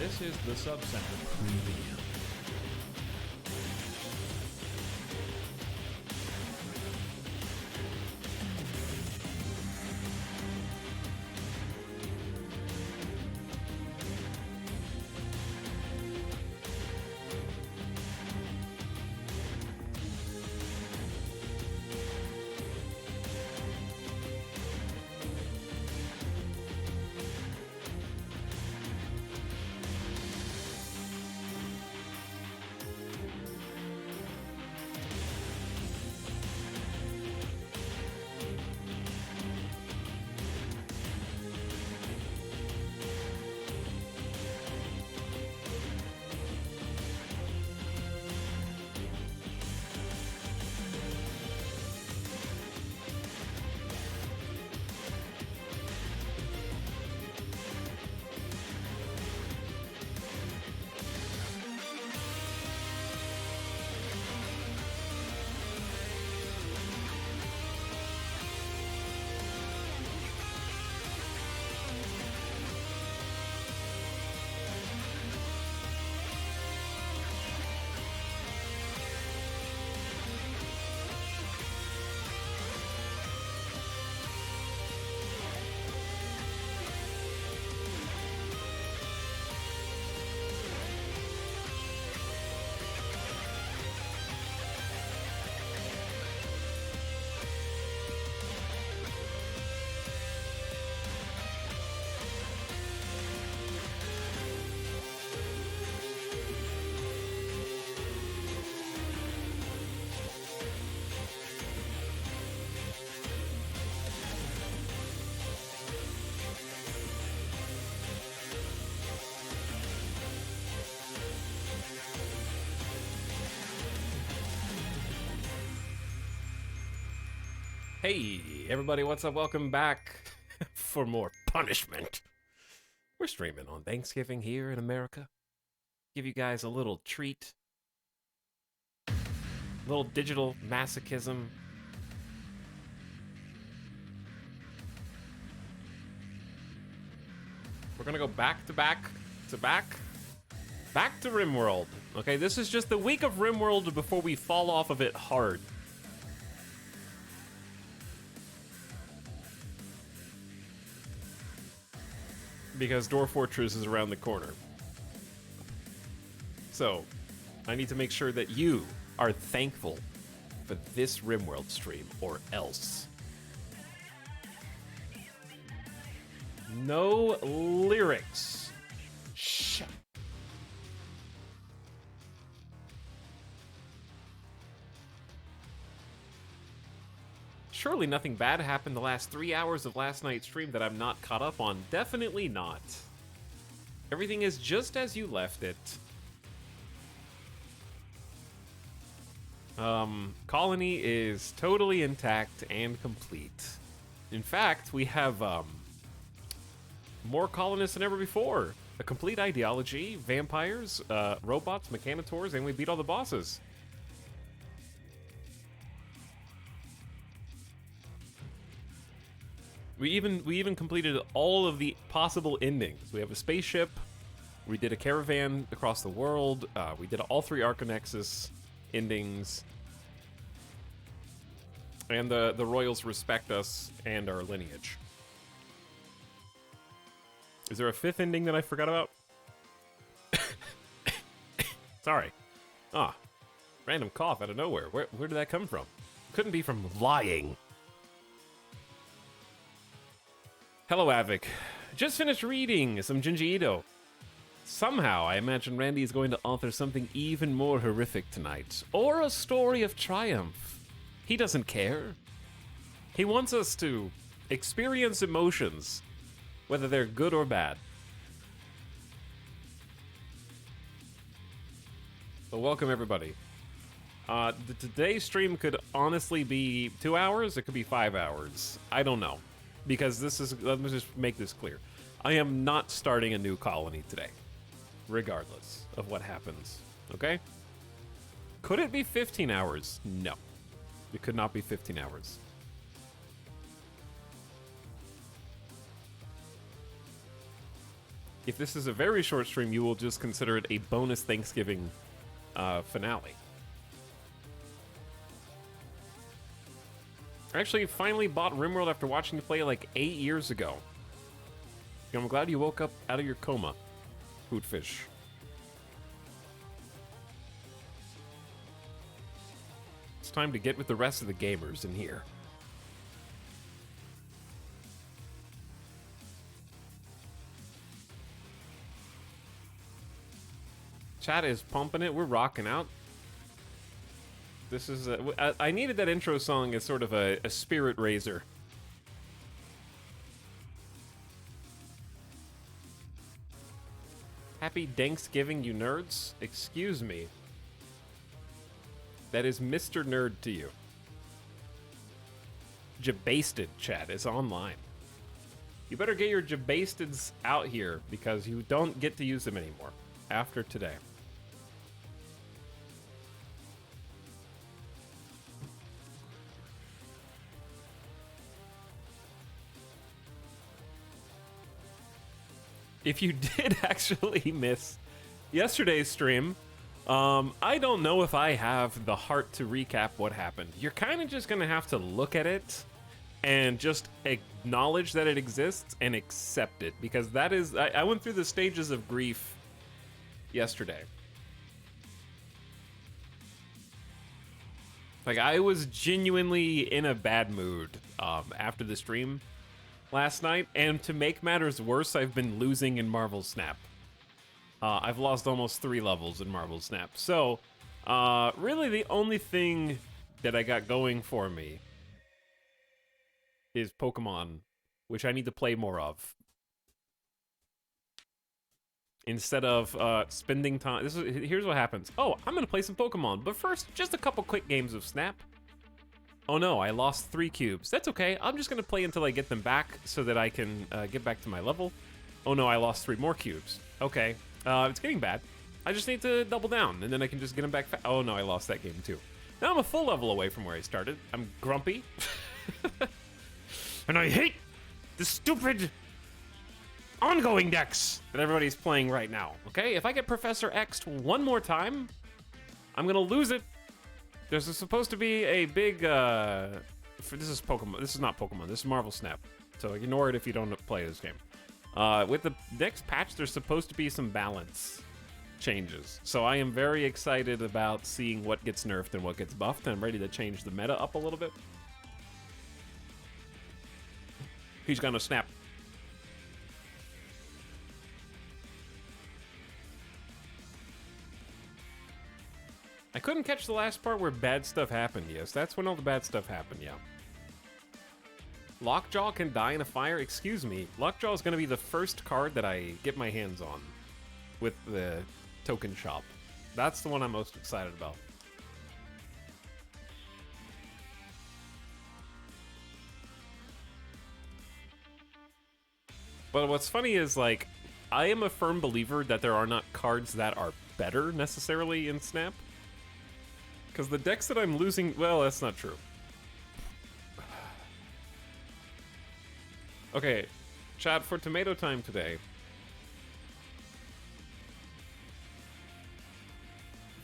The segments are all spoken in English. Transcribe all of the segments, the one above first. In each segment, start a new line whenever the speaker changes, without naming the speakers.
This is the Subcenter Premium. Hey, everybody, what's up? Welcome back for more punishment. We're streaming on Thanksgiving here in America. Give you guys a little treat. A little digital masochism. We're gonna go back to rimworld. Okay, this is just the week of rimworld before we fall off of it hard. Because Dwarf Fortress is around the corner. So, I need to make sure that you are thankful for this rimworld stream, or else. No lyrics. Shut. Surely nothing bad happened the last 3 hours of last night's stream that I'm not caught up on. Definitely not. Everything is just as you left it. Colony is totally intact and complete. In fact, we have more colonists than ever before. A complete ideology, vampires, robots, mechanitors, and we beat all the bosses. We even completed all of the possible endings. We have a spaceship. We did a caravan across the world. We did all 3 Arcanexus endings. And the royals respect us and our lineage. Is there a 5th ending that I forgot about? Sorry. Random cough out of nowhere. Where did that come from? Couldn't be from lying. Hello, Avik. Just finished reading some Junji Ito. Somehow, I imagine Randy is going to author something even more horrific tonight. Or a story of triumph. He doesn't care. He wants us to experience emotions, whether they're good or bad. So welcome, everybody. Today's stream could honestly be 2 hours, it could be 5 hours. I don't know. Because this is, let me just make this clear. I am not starting a new colony today, regardless of what happens, okay? Could it be 15 hours? No. It could not be 15 hours. If this is a very short stream, you will just consider it a bonus Thanksgiving finale. I actually finally bought RimWorld after watching you play like 8 years ago. I'm glad you woke up out of your coma, Hootfish. It's time to get with the rest of the gamers in here. Chat is pumping it. We're rocking out. This is I needed that intro song as sort of a spirit raiser. Happy Thanksgiving, you nerds. Excuse me. That is Mr. Nerd to you. Jabasted chat is online. You better get your Jabasteds out here because you don't get to use them anymore after today. If you did actually miss yesterday's stream, I don't know if I have the heart to recap what happened. You're kind of just going to have to look at it and just acknowledge that it exists and accept it. Because that is, I went through the stages of grief yesterday. Like, I was genuinely in a bad mood after the stream last night, and to make matters worse, I've been losing in Marvel Snap. I've lost almost 3 levels in Marvel Snap. So, really the only thing that I got going for me is Pokemon, which I need to play more of. Instead of spending time... Here's what happens. Oh, I'm going to play some Pokemon, but first, just a couple quick games of Snap. Oh no, I lost 3 cubes. That's okay. I'm just going to play until I get them back so that I can get back to my level. Oh no, I lost 3 more cubes. Okay, it's getting bad. I just need to double down, and then I can just get them back. Oh no, I lost that game too. Now I'm a full level away from where I started. I'm grumpy. And I hate the stupid ongoing decks that everybody's playing right now. Okay, if I get Professor X'd one more time, I'm going to lose it. There's supposed to be a big, this is Pokemon, this is not Pokemon, this is Marvel Snap. So ignore it if you don't play this game. With the next patch, there's supposed to be some balance changes. So I am very excited about seeing what gets nerfed and what gets buffed, and I'm ready to change the meta up a little bit. He's gonna snap. I couldn't catch the last part where bad stuff happened. Yes, that's when all the bad stuff happened, yeah. Lockjaw can die in a fire? Excuse me. Lockjaw is going to be the first card that I get my hands on with the token shop. That's the one I'm most excited about. But what's funny is, like, I am a firm believer that there are not cards that are better necessarily in Snap. Because the decks that I'm losing, well, that's not true. Okay, chat, for tomato time today.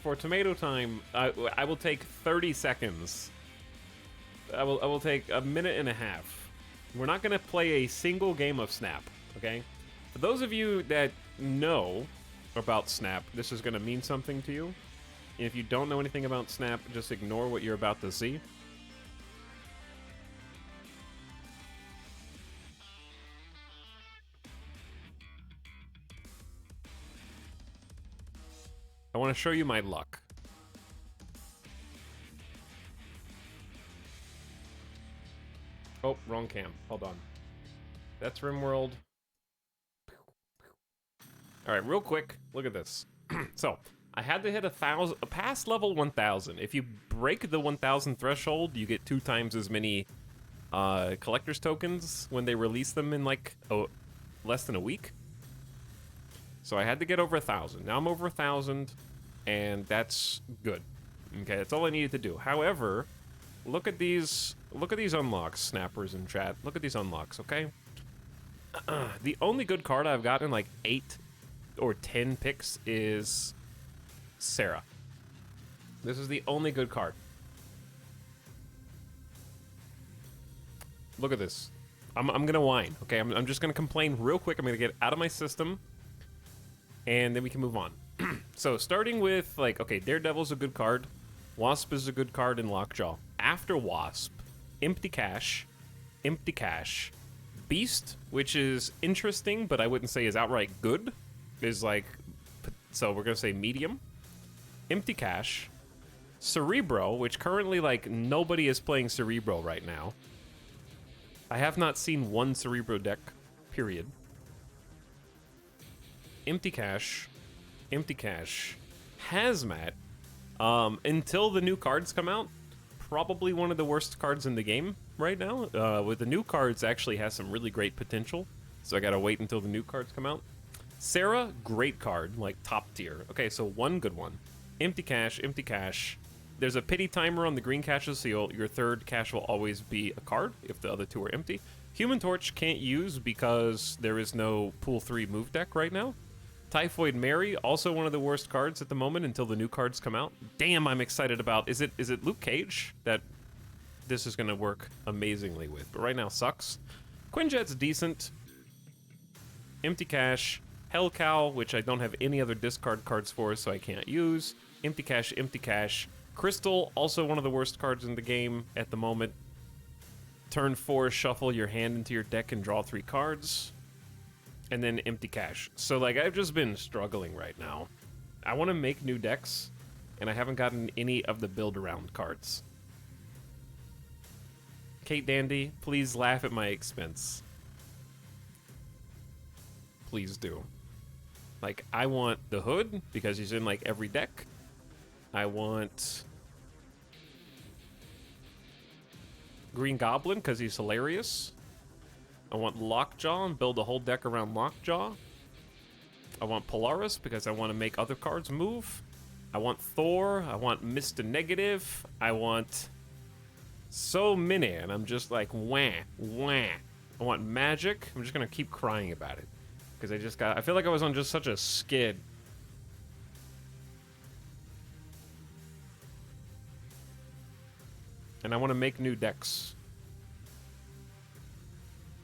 For tomato time, I will take 30 seconds. I will take a minute and a half. We're not going to play a single game of Snap, okay? For those of you that know about Snap, this is going to mean something to you. If you don't know anything about Snap, just ignore what you're about to see. I want to show you my luck. Oh, wrong cam. Hold on. That's RimWorld. All right, real quick, look at this. So, I had to hit 1,000, past level 1,000. If you break the 1,000 threshold, you get 2 times as many collector's tokens when they release them in like less than a week. So I had to get over 1,000. Now I'm over 1,000, and that's good. Okay, that's all I needed to do. However, look at these unlocks, snappers in chat. Look at these unlocks, okay? The only good card I've gotten like 8 or 10 picks is Sarah. This is the only good card. Look at this. I'm gonna whine, okay? I'm just gonna complain real quick. I'm gonna get out of my system, and then we can move on. So starting with, like, okay, Daredevil's a good card. Wasp is a good card in Lockjaw. After Wasp, Empty Cash, Beast, which is interesting, but I wouldn't say is outright good, is like, so we're gonna say medium. Empty Cash, Cerebro, which currently, like, nobody is playing Cerebro right now. I have not seen one Cerebro deck, period. Empty Cash, Hazmat, until the new cards come out, probably one of the worst cards in the game right now. With the new cards, actually has some really great potential, so I gotta wait until the new cards come out. Sarah, great card, like top tier. Okay, so one good one. Empty Cash. There's a pity timer on the green caches, so your third cache will always be a card if the other two are empty. Human Torch can't use because there is no Pool 3 move deck right now. Typhoid Mary, also one of the worst cards at the moment until the new cards come out. Damn, I'm excited about. Is it Luke Cage that this is going to work amazingly with? But right now sucks. Quinjet's decent. Empty Cash. Hell Cow, which I don't have any other discard cards for, so I can't use. Empty Cash. Crystal, also one of the worst cards in the game at the moment. Turn 4, shuffle your hand into your deck and draw 3 cards. And then Empty Cash. So, like, I've just been struggling right now. I want to make new decks, and I haven't gotten any of the build-around cards. Kate Dandy, please laugh at my expense. Please do. Like, I want the Hood, because he's in, like, every deck. I want Green Goblin, because he's hilarious. I want Lockjaw and build a whole deck around Lockjaw. I want Polaris, because I want to make other cards move. I want Thor. I want Mr. Negative. I want so many, and I'm just like, wah. I want Magic. I'm just going to keep crying about it. Because I feel like I was on just such a skid. And I want to make new decks.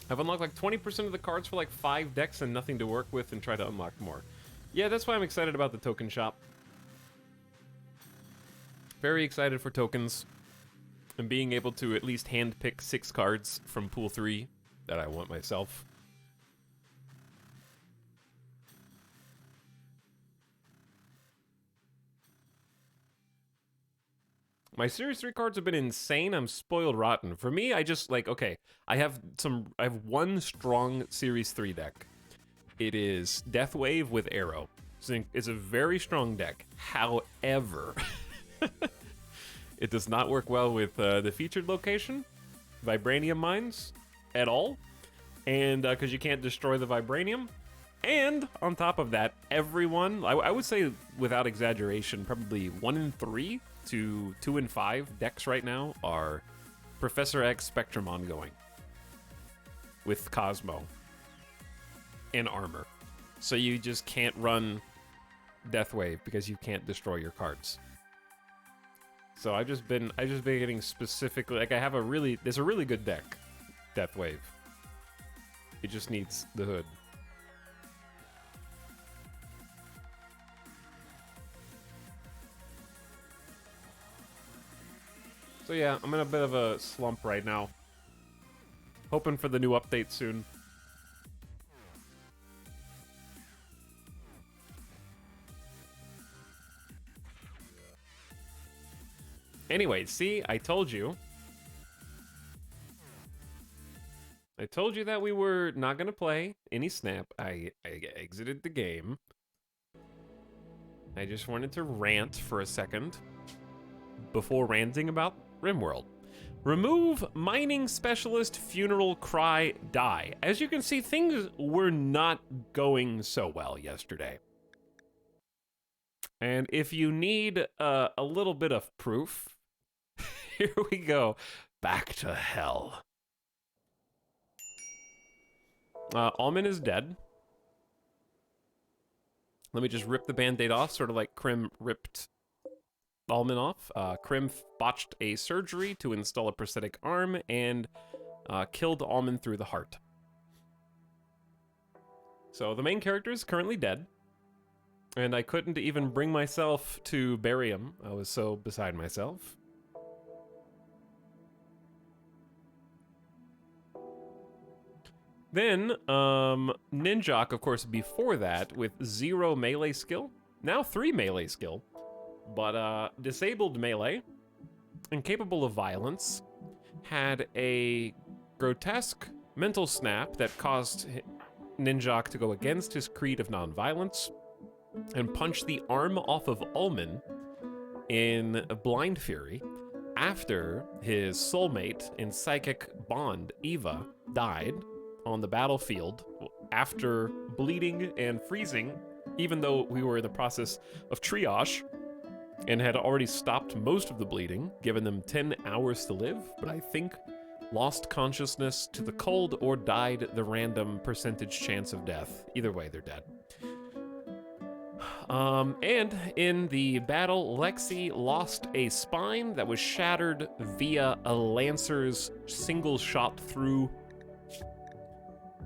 I've unlocked like 20% of the cards for like 5 decks and nothing to work with, and try to unlock more. Yeah, that's why I'm excited about the token shop. Very excited for tokens. And being able to at least handpick 6 cards from Pool 3 that I want myself. My Series 3 cards have been insane. I'm spoiled rotten. For me, I just, like, okay, I have one strong Series 3 deck. It is Deathwave with Arrow. It's a very strong deck. However, it does not work well with the featured location, Vibranium Mines, at all. And because you can't destroy the Vibranium. And on top of that, everyone, I would say without exaggeration, probably 1 in 3 to 2 in 5 decks right now are Professor X Spectrum ongoing with Cosmo and armor. So you just can't run Deathwave because you can't destroy your cards. So I've just been getting specifically, like, there's a really good deck, Deathwave. It just needs the Hood. So yeah, I'm in a bit of a slump right now. Hoping for the new update soon. Anyway, see, I told you. I told you that we were not going to play any Snap. I exited the game. I just wanted to rant for a second before ranting about RimWorld. Remove Mining Specialist Funeral Cry Die. As you can see, things were not going so well yesterday. And if you need a little bit of proof, here we go. Back to hell. Almond is dead. Let me just rip the band-aid off, sort of like Krim ripped Almond off. Krim botched a surgery to install a prosthetic arm and killed Almond through the heart. So the main character is currently dead, and I couldn't even bring myself to bury him. I was so beside myself. Then, Ninjok, of course, before that, with 0 melee skill. Now 3 melee skill, but disabled melee, incapable of violence, had a grotesque mental snap that caused Ninjok to go against his creed of nonviolence and punch the arm off of Almond in Blind Fury after his soulmate in Psychic Bond, Eva, died on the battlefield after bleeding and freezing, even though we were in the process of triage and had already stopped most of the bleeding, given them 10 hours to live, but I think lost consciousness to the cold or died the random percentage chance of death. Either way, they're dead. And in the battle, Lexi lost a spine that was shattered via a Lancer's single shot through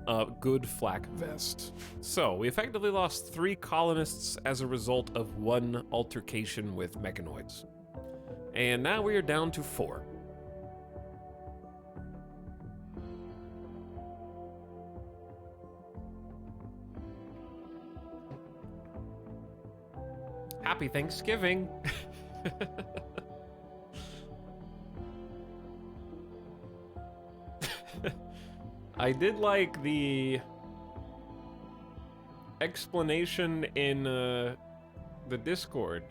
a good flak vest. So, we effectively lost 3 colonists as a result of one altercation with mechanoids. And now we are down to 4. Happy Thanksgiving! I did like the explanation in the Discord.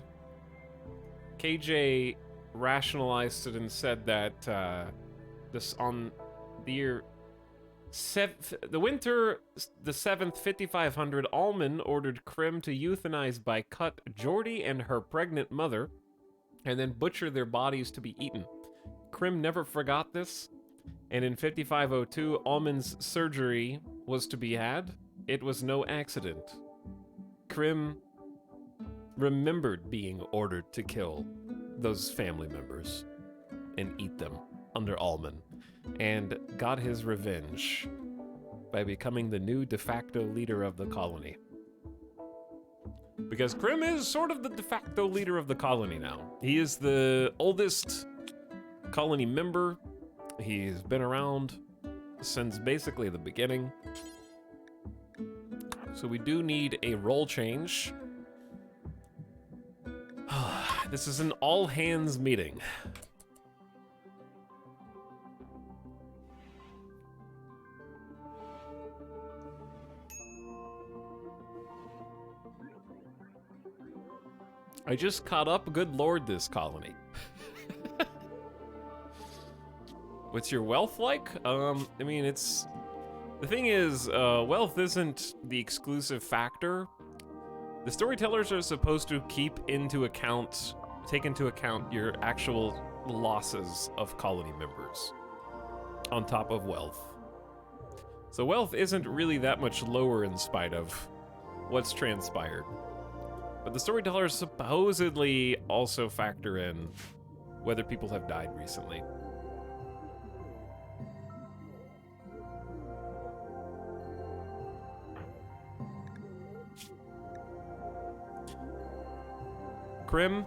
KJ rationalized it and said that this on the year the winter the 7th 5500, Almond ordered Krim to euthanize by cut Geordie and her pregnant mother and then butcher their bodies to be eaten. Krim never forgot this, and in 5502 Almond's surgery was to be had. It was no accident. Krim remembered being ordered to kill those family members and eat them under Almond, and got his revenge by becoming the new de facto leader of the colony. Because Krim is sort of the de facto leader of the colony now. He is the oldest colony member. He's been around since basically the beginning. So we do need a role change. This is an all-hands meeting. I just caught up, good lord, this colony. What's your wealth like? I mean, it's... The thing is, wealth isn't the exclusive factor. The storytellers are supposed to take into account your actual losses of colony members on top of wealth. So wealth isn't really that much lower in spite of what's transpired. But the storytellers supposedly also factor in whether people have died recently. Krim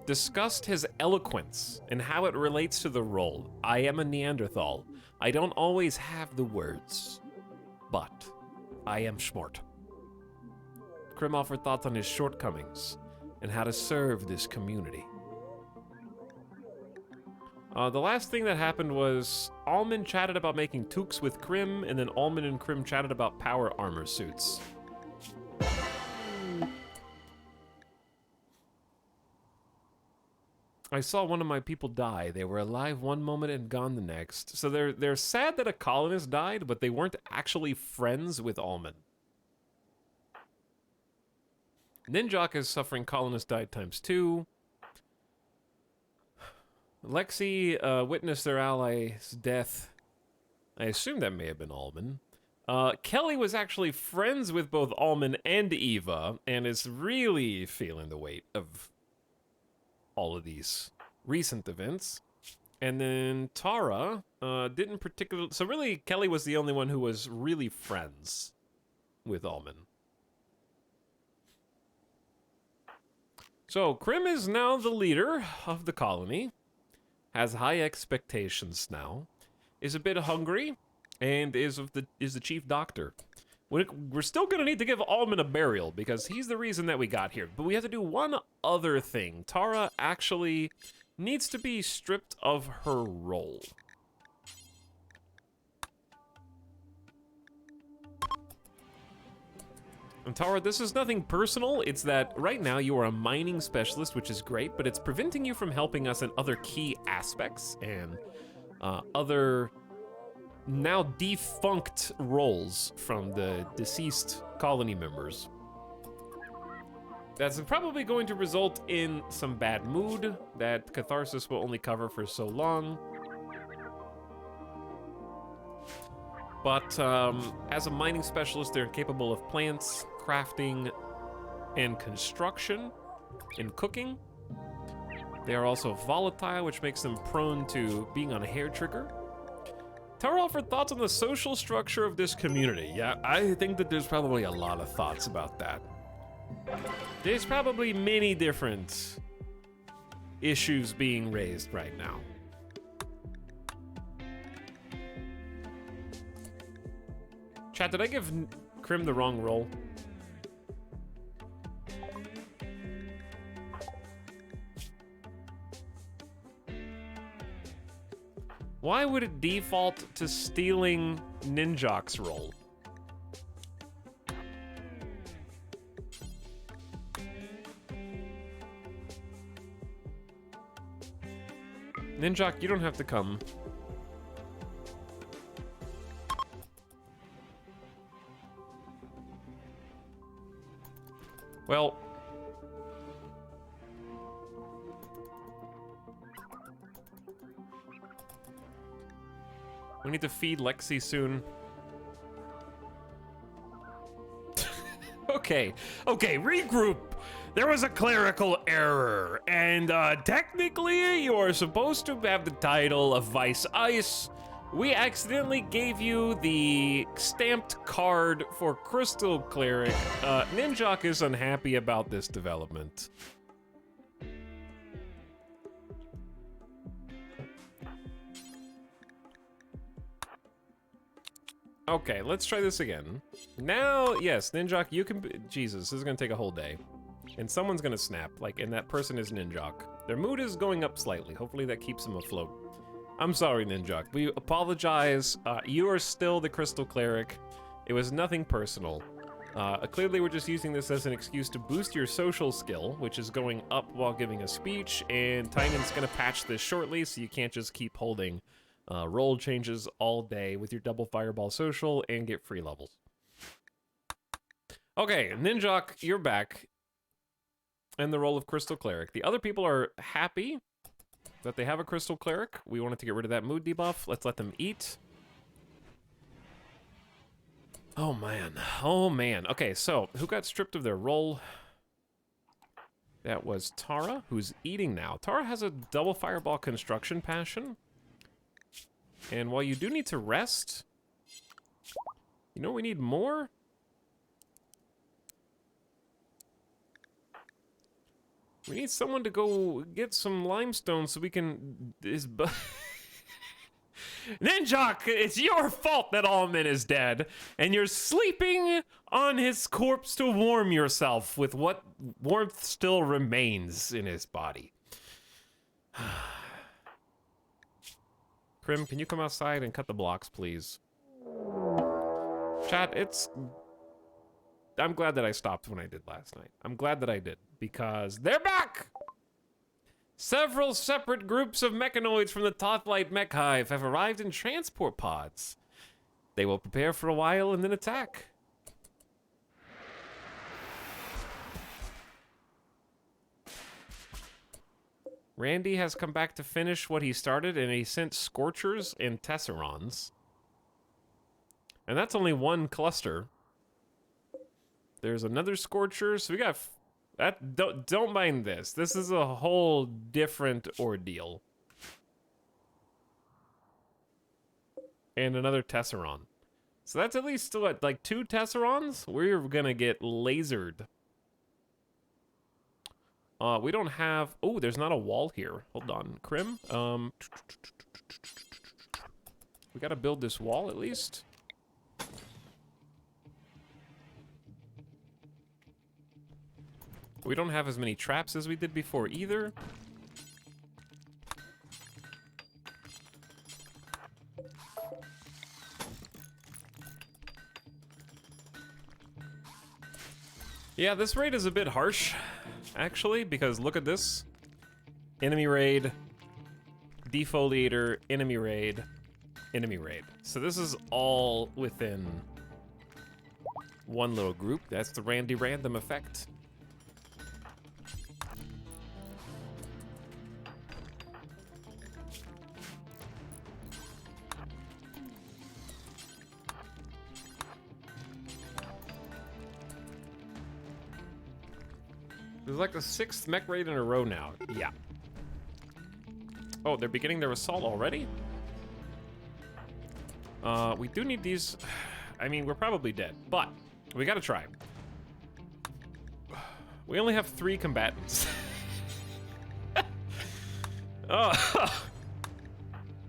discussed his eloquence and how it relates to the role. I am a Neanderthal. I don't always have the words, but I am smart. Krim offered thoughts on his shortcomings and how to serve this community. The last thing that happened was Almond chatted about making toques with Krim, and then Almond and Krim chatted about power armor suits. I saw one of my people die. They were alive one moment and gone the next. So they're sad that a colonist died, but they weren't actually friends with Almond. Ninjok is suffering colonist died ×2. Lexi witnessed their ally's death. I assume that may have been Almond. Kelly was actually friends with both Alman and Eva, and is really feeling the weight of all of these recent events. And then Tara didn't particularly... So really, Kelly was the only one who was really friends with Alman. So, Krim is now the leader of the colony, has high expectations now, is a bit hungry, and is the chief doctor. We're still gonna need to give Alman a burial, because he's the reason that we got here. But we have to do one other thing. Tara actually needs to be stripped of her role. And Tara, this is nothing personal. It's that right now you are a mining specialist, which is great, but it's preventing you from helping us in other key aspects and other now defunct roles from the deceased colony members. That's probably going to result in some bad mood that Catharsis will only cover for so long. But as a mining specialist, they're capable of plants, crafting, and construction, and cooking. They are also volatile, which makes them prone to being on a hair trigger. Tara offered thoughts on the social structure of this community. Yeah, I think that there's probably a lot of thoughts about that. There's probably many different issues being raised right now. Chat, did I give Krim the wrong role? Why would it default to stealing Ninjak's role? Ninjak, you don't have to come. Well, we need to feed Lexi soon. Okay, regroup. There was a clerical error, and technically you are supposed to have the title of Vice Ice. We accidentally gave you the stamped card for Crystal Cleric. Ninjak is unhappy about this development. Okay, let's try this again. Now, yes, Ninjak, you can... Jesus, this is gonna take a whole day. And someone's gonna snap, like, and that person is Ninjak. Their mood is going up slightly. Hopefully that keeps them afloat. I'm sorry, Ninjak. We apologize. You are still the Crystal Cleric. It was nothing personal. Clearly, we're just using this as an excuse to boost your social skill, which is going up while giving a speech, and Tynan's gonna patch this shortly, so you can't just keep holding roll changes all day with your double fireball social and get free levels. Okay, Ninjak, you're back. And the role of Crystal Cleric. The other people are happy that they have a Crystal Cleric. We wanted to get rid of that mood debuff. Let's let them eat. Oh man, oh man. Okay, so who got stripped of their role? That was Tara, who's eating now. Tara has a double fireball construction passion. And while you do need to rest, you know we need more? We need someone to go get some limestone so we can... Ninjak, it's your fault that Alman is dead, and you're sleeping on his corpse to warm yourself with what warmth still remains in his body. Krim, can you come outside and cut the blocks, please? Chat, I'm glad that I stopped when I did last night. I'm glad that I did, because they're back! Several separate groups of mechanoids from the Tothlight Mech Hive have arrived in transport pods. They will prepare for a while and then attack. Randy has come back to finish what he started, and he sent Scorchers and Tesserons. And that's only one cluster. There's another Scorcher, so we got... that. Don't mind this. This is a whole different ordeal. And another Tesseron. So that's at least still at like 2 Tesserons. We're gonna get lasered. We don't have... oh, there's not a wall here. Hold on. Crim? We gotta build this wall at least. We don't have as many traps as we did before either. Yeah, this raid is a bit harsh, actually, because look at this. Enemy raid, defoliator, enemy raid, enemy raid. So this is all within one little group. That's the Randy Random effect. This is like the 6th mech raid in a row now. Yeah. Oh, they're beginning their assault already? We do need these. I mean, we're probably dead, but we gotta try. We only have 3 combatants. Oh.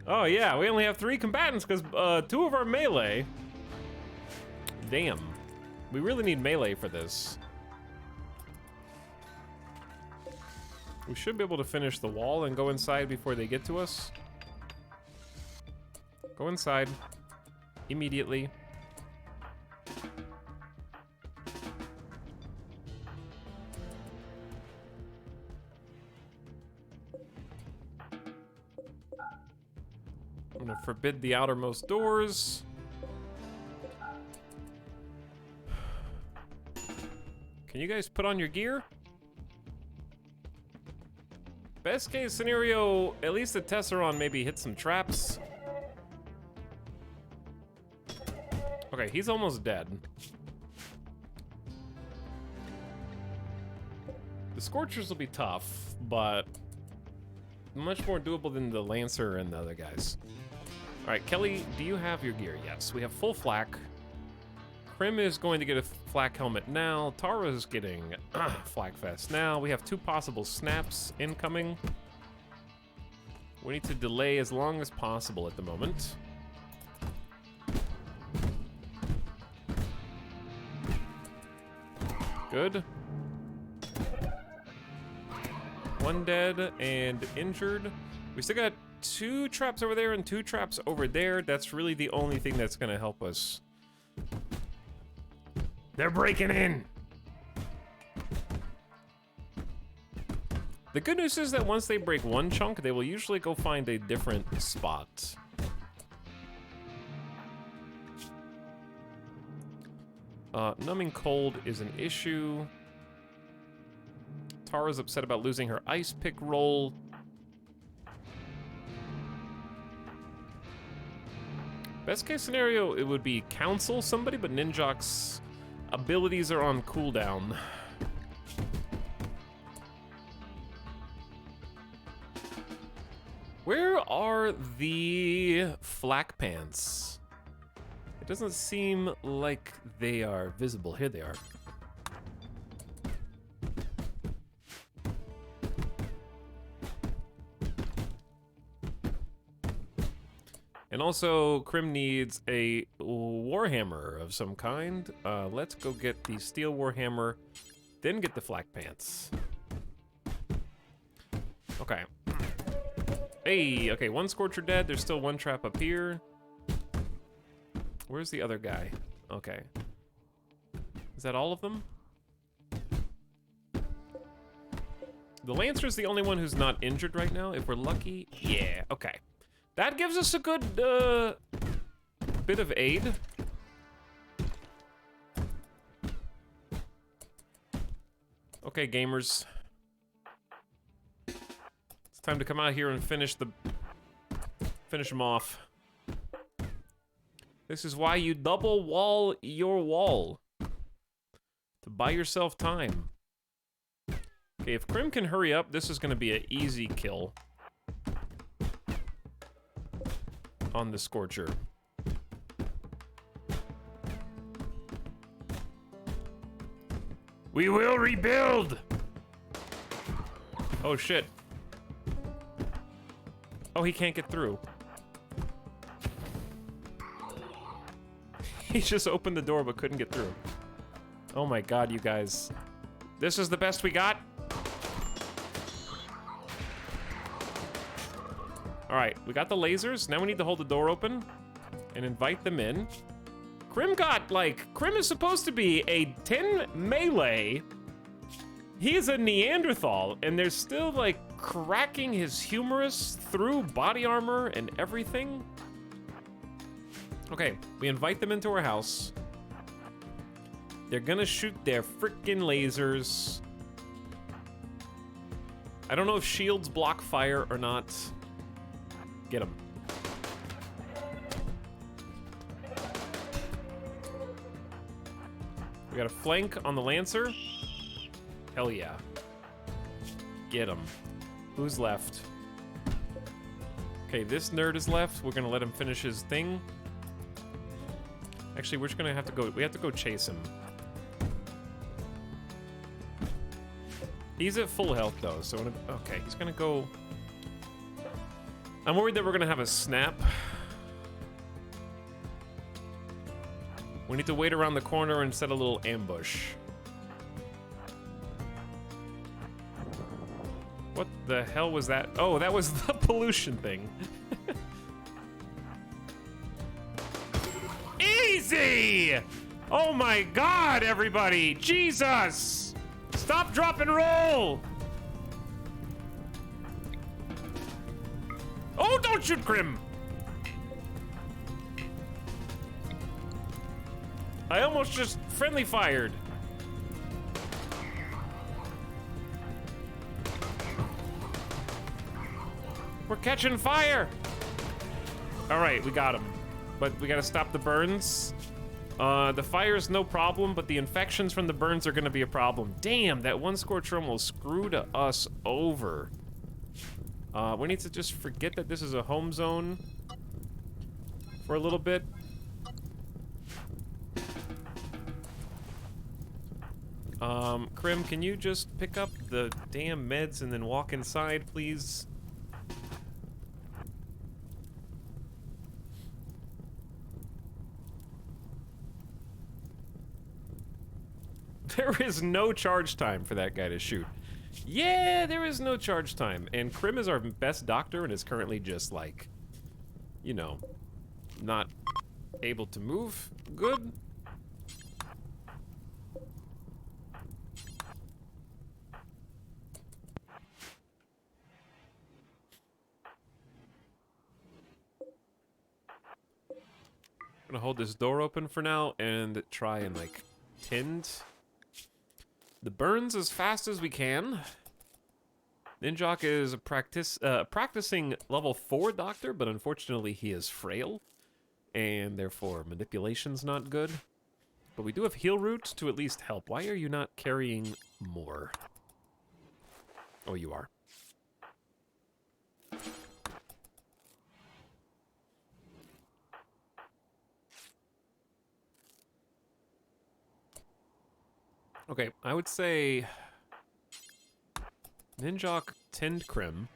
Oh yeah, we only have 3 combatants because 2 of our melee. Damn. We really need melee for this. We should be able to finish the wall and go inside before they get to us. Go inside. Immediately. I'm gonna forbid the outermost doors. Can you guys put on your gear? Best case scenario, at least the Tesseron maybe hit some traps. Okay, he's almost dead. The Scorchers will be tough, but much more doable than the Lancer and the other guys. All right, Kelly, do you have your gear? Yes, we have full flak. Prim is going to get a flak helmet now. Tara's getting flak vest now. We have 2 possible snaps incoming. We need to delay as long as possible at the moment. Good. 1 dead and injured. We still got 2 traps over there and 2 traps over there. That's really the only thing that's gonna help us. They're breaking in! The good news is that once they break 1 chunk, they will usually go find a different spot. Numbing cold is an issue. Tara's upset about losing her ice pick roll. Best case scenario, it would be counsel somebody, but Ninjok's abilities are on cooldown. Where are the flak pants? It doesn't seem like they are visible. Here they are. And also, Crim needs a Warhammer of some kind. Let's go get the Steel Warhammer, then get the flak pants. Okay. Hey, okay, 1 Scorcher dead. There's still 1 trap up here. Where's the other guy? Okay. Is that all of them? The Lancer's the only one who's not injured right now, if we're lucky. Yeah, okay. That gives us a good bit of aid. Okay, gamers. It's time to come out here and finish them off. This is why you double wall your wall. To buy yourself time. Okay, if Crim can hurry up, this is gonna be an easy kill. On the Scorcher. We will rebuild! Oh shit. Oh, he can't get through. He just opened the door but couldn't get through. Oh my god, you guys. This is the best we got? Alright, we got the lasers. Now we need to hold the door open and invite them in. Crim got, like, Crim is supposed to be a 10 melee. He is a Neanderthal, and they're still, like, cracking his humerus through body armor and everything. Okay, we invite them into our house. They're gonna shoot their frickin' lasers. I don't know if shields block fire or not. Get him. We got a flank on the Lancer. Hell yeah. Get him. Who's left? Okay, this nerd is left. We're gonna let him finish his thing. Actually, we're just gonna have to go. We have to go chase him. He's at full health though, so okay, he's gonna go. I'm worried that we're gonna have a snap. We need to wait around the corner and set a little ambush. What the hell was that? Oh, that was the pollution thing. Easy! Oh my god, everybody! Jesus! Stop, drop, and roll! Oh, don't shoot Crim! I almost just friendly fired. We're catching fire! Alright, we got him. But we gotta stop the burns. The fire's no problem, but the infections from the burns are gonna be a problem. Damn, that one Scorcher almost screwed us over. We need to just forget that this is a home zone for a little bit. Crim, can you just pick up the damn meds and then walk inside, please? There is no charge time for that guy to shoot. Yeah, there is no charge time. And Crim is our best doctor and is currently just like, you know, not able to move good. I'm gonna hold this door open for now and try and like tend the burns as fast as we can. Ninjok is a practicing level 4 doctor, but unfortunately he is frail, and therefore manipulation's not good. But we do have heal root to at least help. Why are you not carrying more? Oh, you are. Okay, I would say Ninjok tend Crim.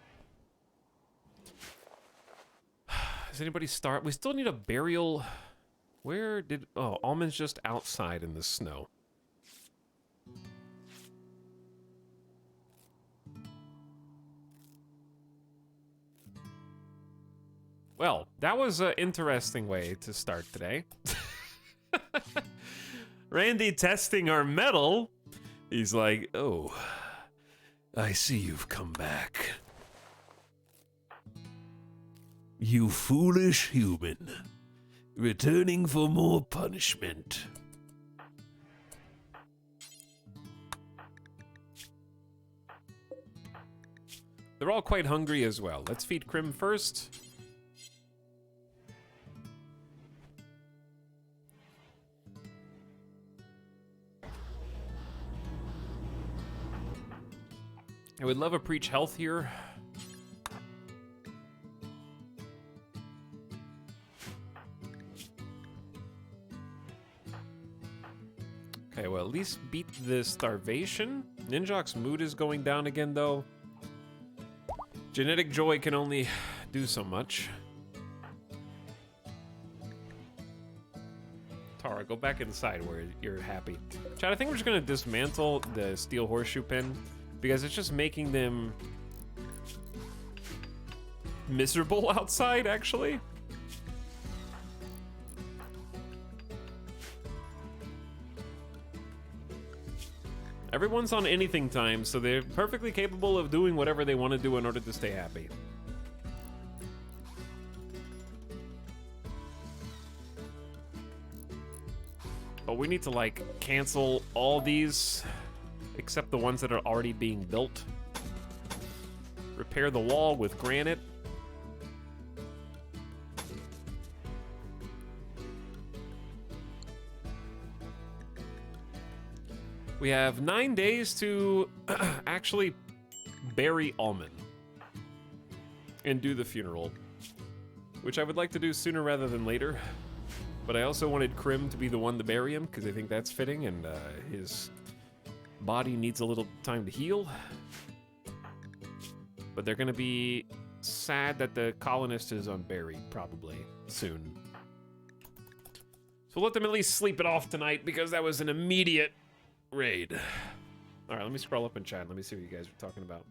Does anybody start? We still need a burial. Where did... Oh, Almond's just outside in the snow. Well, that was an interesting way to start today. Randy testing our metal. He's like, oh, I see you've come back. You foolish human. Returning for more punishment. They're all quite hungry as well. Let's feed Crim first. I would love a preach health here. Okay, well, at least beat the starvation. Ninjok's mood is going down again, though. Genetic joy can only do so much. Tara, go back inside where you're happy. Chad, I think we're just gonna dismantle the steel horseshoe pin because it's just making them miserable outside, actually. Everyone's on anything time, so they're perfectly capable of doing whatever they want to do in order to stay happy. But we need to, like, cancel all these, except the ones that are already being built. Repair the wall with granite. We have 9 days to actually bury Almond and do the funeral, which I would like to do sooner rather than later. But I also wanted Krim to be the one to bury him because I think that's fitting, and his body needs a little time to heal. But they're gonna be sad that the colonist is unburied, probably, soon. So let them at least sleep it off tonight because that was an immediate raid. All right, let me scroll up in chat. Let me see what you guys are talking about.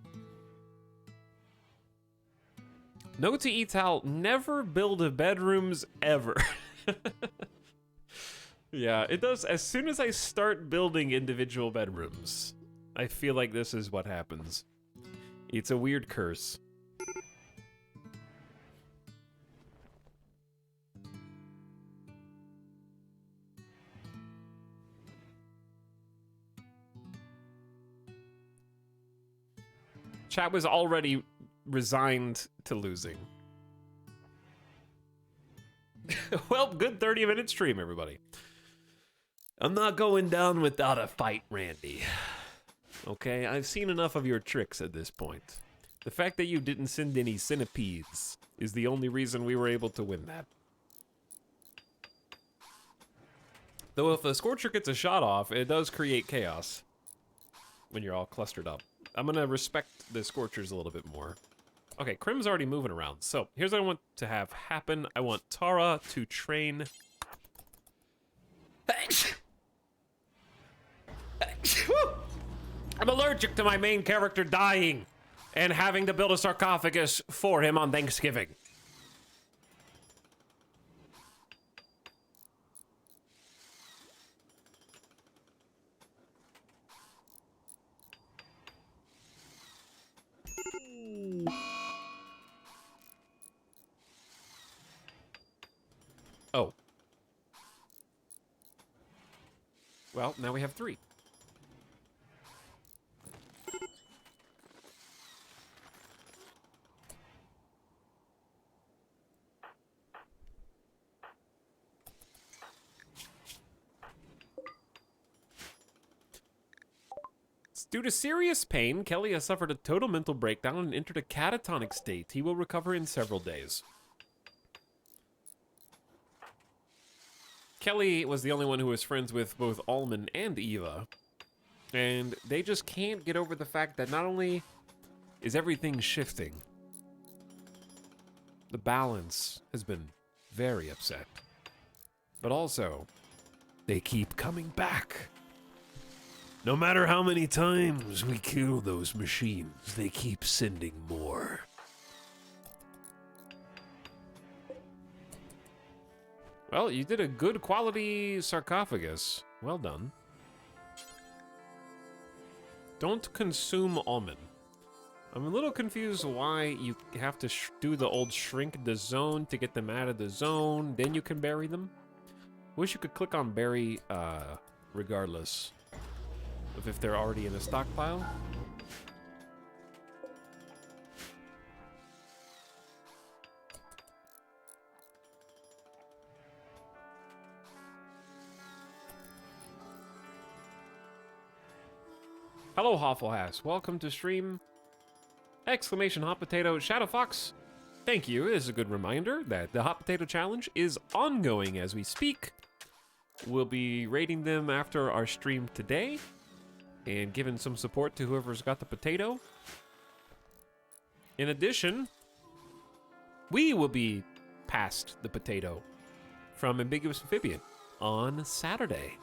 Note to Etal, never build bedrooms ever. Yeah, it does. As soon as I start building individual bedrooms, I feel like this is what happens. It's a weird curse. Chat was already resigned to losing. Well, good 30-minute stream, everybody. I'm not going down without a fight, Randy. Okay, I've seen enough of your tricks at this point. The fact that you didn't send any centipedes is the only reason we were able to win that. Though if a Scorcher gets a shot off, it does create chaos when you're all clustered up. I'm gonna respect the Scorchers a little bit more. Okay, Krim's already moving around. So here's what I want to have happen. I want Tara to train. I'm allergic to my main character dying and having to build a sarcophagus for him on Thanksgiving. Oh. Well, now we have 3. Due to serious pain, Kelly has suffered a total mental breakdown and entered a catatonic state. He will recover in several days. Kelly was the only one who was friends with both Almond and Eva, and they just can't get over the fact that not only is everything shifting, the balance has been very upset, but also they keep coming back. No matter how many times we kill those machines, they keep sending more. Well, you did a good quality sarcophagus. Well done. Don't consume almond. I'm a little confused why you have to do the old shrink the zone to get them out of the zone, then you can bury them. Wish you could click on bury regardless of if they're already in a stockpile. Hello, Hofflehass. Welcome to stream. Exclamation hot potato. Shadow Fox, thank you. It is a good reminder that the hot potato challenge is ongoing as we speak. We'll be rating them after our stream today and giving some support to whoever's got the potato. In addition, we will be past the potato from Ambiguous Amphibian on Saturday.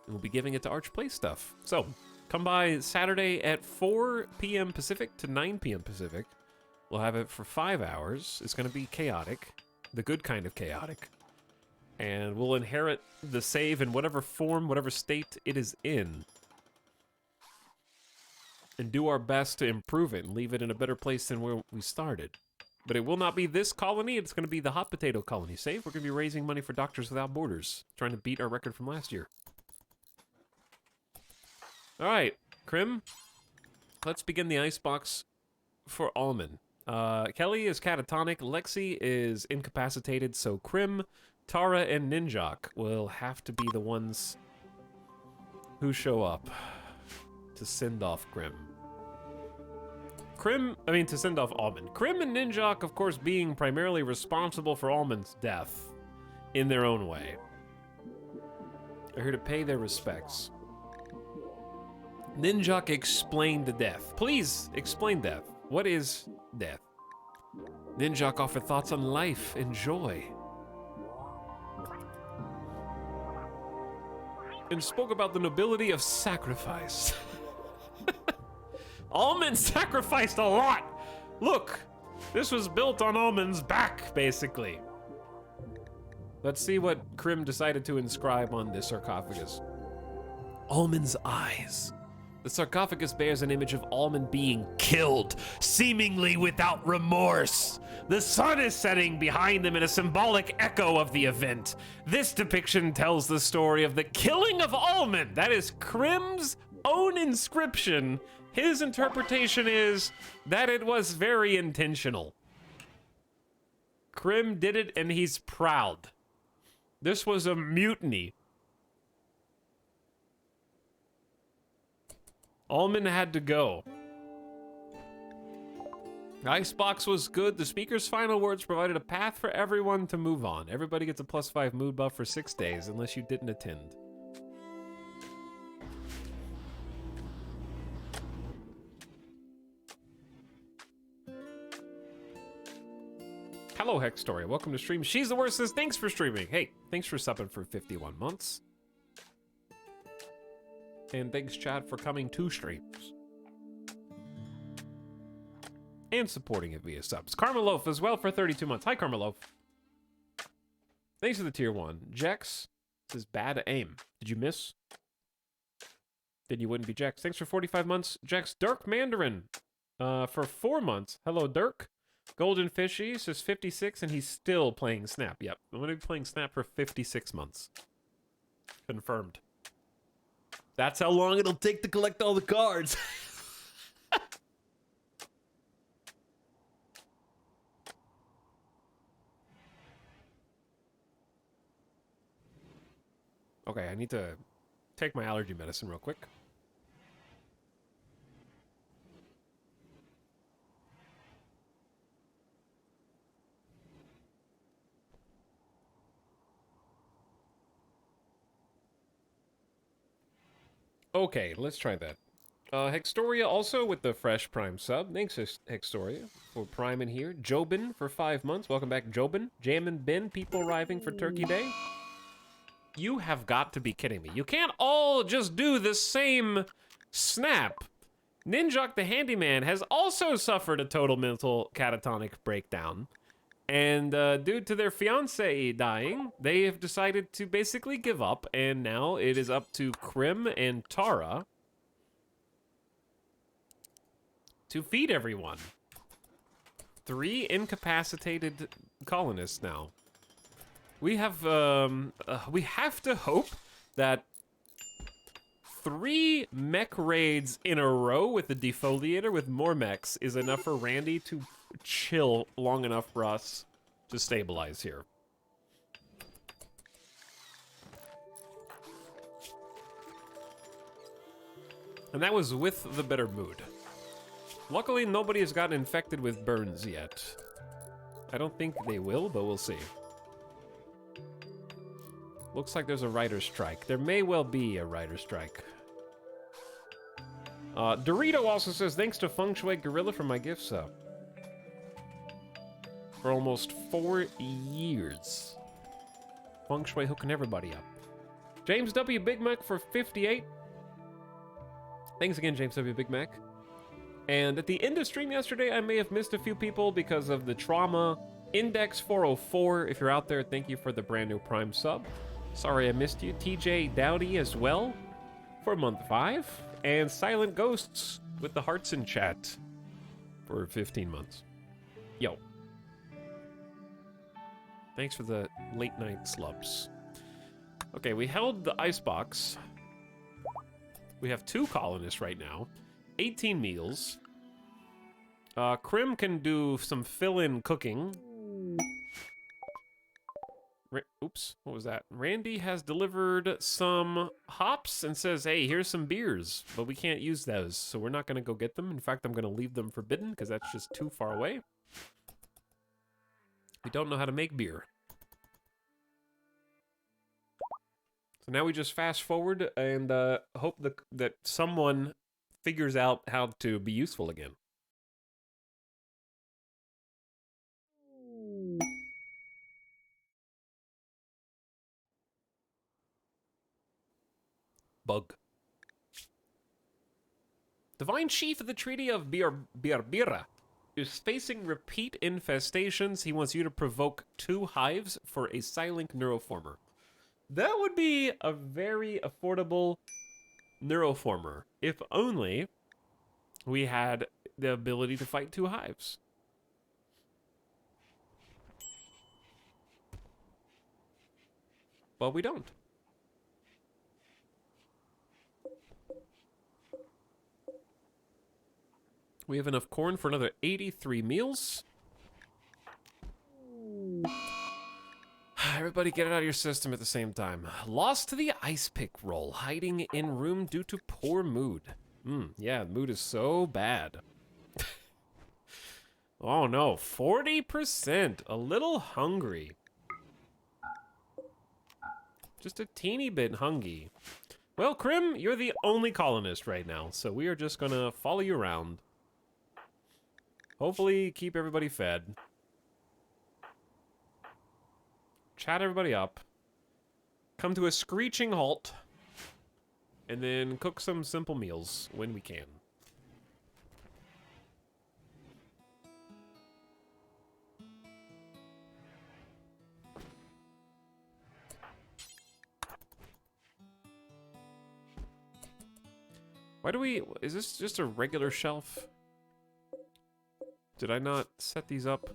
And we'll be giving it to Arch Play Stuff. So, come by Saturday at 4 p.m. Pacific to 9 p.m. Pacific. We'll have it for 5 hours. It's going to be chaotic, the good kind of chaotic. And we'll inherit the save in whatever form, whatever state it is in. And do our best to improve it and leave it in a better place than where we started. But it will not be this colony, it's going to be the hot potato colony save. We're going to be raising money for Doctors Without Borders, trying to beat our record from last year. Alright, Krim, let's begin the icebox for Almond. Kelly is catatonic, Lexi is incapacitated, so Krim, Tara, and Ninjok will have to be the ones who show up to send off Krim. To send off Almond. Krim and Ninjok, of course, being primarily responsible for Almond's death in their own way. They're here to pay their respects. Ninjok, explain the death. Please, explain death. What is death? Ninjok offered thoughts on life and joy. And spoke about the nobility of sacrifice. Almond sacrificed a lot! Look! This was built on Almond's back, basically. Let's see what Krim decided to inscribe on this sarcophagus. Almond's eyes. The sarcophagus bears an image of Almond being killed, seemingly without remorse. The sun is setting behind them in a symbolic echo of the event. This depiction tells the story of the killing of Almond. That is Krim's own inscription. His interpretation is that it was very intentional. Krim did it and he's proud. This was a mutiny. Almond had to go. Icebox was good. The speaker's final words provided a path for everyone to move on. Everybody gets a +5 mood buff for 6 days unless you didn't attend. Hello, Hextoria. Welcome to stream. She's the worst says thanks for streaming. Hey, thanks for subbing for 51 months. And thanks, Chad, for coming to streams. And supporting it via subs. Karmaloaf as well for 32 months. Hi, Karmaloaf. Thanks for the tier 1. Jex says bad aim. Did you miss? Then you wouldn't be Jex. Thanks for 45 months. Jex, Dirk Mandarin for 4 months. Hello, Dirk. Golden Fishy says 56 and he's still playing Snap. Yep, I'm going to be playing Snap for 56 months. Confirmed. That's how long it'll take to collect all the cards. Okay, I need to take my allergy medicine real quick. Okay, let's try that. Hextoria also with the fresh Prime sub. Thanks, Hextoria, for Prime in here. Jobin for 5 months. Welcome back, Jobin. Jammin' Bin, people arriving for Turkey Day. You have got to be kidding me. You can't all just do the same snap. Ninjok the Handyman has also suffered a total mental catatonic breakdown. And due to their fiancé dying, they have decided to basically give up, and now it is up to Krim and Tara to feed everyone. 3 incapacitated colonists now. We have to hope that 3 mech raids in a row with the defoliator with more mechs is enough for Randy to chill long enough for us to stabilize here. And that was with the better mood. Luckily, nobody has gotten infected with burns yet. I don't think they will, but we'll see. Looks like there's a writer's strike. There may well be a writer's strike. Dorito also says, thanks to Feng Shui Gorilla for my gift sub. For almost 4 years. Feng Shui hooking everybody up. James W. Big Mac for 58. Thanks again, James W. Big Mac. And at the end of stream yesterday, I may have missed a few people because of the trauma. Index 404, if you're out there, thank you for the brand new Prime sub. Sorry I missed you. TJ Dowdy as well for month 5. And Silent Ghosts with the hearts in chat for 15 months. Yo. Thanks for the late night slubs. Okay, we held the icebox. We have 2 colonists right now. 18 meals. Krim can do some fill-in cooking. Oops, what was that? Randy has delivered some hops and says, hey, here's some beers, but we can't use those, so we're not going to go get them. In fact, I'm going to leave them forbidden because that's just too far away. We don't know how to make beer. So now we just fast forward and hope that someone figures out how to be useful again. Bug. Divine Chief of the Treaty of Birbira is facing repeat infestations. He wants you to provoke 2 hives for a Psylink Neuroformer. That would be a very affordable Neuroformer, if only we had the ability to fight 2 hives. But we don't. We have enough corn for another 83 meals. Everybody get it out of your system at the same time. Lost to the ice pick roll. Hiding in room due to poor mood. Yeah, mood is so bad. Oh no, 40%. A little hungry. Just a teeny bit hungry. Well, Krim, you're the only colonist right now, so we are just gonna follow you around. Hopefully keep everybody fed. Chat everybody up. Come to a screeching halt. And then cook some simple meals when we can. Why do we... Is this just a regular shelf? Did I not set these up?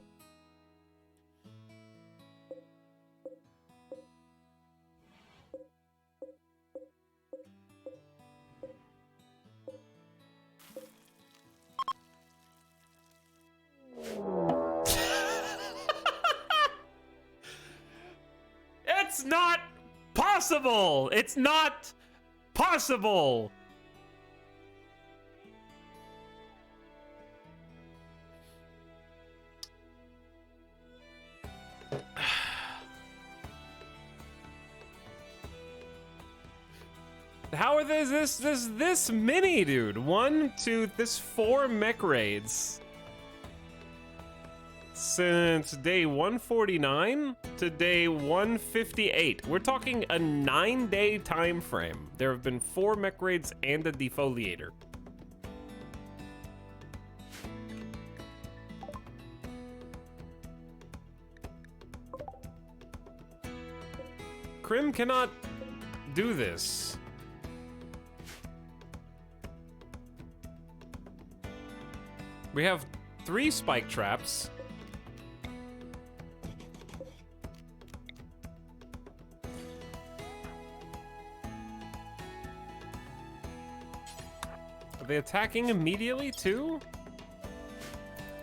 It's not possible! It's not possible! How are this many, dude? 1, 2, this 4 mech raids. Since day 149 to day 158. We're talking a 9-day time frame. There have been 4 mech raids and a defoliator. Krim cannot do this. We have 3 spike traps. Are they attacking immediately too?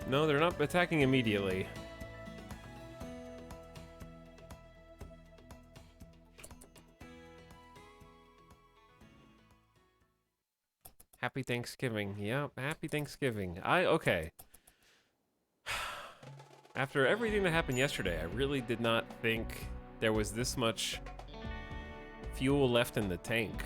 No, they're not attacking immediately. Happy Happy Thanksgiving. Yep, happy Thanksgiving. Okay. After everything that happened yesterday, I really did not think there was this much fuel left in the tank.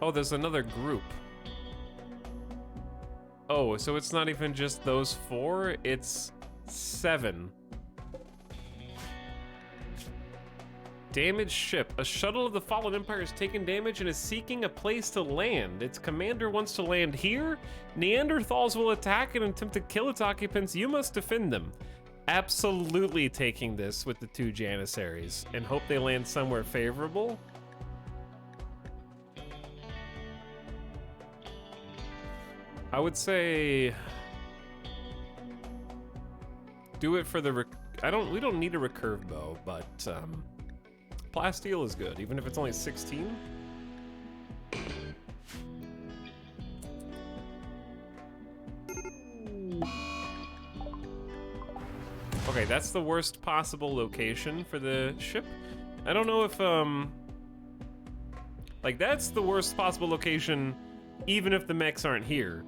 Oh, there's another group. Oh, so it's not even just those 4, it's 7. Damaged ship. A shuttle of the Fallen Empire has taken damage and is seeking a place to land. Its commander wants to land here. Neanderthals will attack and attempt to kill its occupants. You must defend them. Absolutely taking this with the 2 Janissaries and hope they land somewhere favorable. I would say do it for the we don't need a recurve bow, but plasteel is good, even if it's only 16. Okay, that's the worst possible location for the ship. I don't know if like that's the worst possible location even if the mechs aren't here.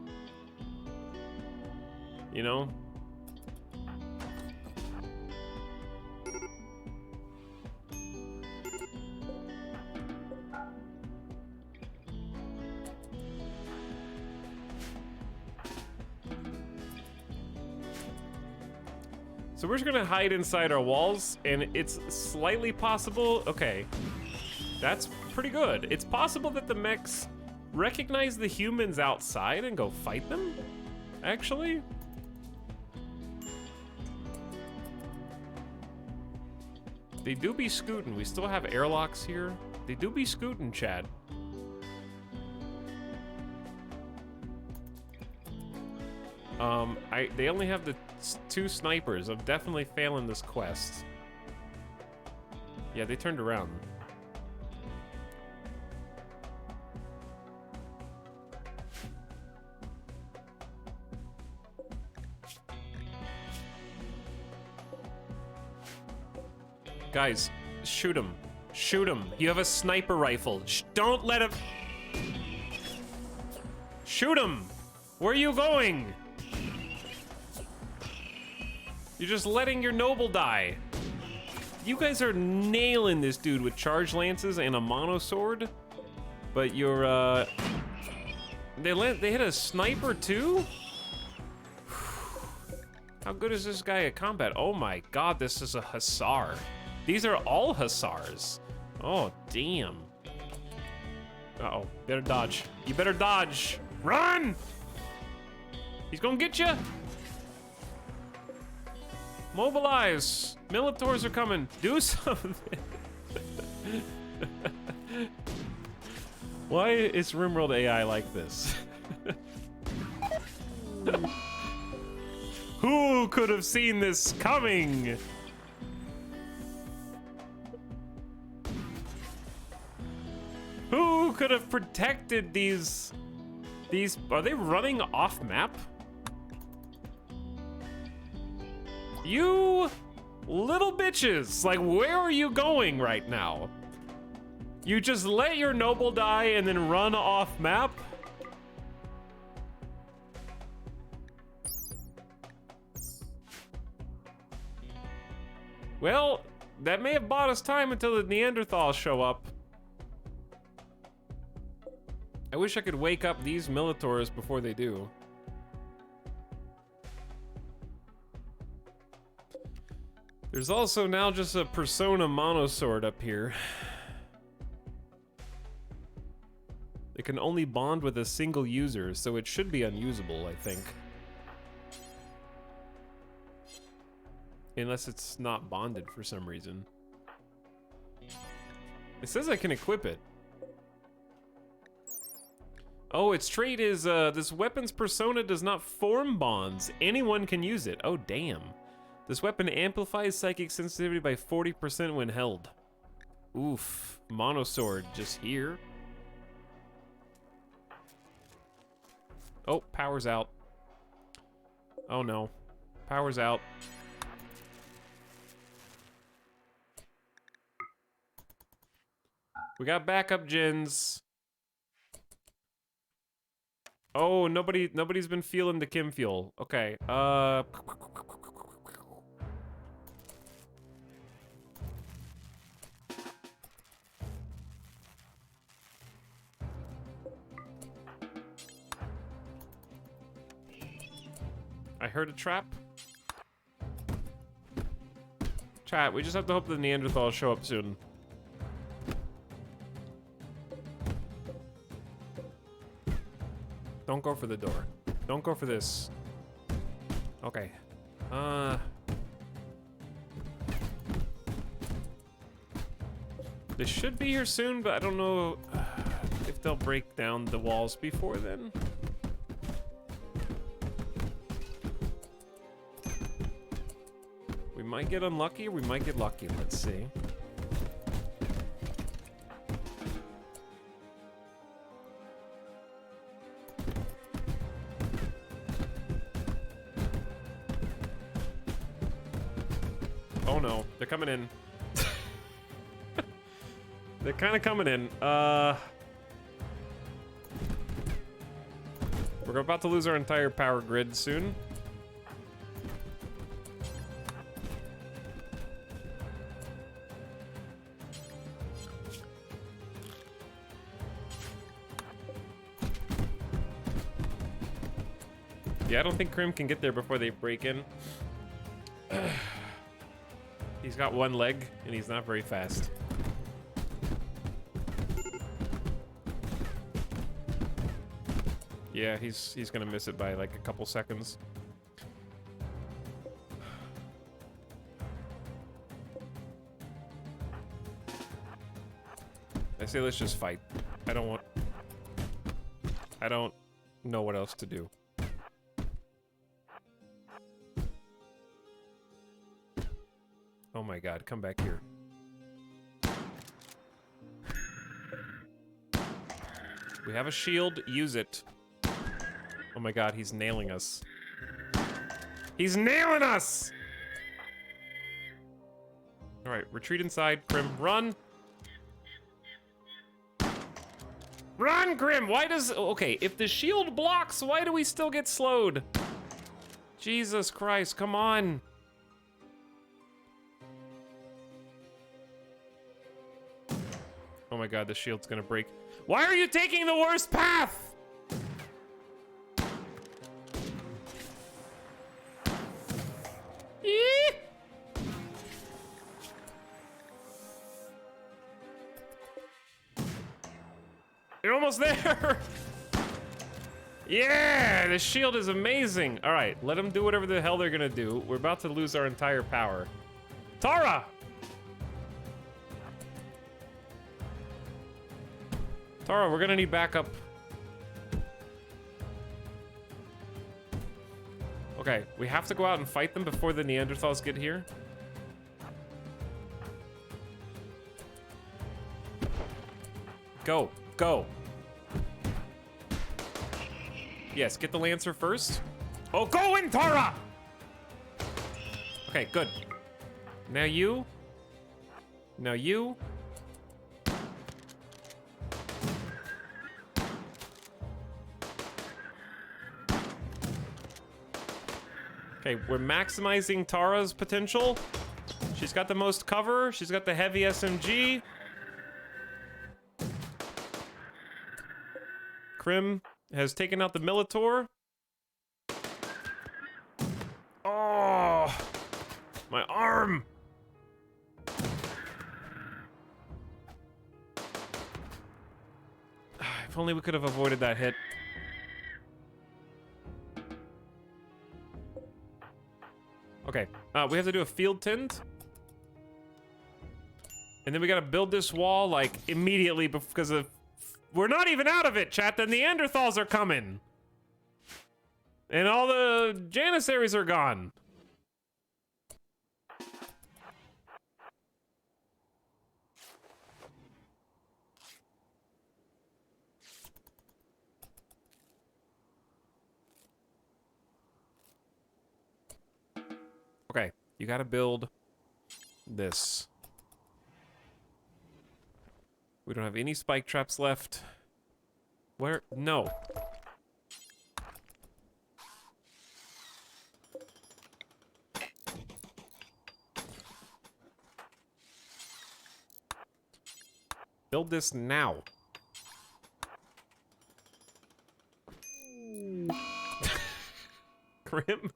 You know? So we're just gonna hide inside our walls, and it's slightly possible. Okay, that's pretty good. It's possible that the mechs recognize the humans outside and go fight them, actually. They do be scooting. We still have airlocks here. They do be scooting, Chad. They only have the 2 snipers. I'm definitely failing this quest. Yeah, they turned around. Guys, shoot him. Shoot him. You have a sniper rifle. Don't let him... Shoot him! Where are you going? You're just letting your noble die. You guys are nailing this dude with charge lances and a monosword, but you're, they hit a sniper too? How good is this guy at combat? Oh my god, this is a hussar. These are all hussars. Oh, damn. Uh-oh, better dodge. You better dodge. Run! He's gonna get you. Mobilize. Militors are coming. Do something. Why is RimWorld AI like this? Who could have seen this coming? Who could have protected these... Are they running off map? You little bitches! Like, where are you going right now? You just let your noble die and then run off map? Well, that may have bought us time until the Neanderthals show up. I wish I could wake up these Militors before they do. There's also now just a Persona monosword up here. It can only bond with a single user, so it should be unusable, I think. Unless it's not bonded for some reason. It says I can equip it. Oh, its trait is, this weapon's persona does not form bonds. Anyone can use it. Oh, damn. This weapon amplifies psychic sensitivity by 40% when held. Oof. Monosword just here. Oh, power's out. Oh no. Power's out. We got backup gens. Oh, nobody's been feeling the Kim fuel. Okay. I heard a trap. Chat, we just have to hope the Neanderthals show up soon. Don't go for the door. Don't go for this. Okay. They should be here soon, but I don't know if they'll break down the walls before then. We might get unlucky, or we might get lucky. Let's see. Oh no, they're coming in. They're kind of coming in. We're about to lose our entire power grid soon. Yeah, I don't think Krim can get there before they break in. He's got one leg, and he's not very fast. Yeah, he's gonna miss it by like a couple seconds. I say let's just fight. I don't know what else to do. Oh my god, come back here. We have a shield, use it. Oh my god, he's nailing us. He's nailing us! Alright, retreat inside, Krim. Run! Run, Krim! Why does... Okay, if the shield blocks, why do we still get slowed? Jesus Christ, come on! Oh my god, the shield's gonna break. Why are you taking the worst path? You're almost there! Yeah, the shield is amazing. All right, let them do whatever the hell they're gonna do. We're about to lose our entire power. Tara! Tara, we're gonna need backup. Okay, we have to go out and fight them before the Neanderthals get here. Go, go. Yes, get the Lancer first. Oh, go in, Tara! Okay, good. Now you. Now you. Okay, we're maximizing Tara's potential. She's got the most cover. She's got the heavy SMG. Krim has taken out the Militor. Oh, my arm. If only we could have avoided that hit. Okay, we have to do a field tint. And then we gotta build this wall, like, immediately because of... We're not even out of it, chat. The Neanderthals are coming. And all the Janissaries are gone. You gotta build this. We don't have any spike traps left. Where? No. Build this now. Crim?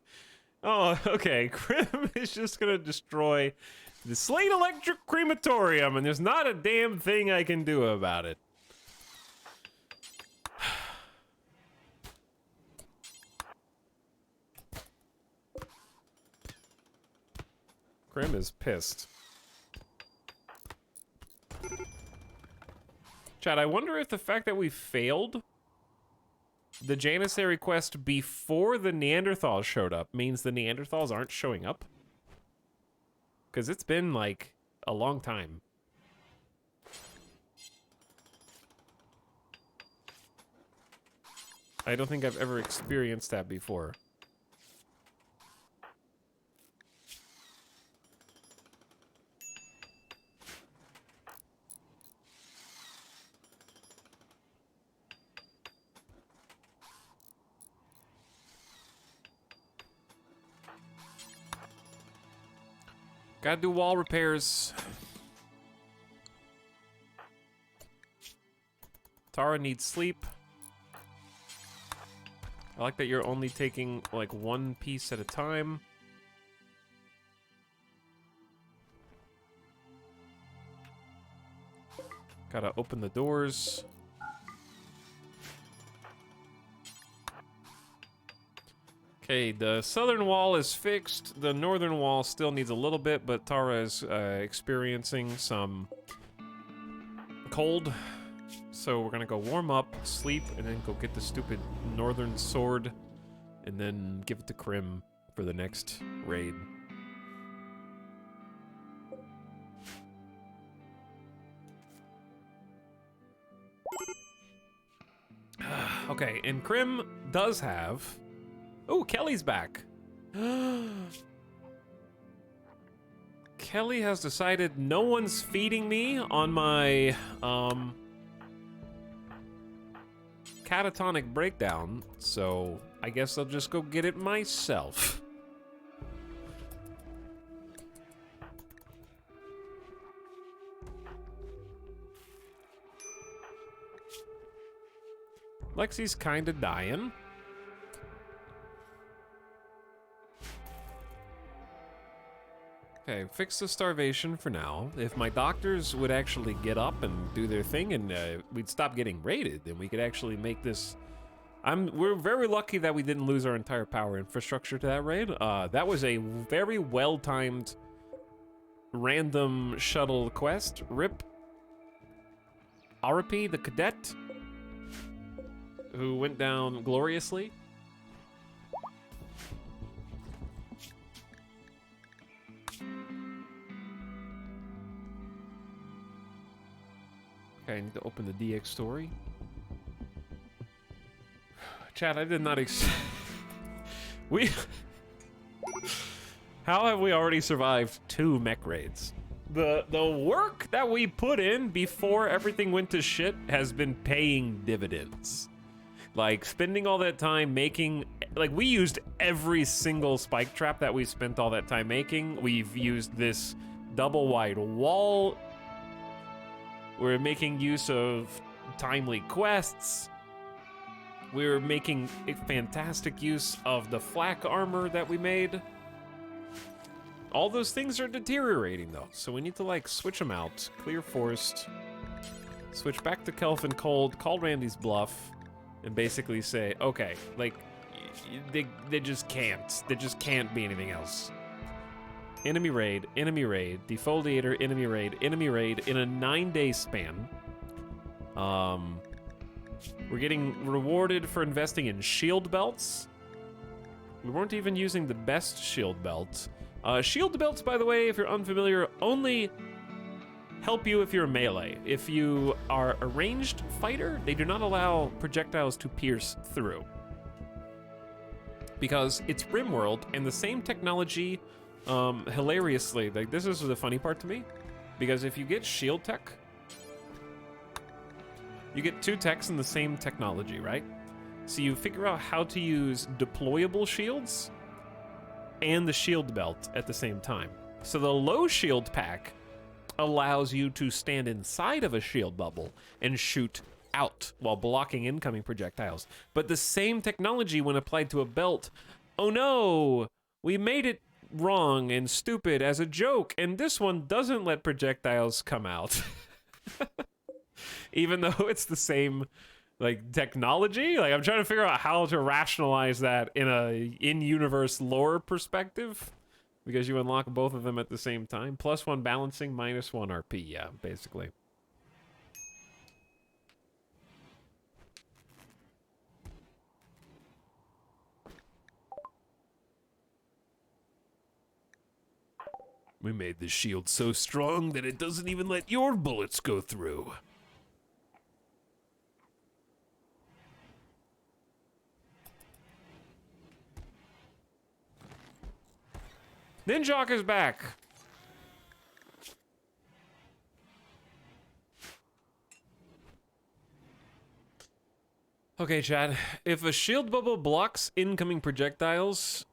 Oh, okay. Crim is just gonna destroy the Slate Electric Crematorium, and there's not a damn thing I can do about it. Crim is pissed. Chad, I wonder if the fact that we failed the Janissary quest before the Neanderthals showed up means the Neanderthals aren't showing up? Because it's been, like, a long time. I don't think I've ever experienced that before. Gotta do wall repairs. Tara needs sleep. I like that you're only taking, like, one piece at a time. Gotta open the doors. Okay, the southern wall is fixed. The northern wall still needs a little bit, but Tara is experiencing some cold. So we're gonna go warm up, sleep, and then go get the stupid northern sword, and then give it to Crim for the next raid. Okay, and Crim does have... Oh, Kelly's back. Kelly has decided no one's feeding me on my, catatonic breakdown, so I guess I'll just go get it myself. Lexi's kinda dying. Okay, fix the starvation for now. If my doctors would actually get up and do their thing and we'd stop getting raided, then we could actually make this... We're very lucky that we didn't lose our entire power infrastructure to that raid. That was a very well-timed random shuttle quest. RIP Arapi, the cadet, who went down gloriously. Okay, I need to open the DX story. Chat, I did not we... How have we already survived 2 mech raids? The work that we put in before everything went to shit has been paying dividends. Like, spending all that time making... Like, we used every single spike trap that we spent all that time making. We've used this double wide wall. We're making use of timely quests. We're making a fantastic use of the flak armor that we made. All those things are deteriorating, though, so we need to, like, switch them out. Clear Forest. Switch back to Kelvin Cold, call Randy's bluff, and basically say, okay, like, they just can't. There just can't be anything else. Enemy raid, defoliator, enemy raid in a 9-day span. We're getting rewarded for investing in shield belts. We weren't even using the best shield belt. Shield belts, by the way, if you're unfamiliar, only help you if you're melee. If you are a ranged fighter, they do not allow projectiles to pierce through. Because it's rimworld, and the same technology Hilariously, like, this is the funny part to me, because if you get shield tech, you get 2 techs in the same technology, right? So you figure out how to use deployable shields and the shield belt at the same time. So the low shield pack allows you to stand inside of a shield bubble and shoot out while blocking incoming projectiles. But the same technology when applied to a belt, oh no, we made it wrong and stupid as a joke, and this one doesn't let projectiles come out. Even though it's the same like technology, like I'm trying to figure out how to rationalize that in a in-universe lore perspective, because you unlock both of them at the same time. +1 balancing, -1 RP, yeah, basically. We made this shield so strong that it doesn't even let your bullets go through. Ninjok is back. Okay, Chad. If a shield bubble blocks incoming projectiles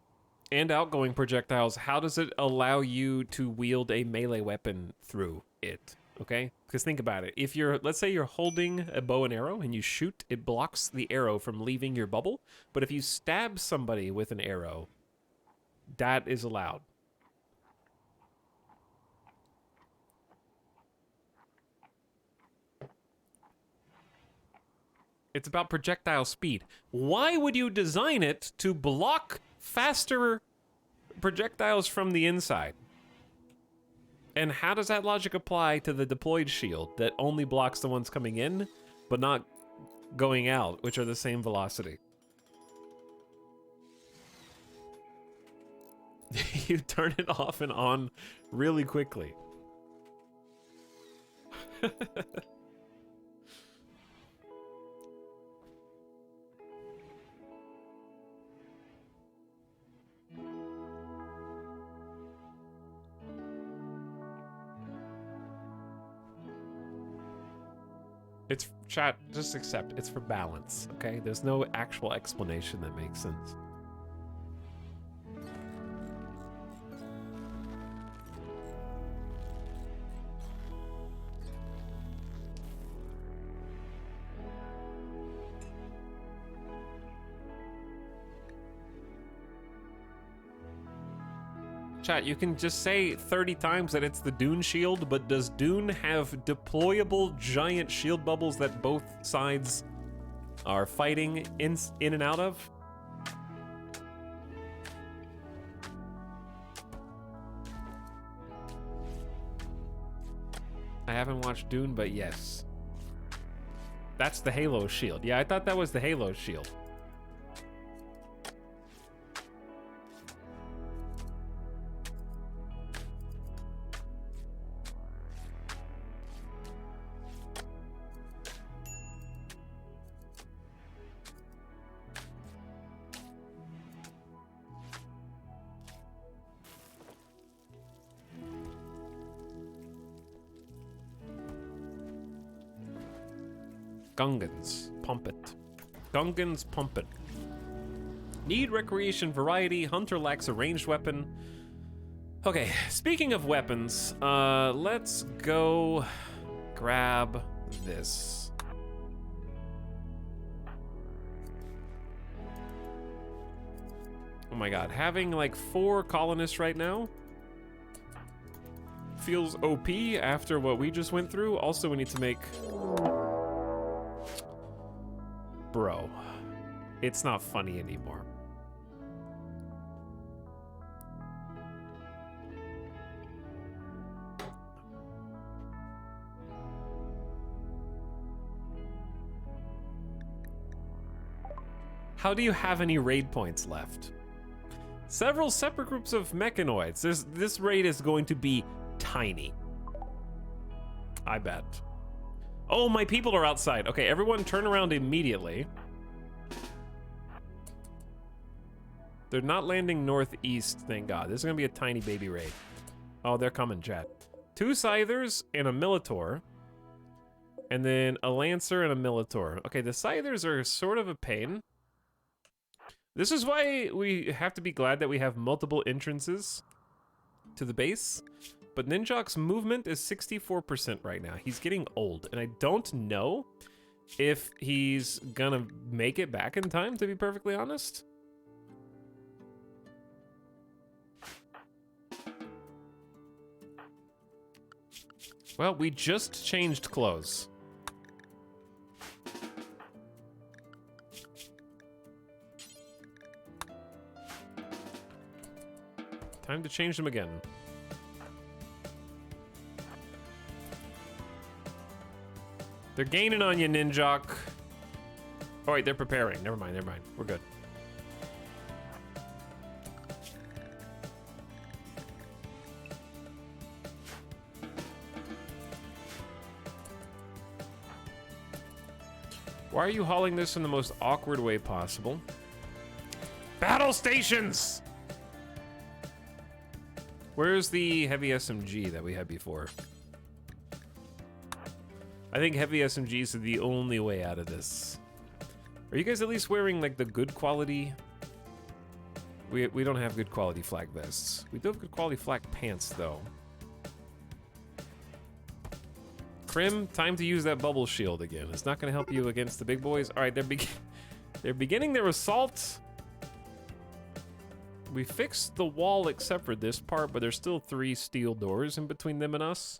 and outgoing projectiles, how does it allow you to wield a melee weapon through it? Okay? Because think about it. If you're, let's say you're holding a bow and arrow and you shoot, it blocks the arrow from leaving your bubble. But if you stab somebody with an arrow, that is allowed. It's about projectile speed. Why would you design it to block faster projectiles from the inside? And how does that logic apply to the deployed shield that only blocks the ones coming in, but not going out, which are the same velocity? You turn it off and on really quickly. It's, chat, just accept. It's for balance, okay? There's no actual explanation that makes sense. Chat, you can just say 30 times that it's the Dune shield, but does Dune have deployable giant shield bubbles that both sides are fighting in and out of? I haven't watched Dune, but yes. That's the Halo shield. Yeah, I thought that was the Halo shield. Gungans, pump it. Gungans, pump it. Need recreation variety. Hunter lacks a ranged weapon. Okay, speaking of weapons, let's go grab this. Oh my god, having like 4 colonists right now feels OP after what we just went through. Also, we need to make... Bro, it's not funny anymore. How do you have any raid points left? Several separate groups of mechanoids. This raid is going to be tiny. I bet. Oh, my people are outside. Okay, everyone turn around immediately. They're not landing northeast, thank God. This is gonna be a tiny baby raid. Oh, they're coming, chat. 2 Scythers and a Militor. And then a Lancer and a Militor. Okay, the Scythers are sort of a pain. This is why we have to be glad that we have multiple entrances to the base. But Ninjak's movement is 64% right now. He's getting old, and I don't know if he's gonna make it back in time, to be perfectly honest. Well, we just changed clothes. Time to change them again. They're gaining on you, Ninjok. Oh, wait, they're preparing. Never mind, never mind. We're good. Why are you hauling this in the most awkward way possible? Battle stations! Where's the heavy SMG that we had before? I think heavy SMGs are the only way out of this. Are you guys at least wearing, like, the good quality? We don't have good quality flak vests. We do have good quality flak pants, though. Crim, time to use that bubble shield again. It's not going to help you against the big boys. All right, they're beginning their assault. We fixed the wall except for this part, but there's still 3 steel doors in between them and us.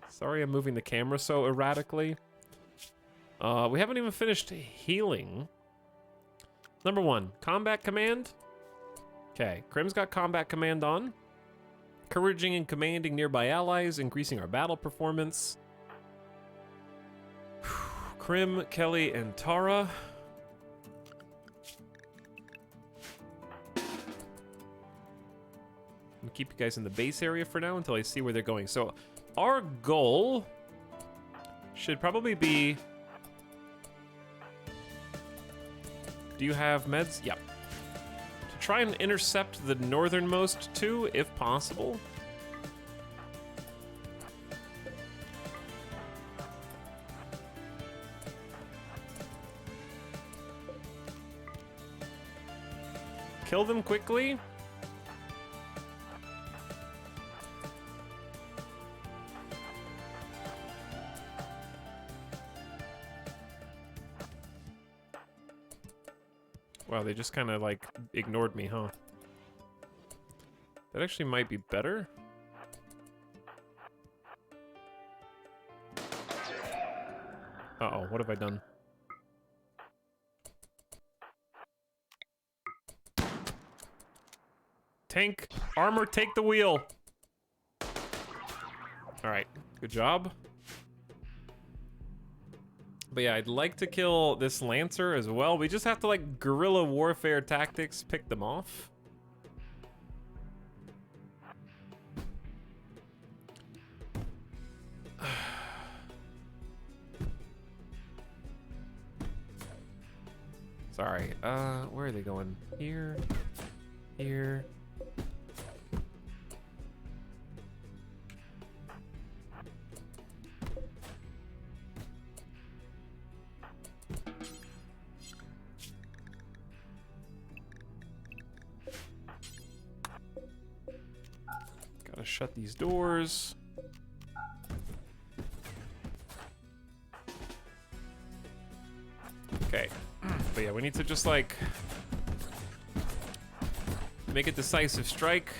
Sorry I'm moving the camera so erratically. We haven't even finished healing. Number 1, combat command. Okay, Crim's got combat command on. Encouraging and commanding nearby allies, increasing our battle performance. Crim, Kelly, and Tara. I'm gonna keep you guys in the base area for now until I see where they're going. So our goal should probably be... Do you have meds? Yep. To try and intercept the northernmost 2, if possible. Kill them quickly. Wow, they just kind of like ignored me, huh? That actually might be better. Uh-oh, what have I done? Tank, armor, take the wheel. All right, good job. But yeah, I'd like to kill this Lancer as well. We just have to, like, guerrilla warfare tactics pick them off. Sorry, where are they going? Here, here. Gotta shut these doors. Okay. But yeah, we need to just, like, make a decisive strike.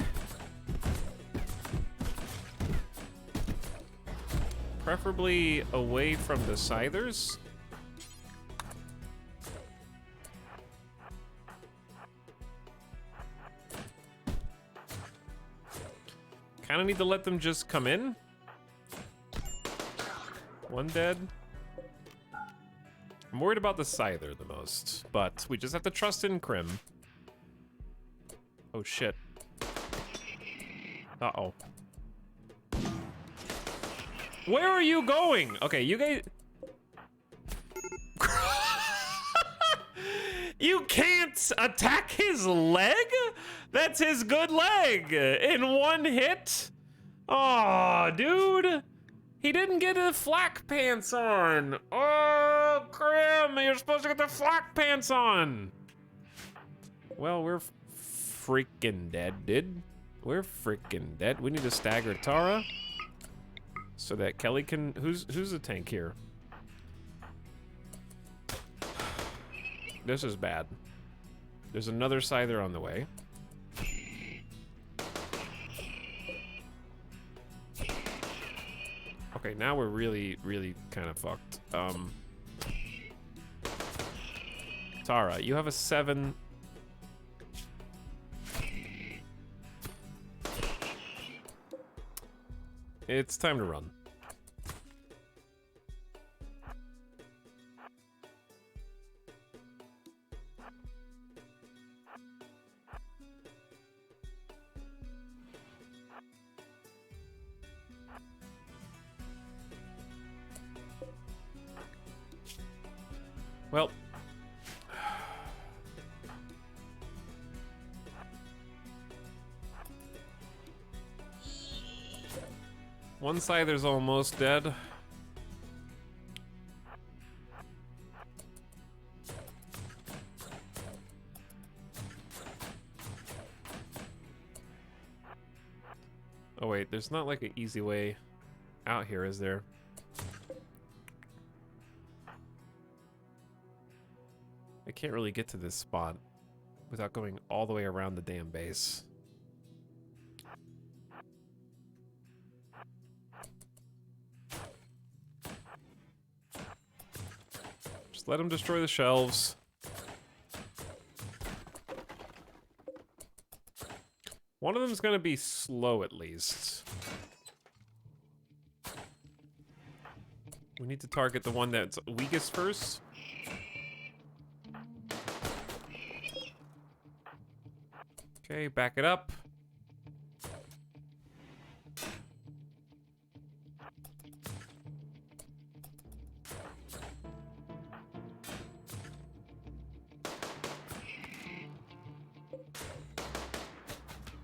Preferably away from the Scythers. Kind of need to let them just come in. One dead. I'm worried about the Scyther the most, but we just have to trust in Crim. Oh shit. Uh-oh. Where are you going? Okay, you guys... You can't attack his leg? That's his good leg. In one hit? Aw, dude. He didn't get the flak pants on. Oh, Grim, you're supposed to get the flak pants on. Well, we're freaking dead, dude. We're freaking dead. We need to stagger Tara so that Kelly can... Who's the tank here? This is bad. There's another Scyther on the way. Okay, now we're really, really kind of fucked. Tara, you have a 7. It's time to run. Well, one Scyther's almost dead. Oh wait, there's not like an easy way out here, is there? I can't really get to this spot without going all the way around the damn base. Just let him destroy the shelves. One of them's gonna be slow at least. We need to target the one that's weakest first. Okay, back it up.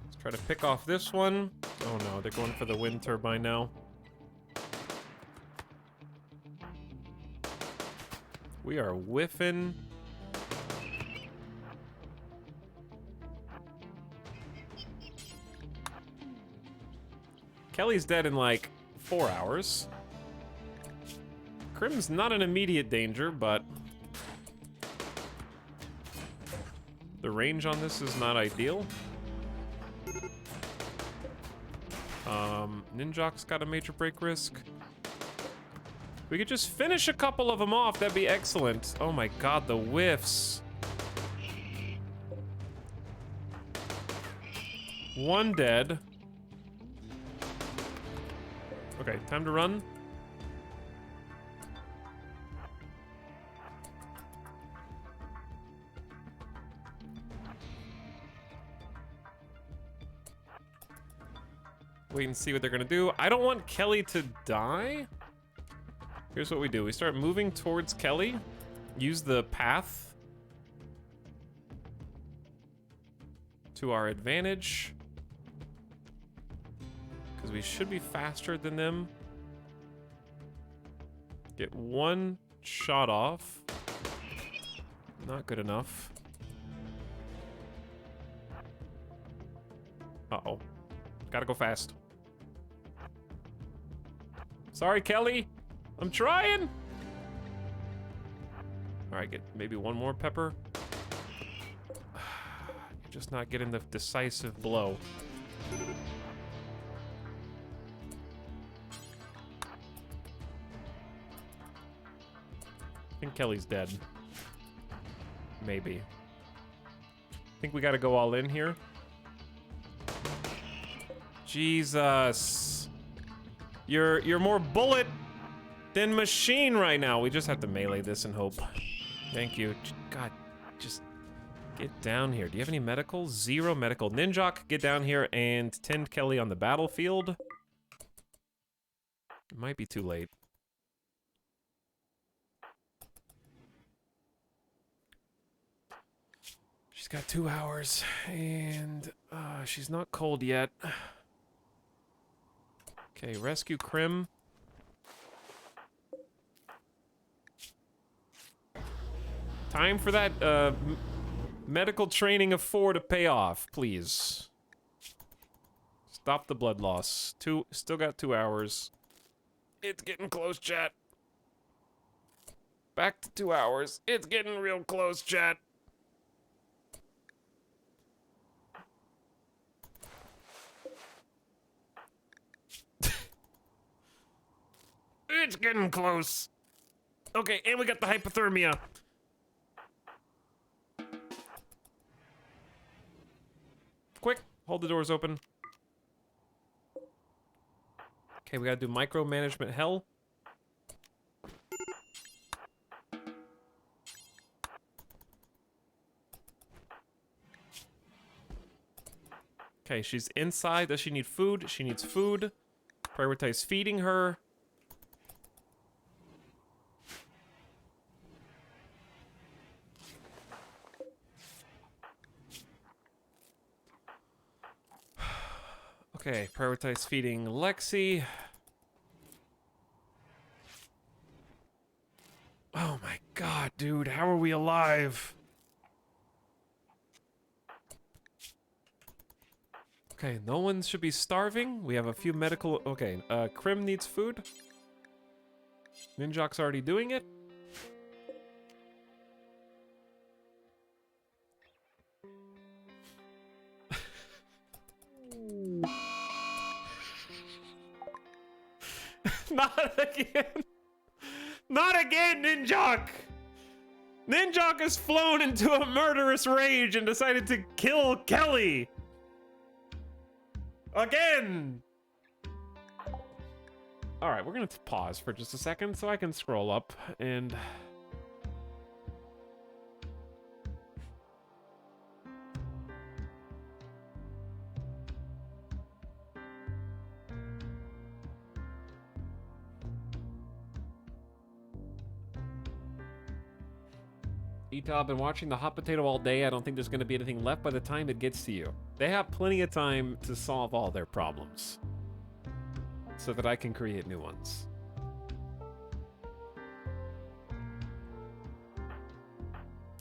Let's try to pick off this one. Oh no, they're going for the wind turbine now. We are whiffing. Kelly's dead in like 4 hours. Crim's not an immediate danger, but the range on this is not ideal. Ninjak's got a major break risk. We could just finish a couple of them off, that'd be excellent. Oh my god, the whiffs. One dead. Okay, time to run. Wait and see what they're gonna do. I don't want Kelly to die. Here's what we do. We start moving towards Kelly. Use the path to our advantage. Because we should be faster than them. Get one shot off. Not good enough. Uh-oh. Gotta go fast. Sorry, Kelly. I'm trying. All right, get maybe one more pepper. You're just not getting the decisive blow. I think Kelly's dead. Maybe. I think we gotta go all in here. Jesus. You're more bullet than machine right now. We just have to melee this and hope. Thank you. God, just get down here. Do you have any medical? 0 medical. Ninjok, get down here and tend Kelly on the battlefield. It might be too late. She's got 2 hours, and she's not cold yet. Okay, rescue Krim. Time for that medical training of 4 to pay off, please. Stop the blood loss. Still got 2 hours. It's getting close, chat. Back to 2 hours. It's getting real close, chat. It's getting close. Okay, and we got the hypothermia. Quick, hold the doors open. Okay, we gotta do micromanagement hell. Okay, she's inside. Does she need food? She needs food. Prioritize feeding her. Okay, prioritize feeding Lexi. Oh my god, dude, how are we alive? Okay, no one should be starving. We have a few medical... Okay, Krim needs food. Ninjak's already doing it. Not again! Not again, Ninjak! Ninjak has flown into a murderous rage and decided to kill Kelly! Again! Alright, we're gonna pause for just a second so I can scroll up and... Ita, I've been watching the hot potato all day. I don't think there's going to be anything left by the time it gets to you. They have plenty of time to solve all their problems. So that I can create new ones.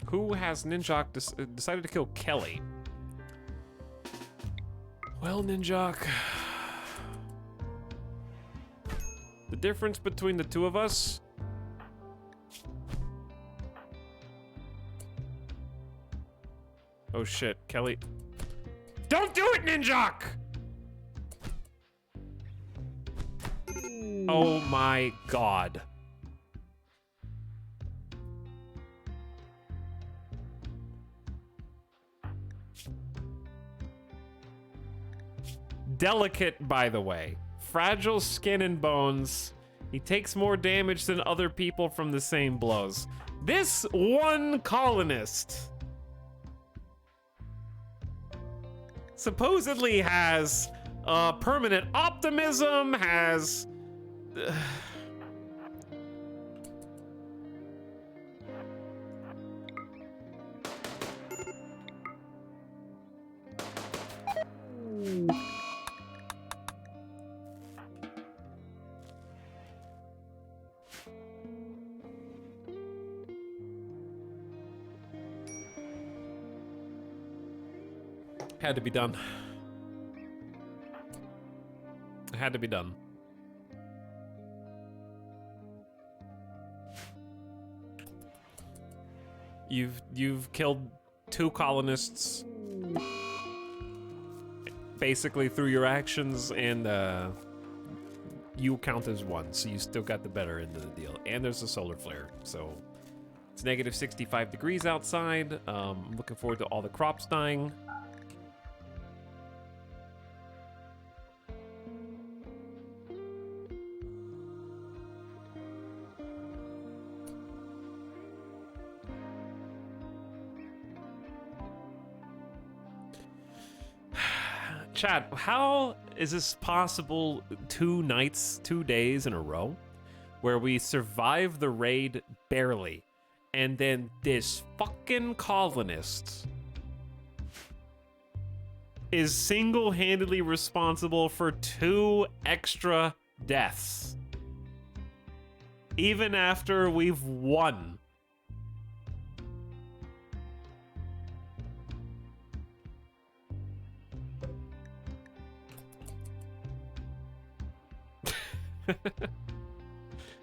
Who has Ninjak decided to kill Kelly? Well, Ninjak... The difference between the two of us... Oh shit, Kelly. Don't do it, Ninjak! Oh my god. Delicate, by the way. Fragile skin and bones. He takes more damage than other people from the same blows. This one colonist supposedly has permanent optimism, has... Had to be done. It had to be done. You've killed 2 colonists basically through your actions, and you count as 1, so you still got the better end of the deal. And there's a solar flare, so it's negative 65 degrees outside. I'm looking forward to all the crops dying. Chad, how is this possible 2 nights, 2 days in a row where we survive the raid barely, and then this fucking colonist is single-handedly responsible for 2 extra deaths, even after we've won.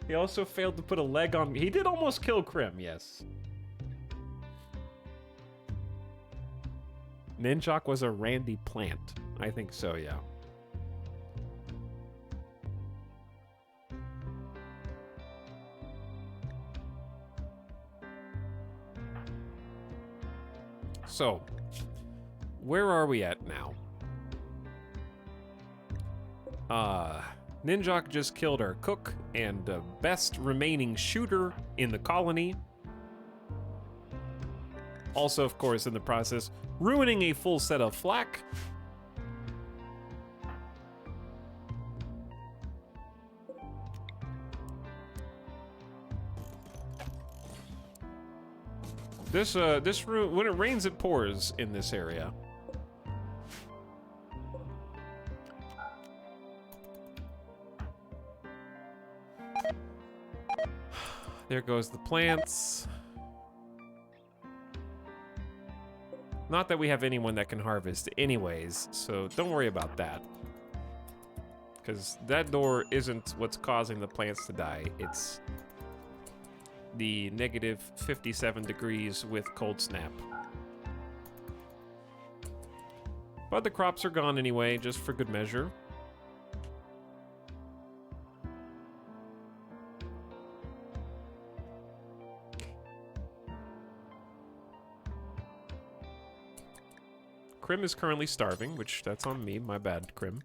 He also failed to put a leg on. He did almost kill Krim, yes. Ninjok was a Randy plant. I think so, yeah. So, where are we at now? Ninjok just killed our cook and best remaining shooter in the colony. Also, of course, in the process, ruining a full set of flak. This room, when it rains, it pours in this area. There goes the plants. Not that we have anyone that can harvest anyways, so don't worry about that. Because that door isn't what's causing the plants to die. It's the negative 57 degrees with cold snap. But the crops are gone anyway, just for good measure. Krim is currently starving, which that's on me. My bad, Krim.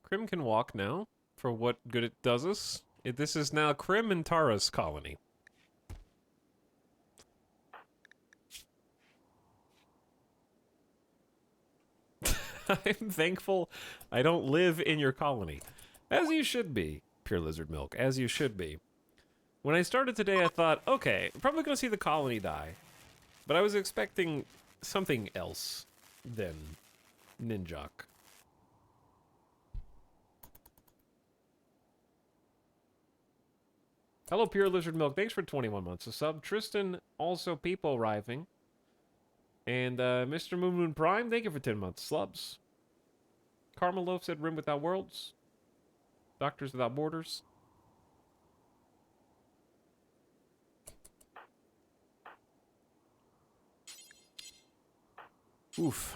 Krim can walk now, for what good it does us. This is now Krim and Tara's colony. I'm thankful I don't live in your colony. As you should be, Pure Lizard Milk, as you should be. When I started today, I thought, okay, I'm probably gonna see the colony die. But I was expecting something else than Ninjok. Hello, Pure Lizard Milk. Thanks for 21 months of sub. Tristan, also people arriving. And Mr. Moon Moon Prime, thank you for 10 months slubs. Carmel Loaf said Rim Without Worlds. Doctors Without Borders. Oof.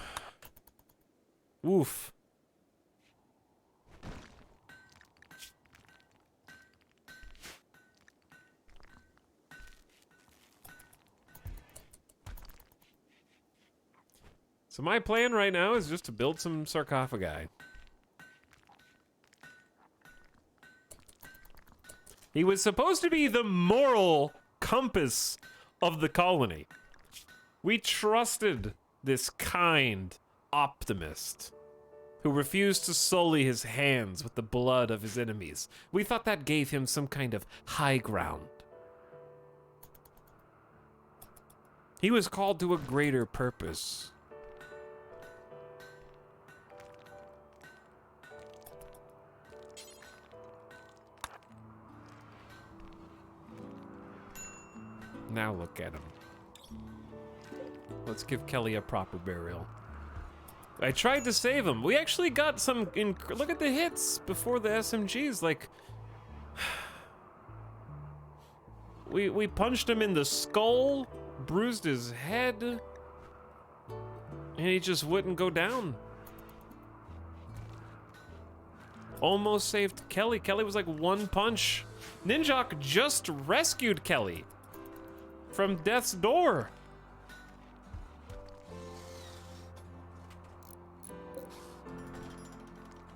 Oof. So my plan right now is just to build some sarcophagi. He was supposed to be the moral compass of the colony. We trusted this kind optimist who refused to sully his hands with the blood of his enemies. We thought that gave him some kind of high ground. He was called to a greater purpose. Now look at him. Let's give Kelly a proper burial. I tried to save him. We actually got some... Look at the hits before the SMGs. Like... We punched him in the skull, bruised his head, and he just wouldn't go down. Almost saved Kelly. Kelly was like one punch. Ninjok just rescued Kelly from death's door.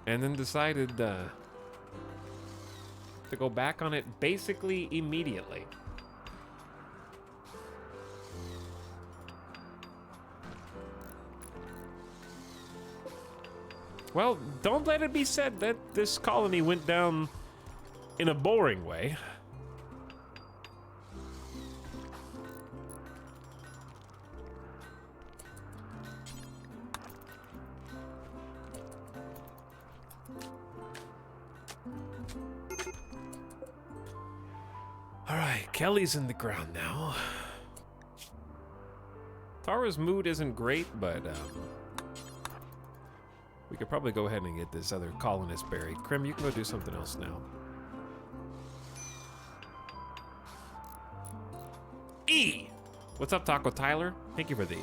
and then decided to go back on it basically immediately. Well, don't let it be said that this colony went down in a boring way. Alright, Kelly's in the ground now. Tara's mood isn't great, but we could probably go ahead and get this other colonist buried. Krim, you can go do something else now. E! What's up, Taco Tyler? Thank you for the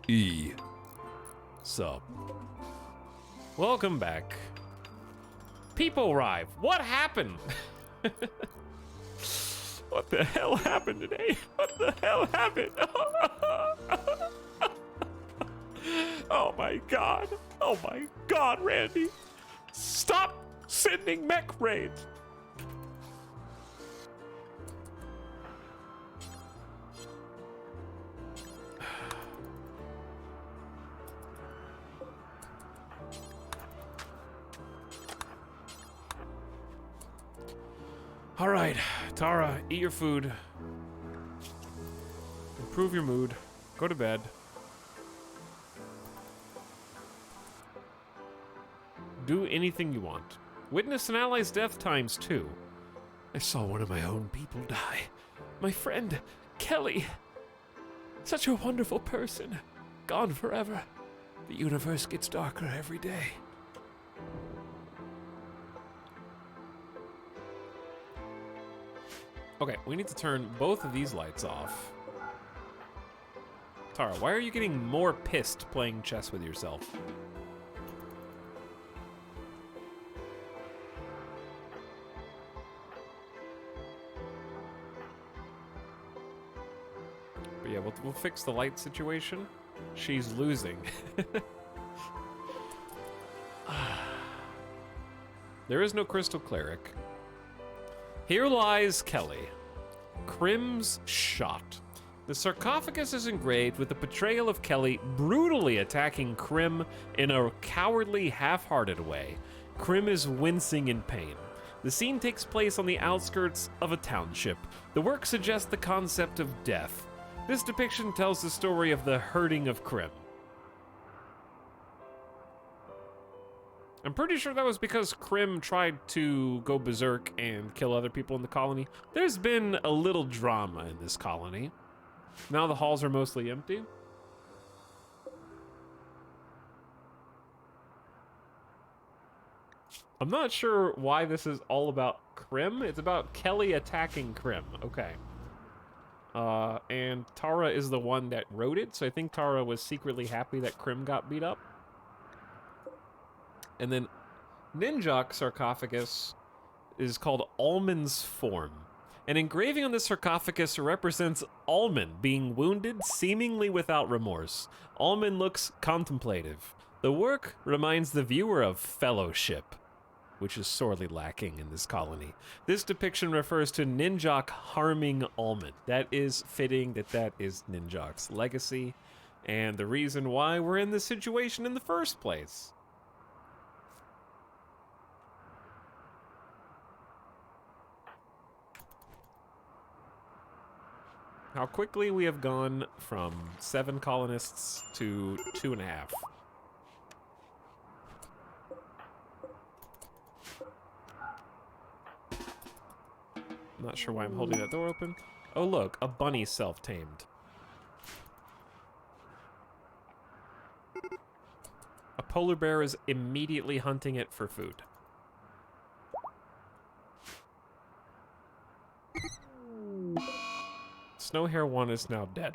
E. Sup. Welcome back. People arrive. What happened? What the hell happened today? What the hell happened? Oh my god. Oh my god, Randy. Stop sending mech raids. All right, Tara, eat your food. Improve your mood. Go to bed. Do anything you want. Witness an ally's death ×2. I saw one of my own people die. My friend, Kelly. Such a wonderful person. Gone forever. The universe gets darker every day. Okay, we need to turn both of these lights off. Tara, why are you getting more pissed playing chess with yourself? But yeah, we'll fix the light situation. She's losing. There is no Crystal Cleric. Here lies Kelly. Krim's shot. The sarcophagus is engraved with the portrayal of Kelly brutally attacking Krim in a cowardly, half-hearted way. Krim is wincing in pain. The scene takes place on the outskirts of a township. The work suggests the concept of death. This depiction tells the story of the hurting of Krim. I'm pretty sure that was because Krim tried to go berserk and kill other people in the colony. There's been a little drama in this colony. Now the halls are mostly empty. I'm not sure why this is all about Krim. It's about Kelly attacking Krim. Okay. And Tara is the one that wrote it, so I think Tara was secretly happy that Krim got beat up. And then Ninjok sarcophagus is called Almond's form. An engraving on the sarcophagus represents Almond being wounded, seemingly without remorse. Almond looks contemplative. The work reminds the viewer of fellowship, which is sorely lacking in this colony. This depiction refers to Ninjok harming Almond. That is fitting that is Ninjok's legacy, and the reason why we're in this situation in the first place. How quickly we have gone from 7 colonists to 2.5. I'm not sure why I'm holding that door open. Oh look, a bunny self-tamed. A polar bear is immediately hunting it for food. Snowhair 1 is now dead.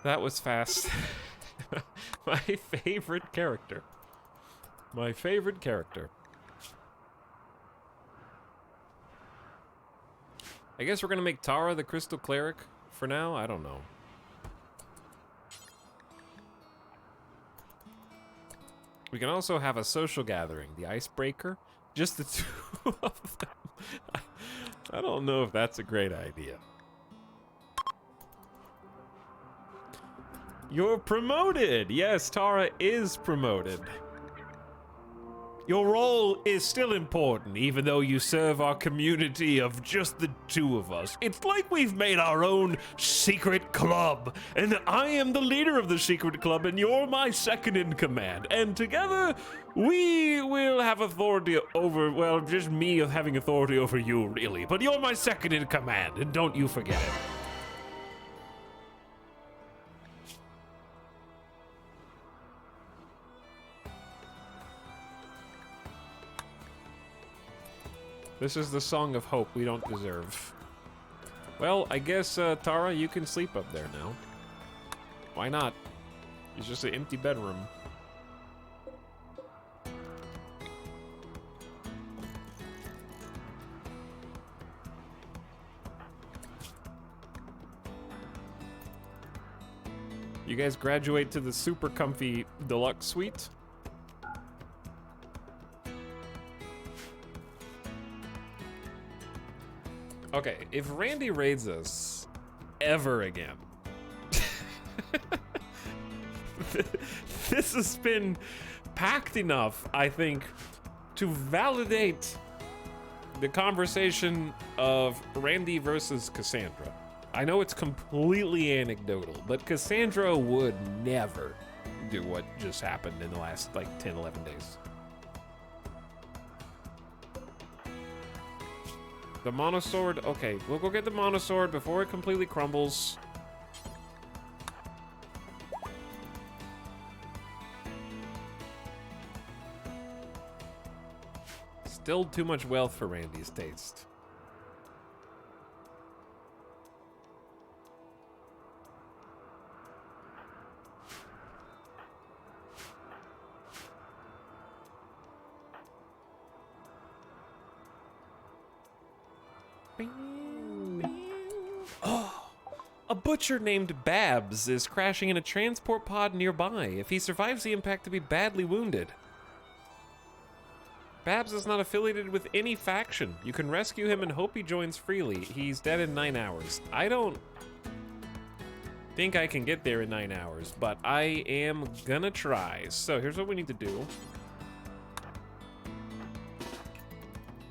That was fast. My favorite character. My favorite character. I guess we're gonna make Tara the Crystal Cleric for now? I don't know. We can also have a social gathering, the Icebreaker. Just the two of them. I don't know if that's a great idea. You're promoted! Yes, Tara is promoted. Your role is still important, even though you serve our community of just the two of us. It's like we've made our own secret club, and I am the leader of the secret club, and you're my second in command. And together, we will have authority over, well, just me having authority over you, really. But you're my second in command, and don't you forget it. This is the song of hope we don't deserve. Well, I guess, Tara, you can sleep up there now. Why not? It's just an empty bedroom. You guys graduate to the super comfy deluxe suite? Okay, if Randy raids us ever again, this has been packed enough, I think, to validate the conversation of Randy versus Cassandra. I know it's completely anecdotal, but Cassandra would never do what just happened in the last, like, 10, 11 days. The monosword, okay, we'll go get the monosword before it completely crumbles. Still too much wealth for Randy's taste. Oh, a butcher named Babs is crashing in a transport pod nearby. If he survives the impact, to be badly wounded. Babs is not affiliated with any faction. You can rescue him and hope he joins freely. He's dead in 9 hours. I don't think I can get there in 9 hours, but I am gonna try. So here's what we need to do.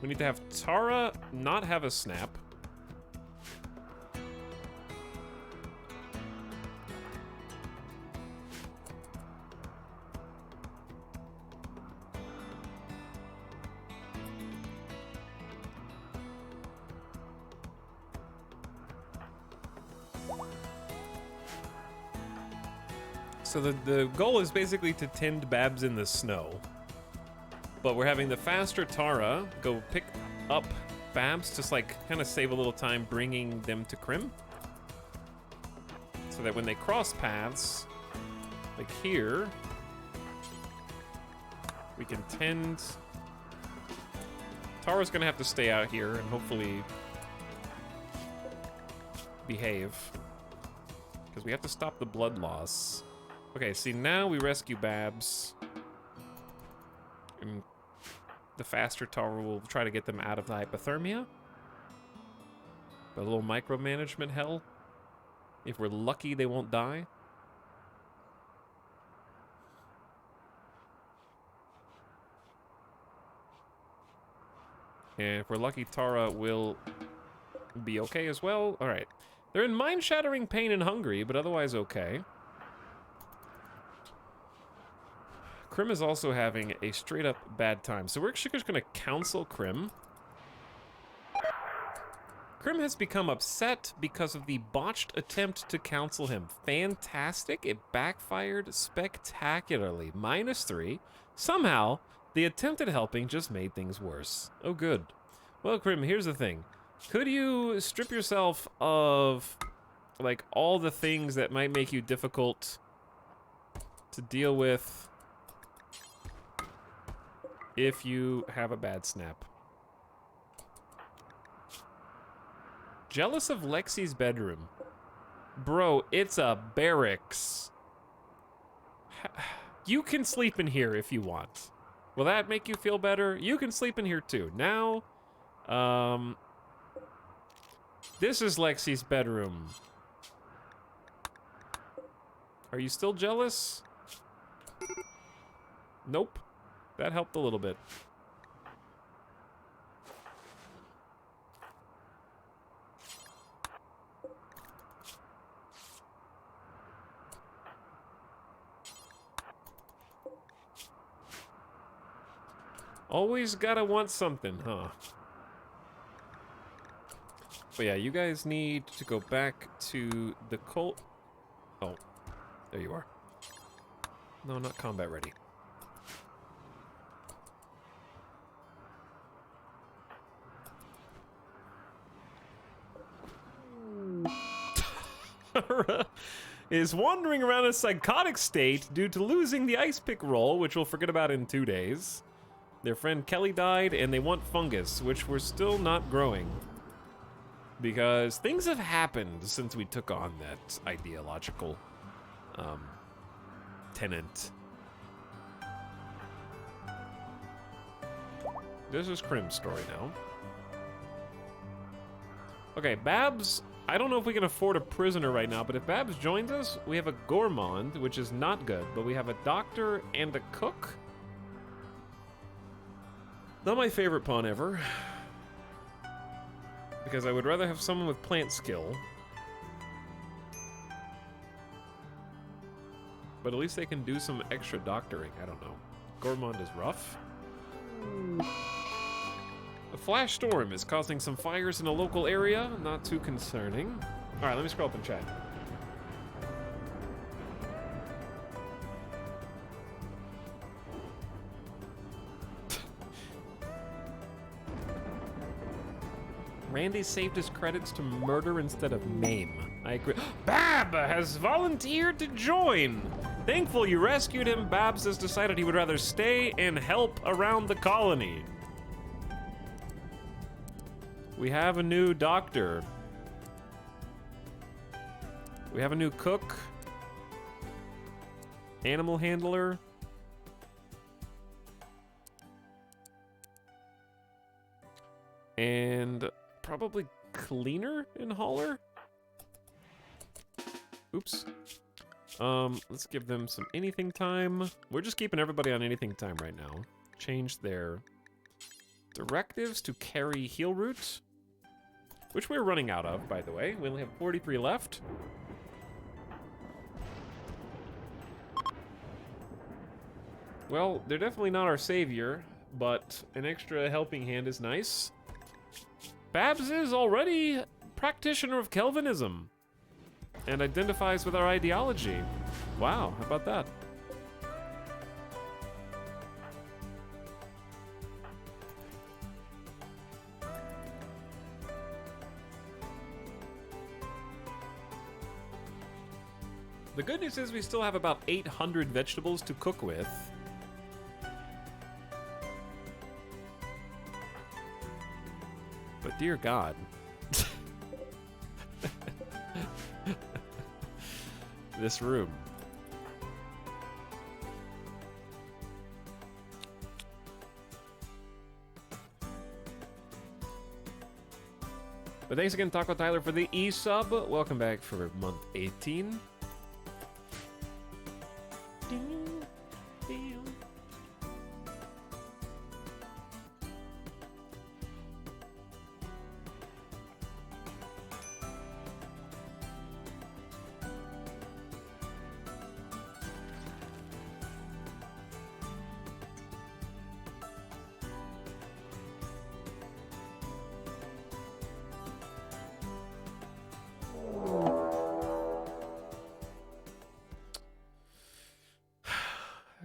We need to have Tara not have a snap. So the goal is basically to tend Babs in the snow. But we're having the faster Tara go pick up Babs, just like kind of save a little time bringing them to Crim. So that when they cross paths, like here, we can tend... Tara's gonna have to stay out here and hopefully behave. Because we have to stop the blood loss. Okay, see, now we rescue Babs. And the faster Tara will try to get them out of the hypothermia. But a little micromanagement hell. If we're lucky, they won't die. And if we're lucky, Tara will be okay as well. Alright. They're in mind-shattering pain and hungry, but otherwise okay. Crim is also having a straight-up bad time. So we're actually just going to counsel Crim. Crim has become upset because of the botched attempt to counsel him. Fantastic. It backfired spectacularly. -3. Somehow, the attempt at helping just made things worse. Oh, good. Well, Crim, here's the thing. Could you strip yourself of, like, all the things that might make you difficult to deal with if you have a bad snap. Jealous of Lexi's bedroom. Bro, it's a barracks. You can sleep in here if you want. Will that make you feel better? You can sleep in here too. Now, this is Lexi's bedroom. Are you still jealous? Nope. That helped a little bit. Always gotta want something, huh? But yeah, you guys need to go back to the cult. Oh, there you are. No, not combat ready. Is wandering around a psychotic state due to losing the ice pick roll, which we'll forget about in 2 days. Their friend Kelly died, and they want fungus, which we're still not growing. Because things have happened since we took on that ideological tenant. This is Krim's story now. Okay, Babs, I don't know if we can afford a prisoner right now, but if Babs joins us, we have a gourmand, which is not good, but we have a doctor and a cook. Not my favorite pawn ever. Because I would rather have someone with plant skill. But at least they can do some extra doctoring, I don't know. Gourmand is rough. A flash storm is causing some fires in a local area, not too concerning. Alright, let me scroll up and chat. Randy saved his credits to murder instead of maim. I agree. Bab has volunteered to join! Thankful you rescued him, Babs has decided he would rather stay and help around the colony. We have a new doctor. We have a new cook. Animal handler. And probably cleaner and hauler? Oops. Let's give them some anything time. We're just keeping everybody on anything time right now. Change their directives to carry heal root, which we're running out of, by the way. We only have 43 left. Well, they're definitely not our savior, but an extra helping hand is nice. Babs is already practitioner of Kelvinism and identifies with our ideology. Wow, how about that? The good news is we still have about 800 vegetables to cook with. But dear God. This room. But thanks again, Taco Tyler, for the e-sub. Welcome back for month 18.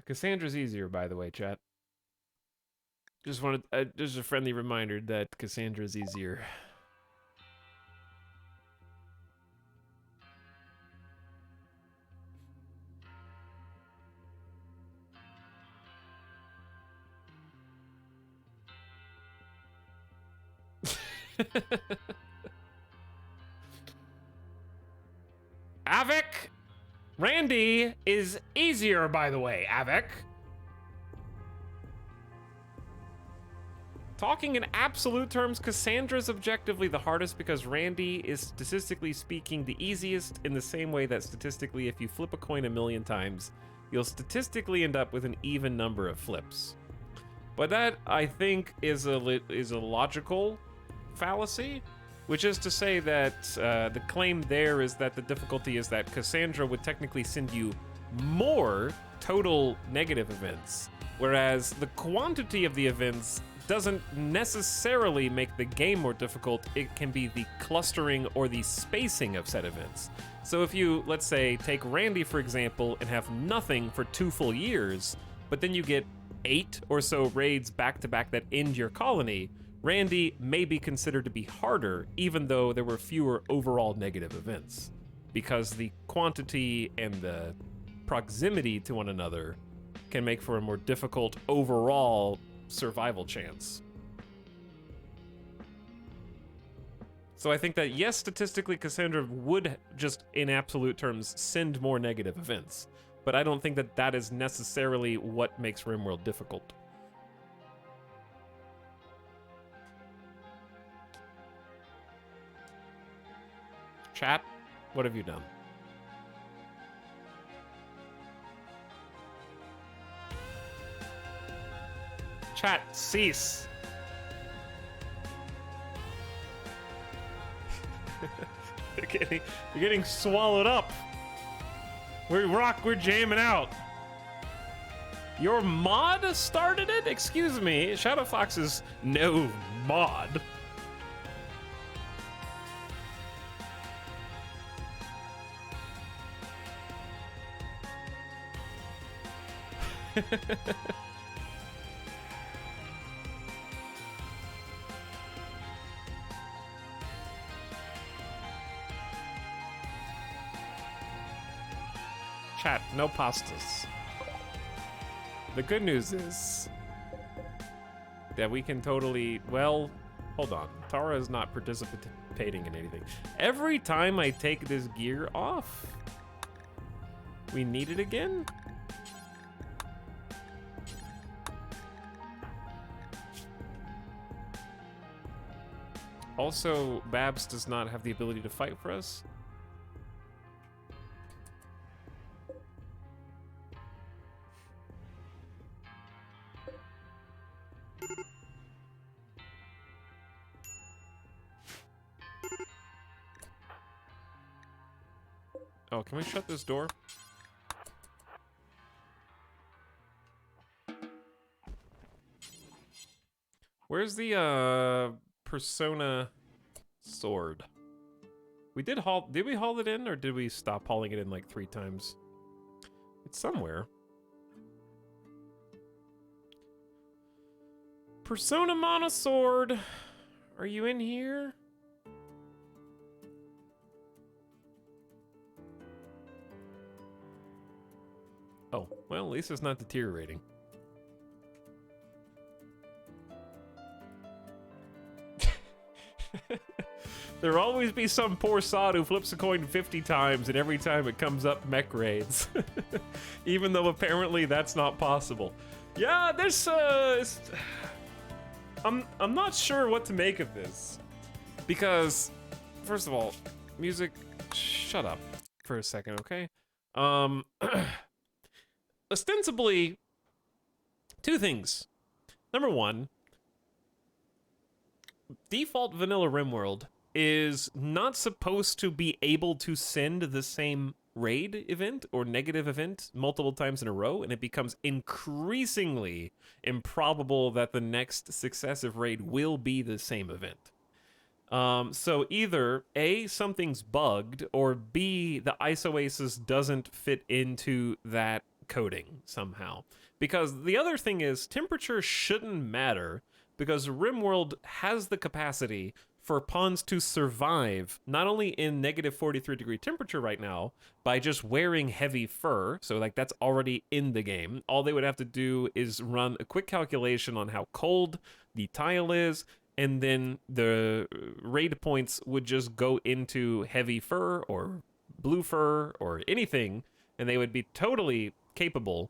Cassandra's easier, by the way, chat. Just wanted, just a friendly reminder that Cassandra's easier. Avec! Randy is easier, by the way, Avec. Talking in absolute terms, Cassandra's objectively the hardest because Randy is statistically speaking the easiest, in the same way that statistically if you flip a coin a million times, you'll statistically end up with an even number of flips. But that, I think, is a logical fallacy, which is to say that the claim there is that the difficulty is that Cassandra would technically send you more total negative events, whereas the quantity of the events doesn't necessarily make the game more difficult. It can be the clustering or the spacing of said events. So if you, let's say, take Randy, for example, and have nothing for 2 full years, but then you get 8 or so raids back-to-back that end your colony, Randy may be considered to be harder, even though there were fewer overall negative events, because the quantity and the proximity to one another can make for a more difficult overall survival chance. So I think that, yes, statistically, Cassandra would just, in absolute terms, send more negative events, but I don't think that that is necessarily what makes RimWorld difficult. Chat, what have you done? Chat, cease. You're getting swallowed up. We're jamming out. Your mod started it? Excuse me, Shadow Fox is no mod. Chat, no pastas. The good news is that we can totally, well, hold on. Tara is not participating in anything. Every time I take this gear off, we need it again? Also, Babs does not have the ability to fight for us. Oh, can we shut this door? Where's the Persona sword? We did we haul it in, or did we stop hauling it in like 3 times? It's somewhere. Persona Mana sword. Are you in here? Oh, well, at least it's not deteriorating. There'll always be some poor sod who flips a coin 50 times, and every time it comes up mech raids. Even though apparently that's not possible. Yeah, there's I'm not sure what to make of this. Because, first of all, music, shut up for a second, okay? Ostensibly, 2 things. Number 1, default vanilla RimWorld is not supposed to be able to send the same raid event or negative event multiple times in a row, and it becomes increasingly improbable that the next successive raid will be the same event. So either A, something's bugged, or B, the isoasis doesn't fit into that coding somehow. Because the other thing is, temperature shouldn't matter, because RimWorld has the capacity for pawns to survive not only in negative 43 degree temperature right now by just wearing heavy fur, so like that's already in the game. All they would have to do is run a quick calculation on how cold the tile is, and then the raid points would just go into heavy fur or blue fur or anything, and they would be totally capable.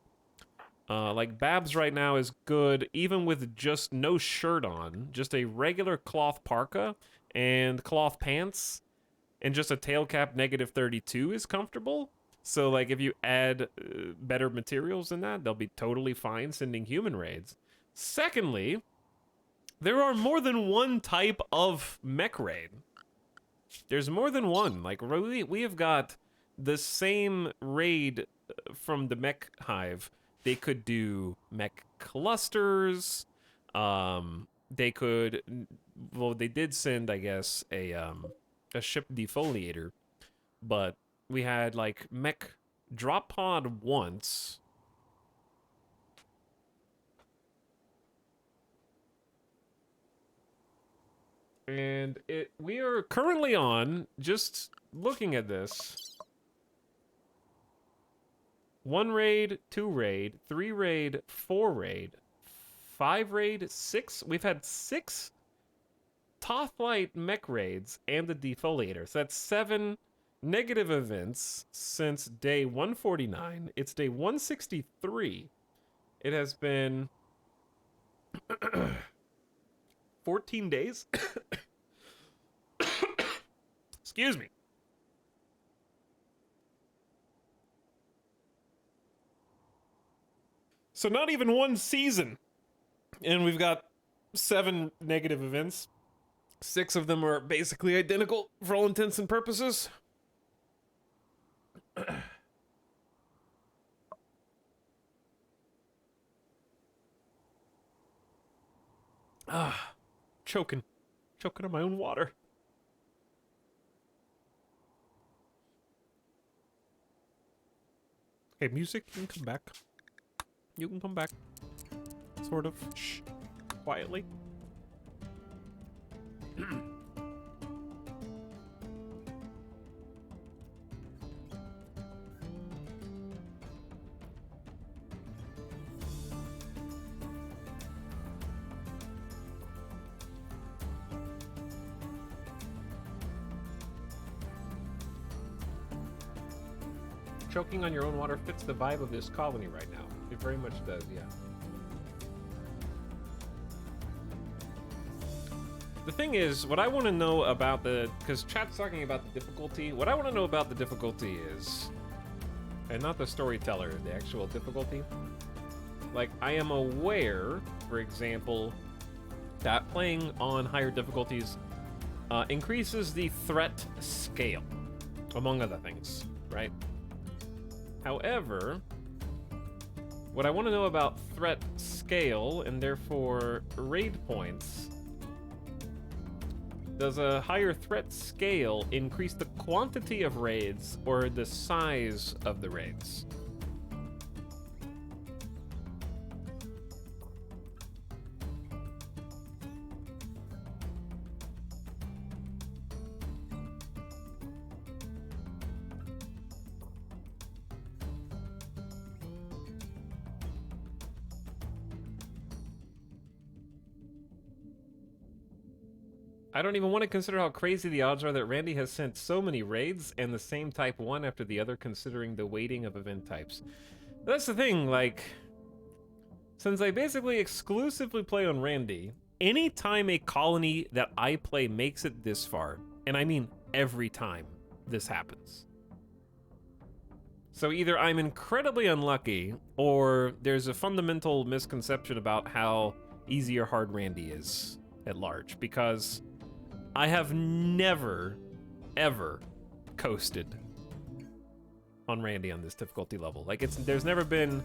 Like Babs right now is good even with just no shirt on, just a regular cloth parka and cloth pants and just a tail cap -32 is comfortable. So like if you add better materials than that, they'll be totally fine sending human raids. Secondly, there are more than one type of mech raid. There's more than one. Like we have got the same raid from the mech hive. They could do mech clusters. They could. Well, they did send, I guess, a ship defoliator, but we had like mech drop pod once. And we are currently on, just looking at this, 1 raid, 2 raid, 3 raid, 4 raid, 5 raid, 6. We've had 6 Tothlight mech raids and the defoliator. So that's 7 negative events since day 149. It's day 163. It has been 14 days. Excuse me. So not even one season. And we've got 7 negative events. 6 of them are basically identical for all intents and purposes. Choking on my own water. Hey, music, you can come back. You can come back. Sort of. Shh. Quietly. Choking on your own water fits the vibe of this colony right now. It very much does, yeah. The thing is, what I want to know about because chat's talking about the difficulty, what I want to know about the difficulty is, and not the storyteller, the actual difficulty. Like, I am aware, for example, that playing on higher difficulties increases the threat scale, among other things, right? However, what I want to know about threat scale, and therefore raid points, does a higher threat scale increase the quantity of raids or the size of the raids? I don't even want to consider how crazy the odds are that Randy has sent so many raids and the same type one after the other, considering the weighting of event types. That's the thing, like, since I basically exclusively play on Randy, anytime a colony that I play makes it this far, and I mean every time this happens. So either I'm incredibly unlucky, or there's a fundamental misconception about how easy or hard Randy is at large, because I have never, ever coasted on Randy on this difficulty level. Like, there's never been,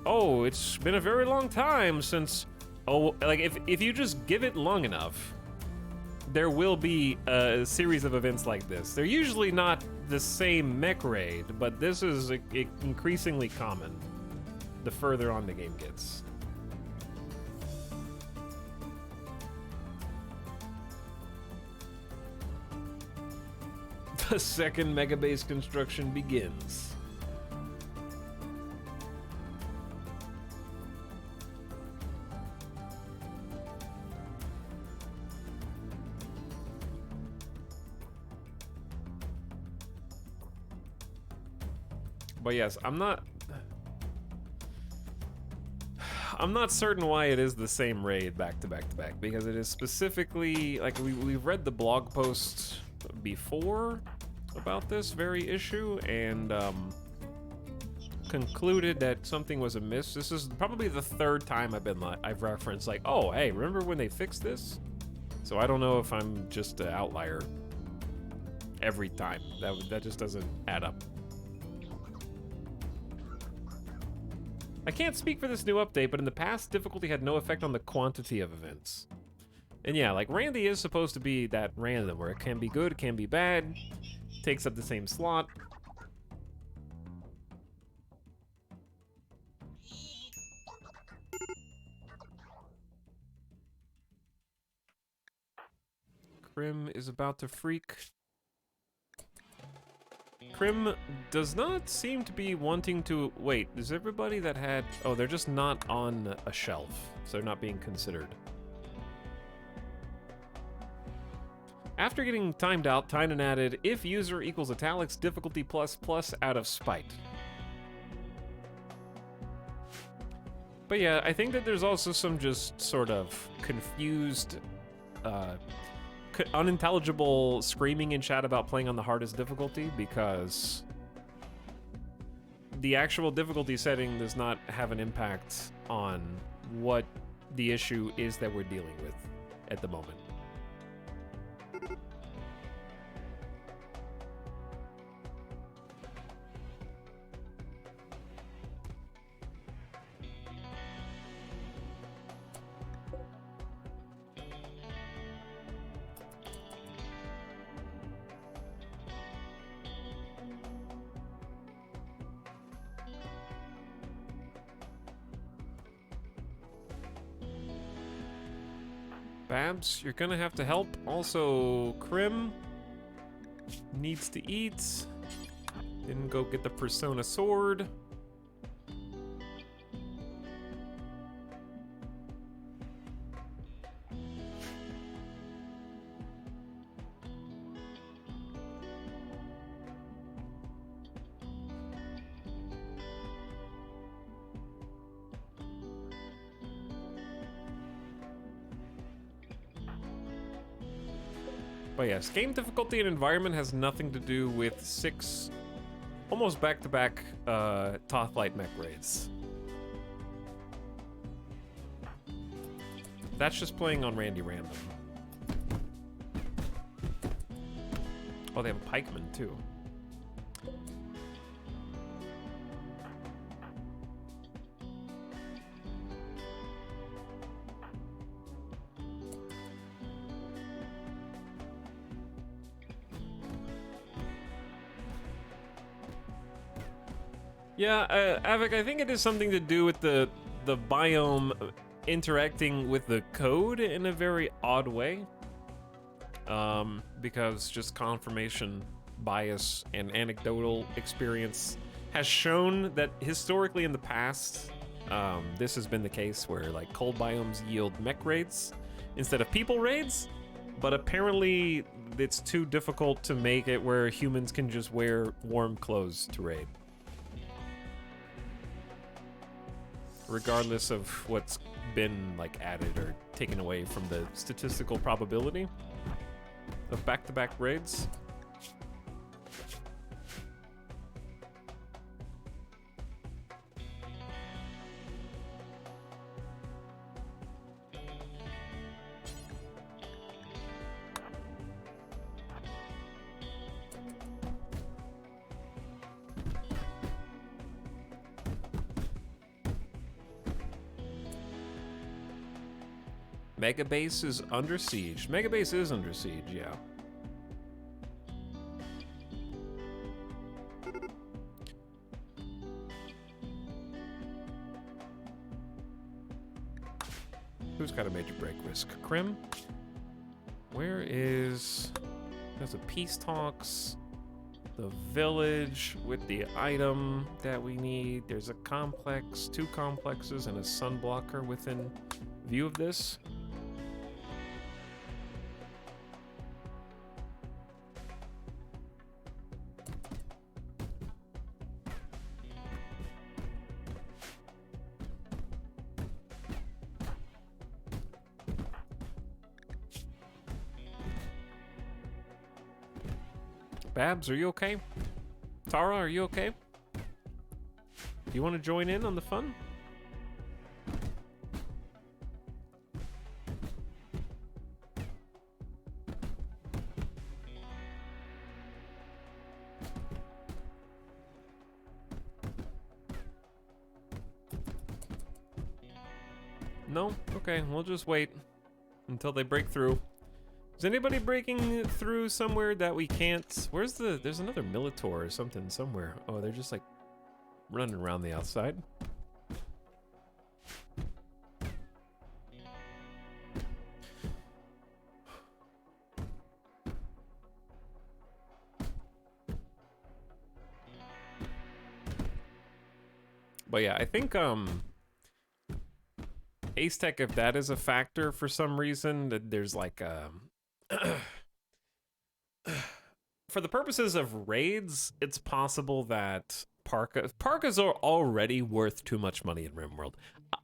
oh, it's been a very long time since, oh, like, if you just give it long enough, there will be a series of events like this. They're usually not the same mech raid, but this is increasingly common the further on the game gets. The second mega base construction begins. But yes, I'm not certain why it is the same raid back to back to back, because it is specifically, like, we've read the blog post before about this very issue, and concluded that something was amiss. This is probably the third time I've referenced, like, oh, hey, remember when they fixed this? So I don't know if I'm just an outlier every time. That just doesn't add up. I can't speak for this new update, but in the past, difficulty had no effect on the quantity of events. And yeah, like, Randy is supposed to be that random, where it can be good, it can be bad, takes up the same slot. Krim is about to freak. Krim does not seem to be wanting to... Wait, is everybody that had... Oh, they're just not on a shelf, so they're not being considered. After getting timed out, Tynan added, if user equals italics, difficulty plus plus out of spite. But yeah, I think that there's also some just sort of confused, unintelligible screaming in chat about playing on the hardest difficulty, because the actual difficulty setting does not have an impact on what the issue is that we're dealing with at the moment. Babs, you're gonna have to help. Also, Krim needs to eat. Didn't go get the Persona sword. But yes, game difficulty and environment has nothing to do with 6 almost back-to-back Tothlight mech raids. That's just playing on Randy Random. Oh, they have a pikeman too. Yeah, Avik, I think it is something to do with the biome interacting with the code in a very odd way. Because just confirmation bias and anecdotal experience has shown that historically in the past, this has been the case where, like, cold biomes yield mech raids instead of people raids, but apparently it's too difficult to make it where humans can just wear warm clothes to raid. Regardless of what's been, like, added or taken away from the statistical probability of back-to-back raids. Megabase is under siege. Megabase is under siege, yeah. Who's got a major break risk? Krim? Where is... There's a peace talks. The village with the item that we need. There's a complex, 2 complexes, and a sun blocker within view of this. Babs, are you okay? Tara, are you okay? Do you want to join in on the fun? No? Okay, we'll just wait until they break through. Is anybody breaking through somewhere that we can't? There's another Militor or something somewhere. Oh, they're just like running around the outside. But yeah, I think Ace Tech, if that is a factor for some reason, that there's like for the purposes of raids, it's possible that parkas are already worth too much money in RimWorld.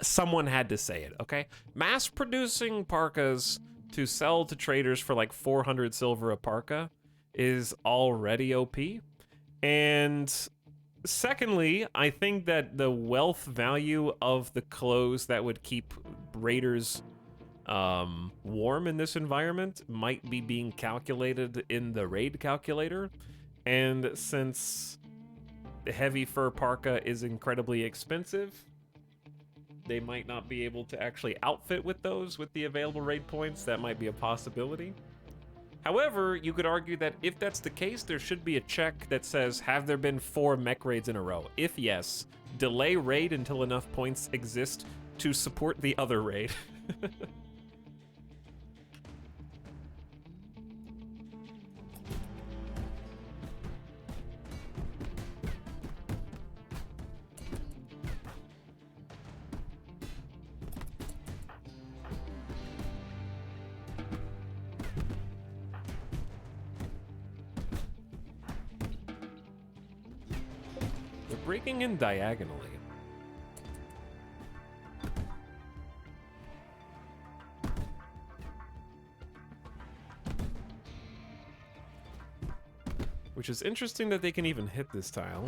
Someone had to say it, okay? Mass producing parkas to sell to traders for like 400 silver a parka is already OP. And secondly, I think that the wealth value of the clothes that would keep raiders warm in this environment might be being calculated in the raid calculator. And since the heavy fur parka is incredibly expensive, they might not be able to actually outfit with those with the available raid points. That might be a possibility. However, you could argue that if that's the case, there should be a check that says, have there been 4 mech raids in a row? If yes, delay raid until enough points exist to support the other raid. Breaking in diagonally. Which is interesting that they can even hit this tile.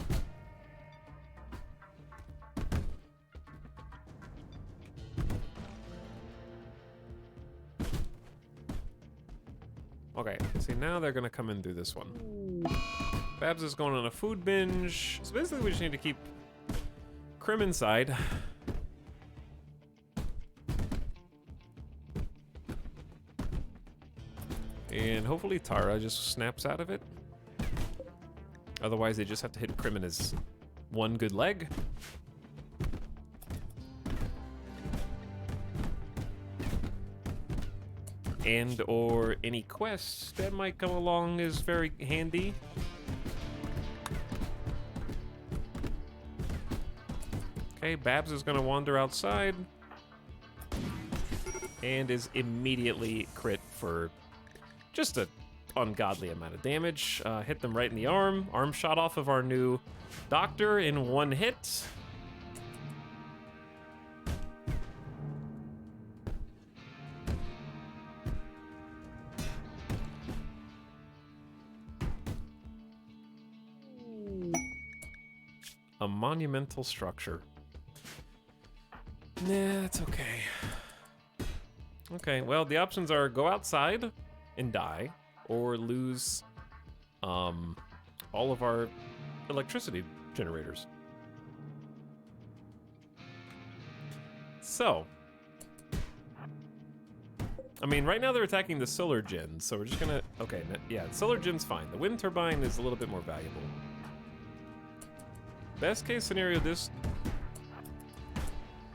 Okay, see now they're gonna come in through this one. Babs is going on a food binge. So basically we just need to keep Crim inside. And hopefully Tara just snaps out of it. Otherwise they just have to hit Crim in his one good leg. And or any quests that might come along is very handy. Okay, Babs is gonna wander outside and is immediately crit for just an ungodly amount of damage. Hit them right in the arm. Arm shot off of our new doctor in one hit. A monumental structure. Nah, it's okay. Okay, well, the options are go outside and die, or lose all of our electricity generators. So, I mean, right now they're attacking the solar gen, so we're just gonna, okay, yeah, solar gen's fine. The wind turbine is a little bit more valuable. Best case scenario,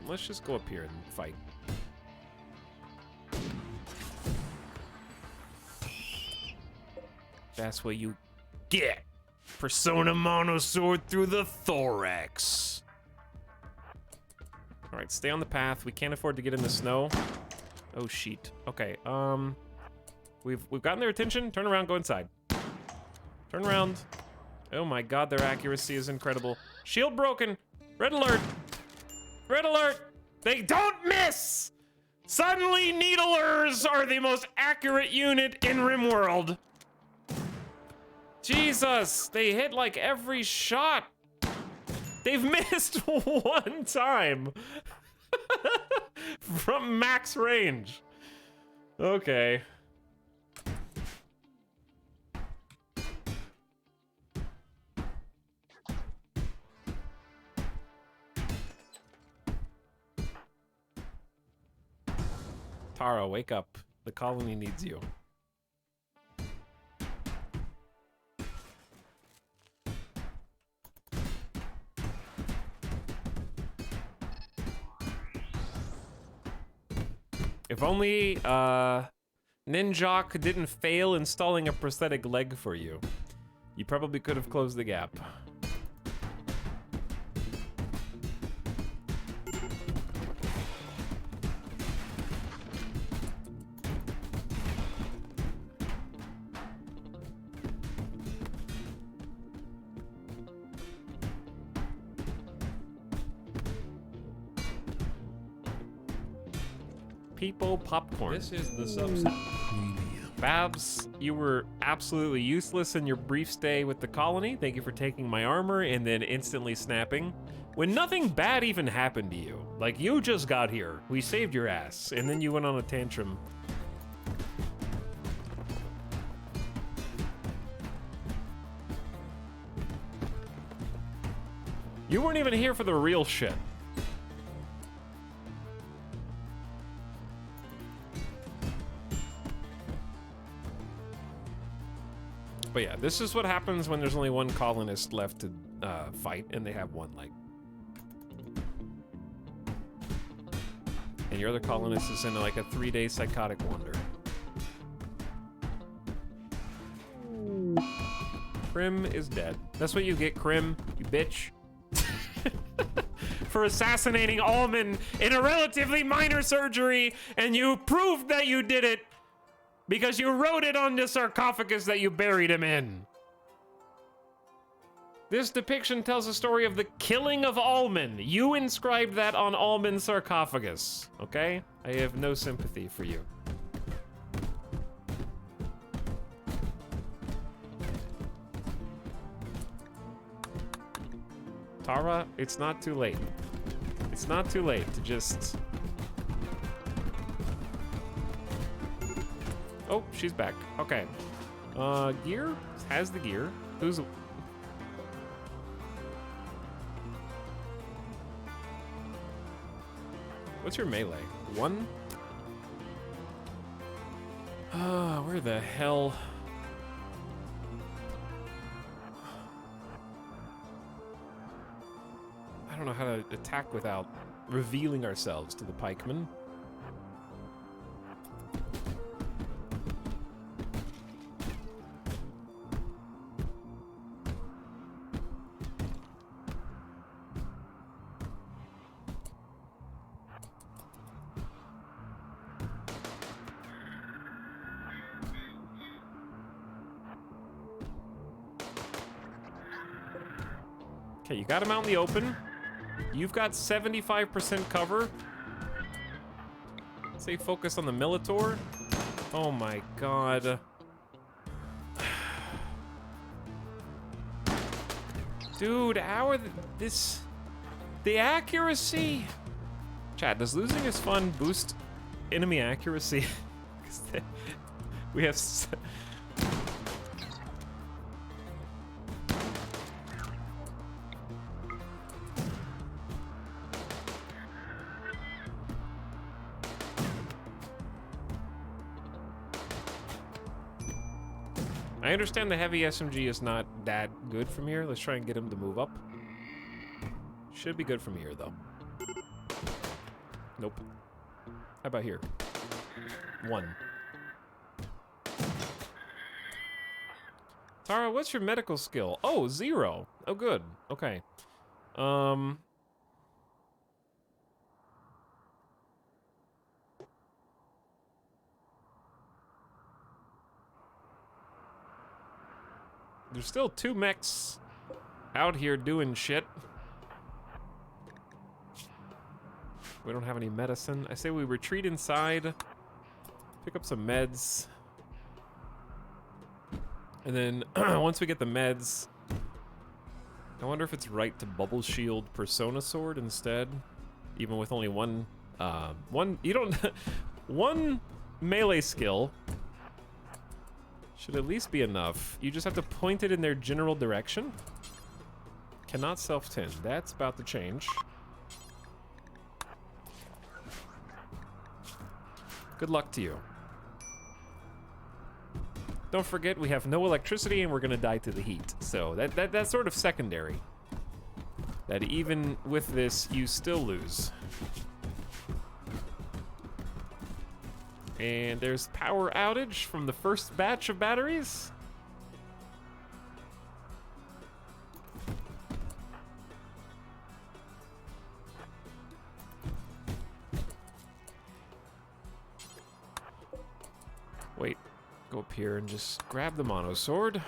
let's just go up here and fight. That's what you get. Persona Monosword through the thorax. All right, stay on the path. We can't afford to get in the snow. Oh, sheet. Okay, we've gotten their attention. Turn around, go inside. Turn around. Oh my god, their accuracy is incredible. Shield broken. Red alert. Red alert. They don't miss. Suddenly, Needlers are the most accurate unit in RimWorld. Jesus, they hit like every shot. They've missed one time from max range. Okay. Tara, wake up. The colony needs you. If only, Ninjok didn't fail installing a prosthetic leg for you. You probably could have closed the gap. People popcorn.
This is the subset.
Babs, you were absolutely useless in your brief stay with the colony. Thank you for taking my armor and then instantly snapping. When nothing bad even happened to you. Like, you just got here. We saved your ass. And then you went on a tantrum. You weren't even here for the real shit. But yeah, this is what happens when there's only one colonist left to fight, and they have one leg. And your other colonist is in like a 3-day psychotic wander. Krim is dead. That's what you get, Krim, you bitch. For assassinating Alman in a relatively minor surgery, and you proved that you did it. Because you wrote it on the sarcophagus that you buried him in. This depiction tells the story of the killing of Alman. You inscribed that on Alman's sarcophagus, okay? I have no sympathy for you. Tara, it's not too late. It's not too late to just... Oh, she's back. Okay. Gear? Has the gear. Who's... What's your melee? 1? Where the hell... I don't know how to attack without revealing ourselves to the pikemen. Okay, you got him out in the open. You've got 75% cover. Say focus on the Militor. Oh my god. Dude, how are the accuracy? Chat, does losing his fun boost enemy accuracy? We have... I understand the heavy SMG is not that good from here. Let's try and get him to move up. Should be good from here, though. Nope. How about here? 1. Tara, what's your medical skill? Oh, 0. Oh, good. Okay. There's still 2 mechs out here doing shit. We don't have any medicine. I say we retreat inside, pick up some meds. And then once we get the meds, I wonder if it's right to bubble shield Persona Sword instead, even with only one you don't one melee skill should at least be enough. You just have to point it in their general direction. Cannot self-tend. That's about to change. Good luck to you. Don't forget, we have no electricity and we're gonna die to the heat. So that's sort of secondary. That even with this, you still lose. And there's power outage from the first batch of batteries. Wait, go up here and just grab the mono sword.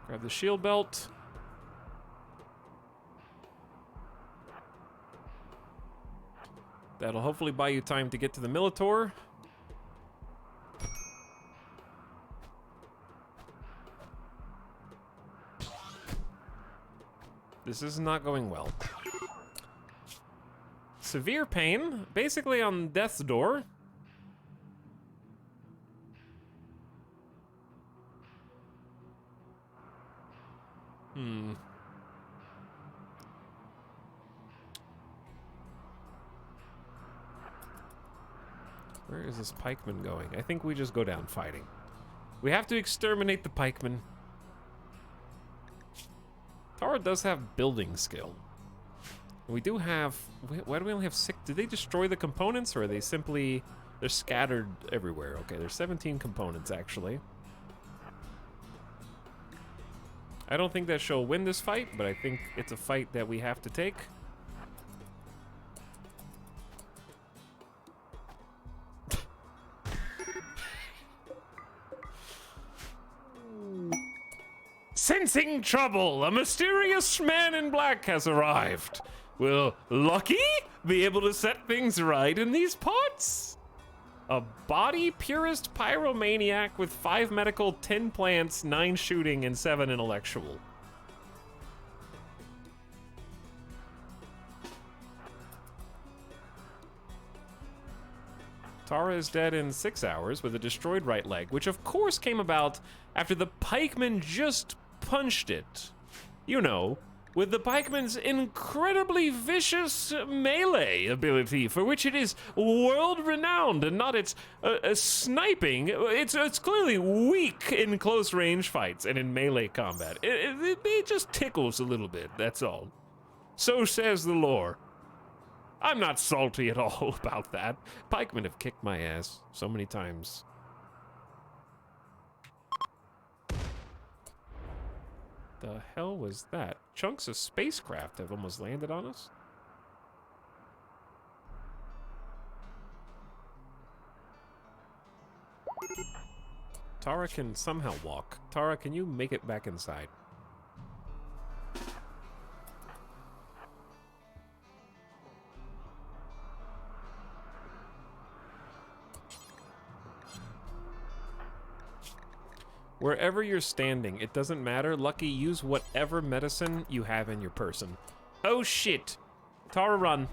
Grab the shield belt. That'll hopefully buy you time to get to the Militor. This is not going well. Severe pain, basically on death's door. Where is this pikeman going? I think we just go down fighting. We have to exterminate the pikeman. Tara does have building skill. We do have... Why do we only have 6? Did they destroy the components, or are they simply... They're scattered everywhere. Okay, there's 17 components, actually. I don't think that she'll win this fight, but I think it's a fight that we have to take. Sensing trouble, a mysterious man in black has arrived. Will Lucky be able to set things right in these parts? A body purist pyromaniac with 5 medical, 10 plants, 9 shooting, and 7 intellectual. Tara is dead in 6 hours with a destroyed right leg, which of course came about after the pikeman just punched it. You know, with the pikeman's incredibly vicious melee ability, for which it is world-renowned, and not its sniping. It's clearly weak in close-range fights and in melee combat. It just tickles a little bit, that's all. So says the lore. I'm not salty at all about that. Pikemen have kicked my ass so many times. The hell was that? Chunks of spacecraft have almost landed on us. Tara can somehow walk. Tara, can you make it back inside? Wherever you're standing, it doesn't matter. Lucky, use whatever medicine you have in your person. Oh shit! Tara, run.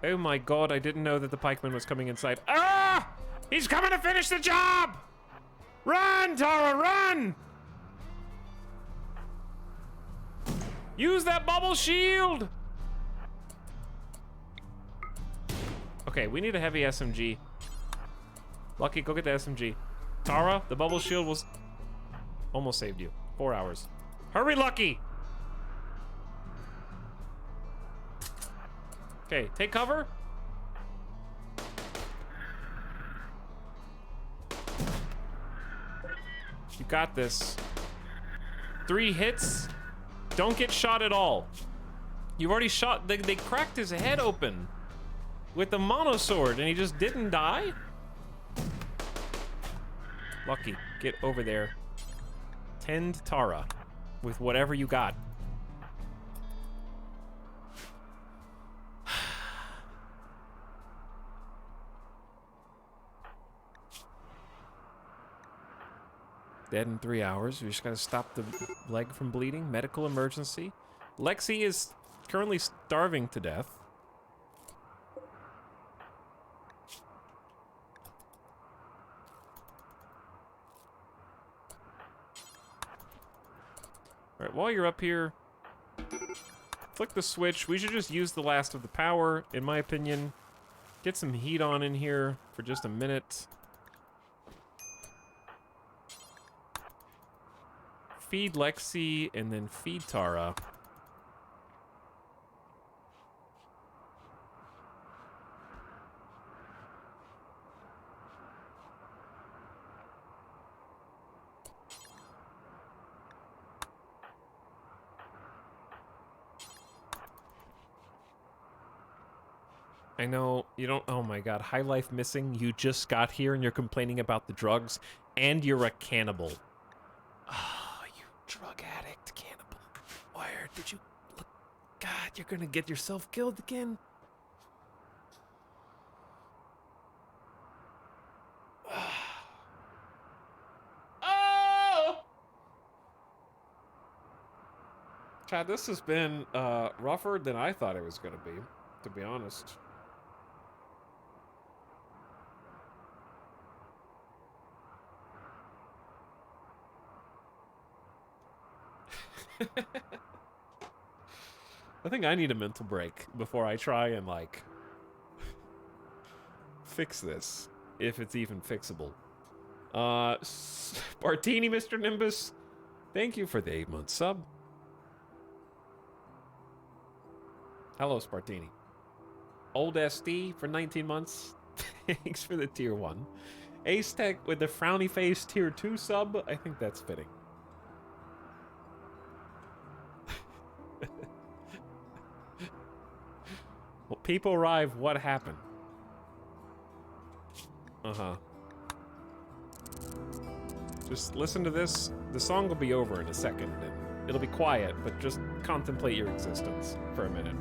Oh my god, I didn't know that the pikeman was coming inside. Ah! He's coming to finish the job! Run, Tara, run! Use that bubble shield! Okay, we need a heavy SMG. Lucky, go get the SMG. Tara, the bubble shield was... almost saved you. 4 hours. Hurry, Lucky! Okay, take cover. You got this. 3 hits. Don't get shot at all. You've already shot... They cracked his head open with the mono sword and he just didn't die? Lucky, get over there. Tend Tara with whatever you got. Dead in 3 hours. We just gotta stop the leg from bleeding. Medical emergency. Lexi is currently starving to death. Alright, while you're up here, flick the switch. We should just use the last of the power, in my opinion. Get some heat on in here for just a minute. Feed Lexi, and then feed Tara. I know, you don't... Oh my god, High Life Missing, you just got here and you're complaining about the drugs, and you're a cannibal. Oh, you drug addict cannibal. Where did you... Look, God, you're gonna get yourself killed again? Oh! Chad, this has been rougher than I thought it was gonna be, to be honest. I think I need a mental break before I try and, like, fix this, if it's even fixable. Spartini, Mr. Nimbus, thank you for the 8-month sub. Hello, Spartini. Old SD for 19 months. Thanks for the tier 1. Ace Tech with the frowny face tier 2 sub. I think that's fitting. Well, people arrive, what happened? Uh-huh. Just listen to this. The song will be over in a second, and it'll be quiet, but just contemplate your existence for a minute.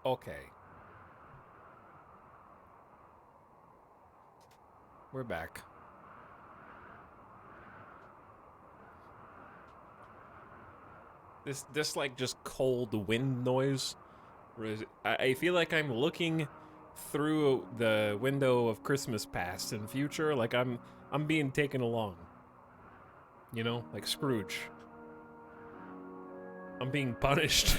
Okay. We're back. This like just cold wind noise. I feel like I'm looking through the window of Christmas past and future, like I'm being taken along. You know, like Scrooge. I'm being punished.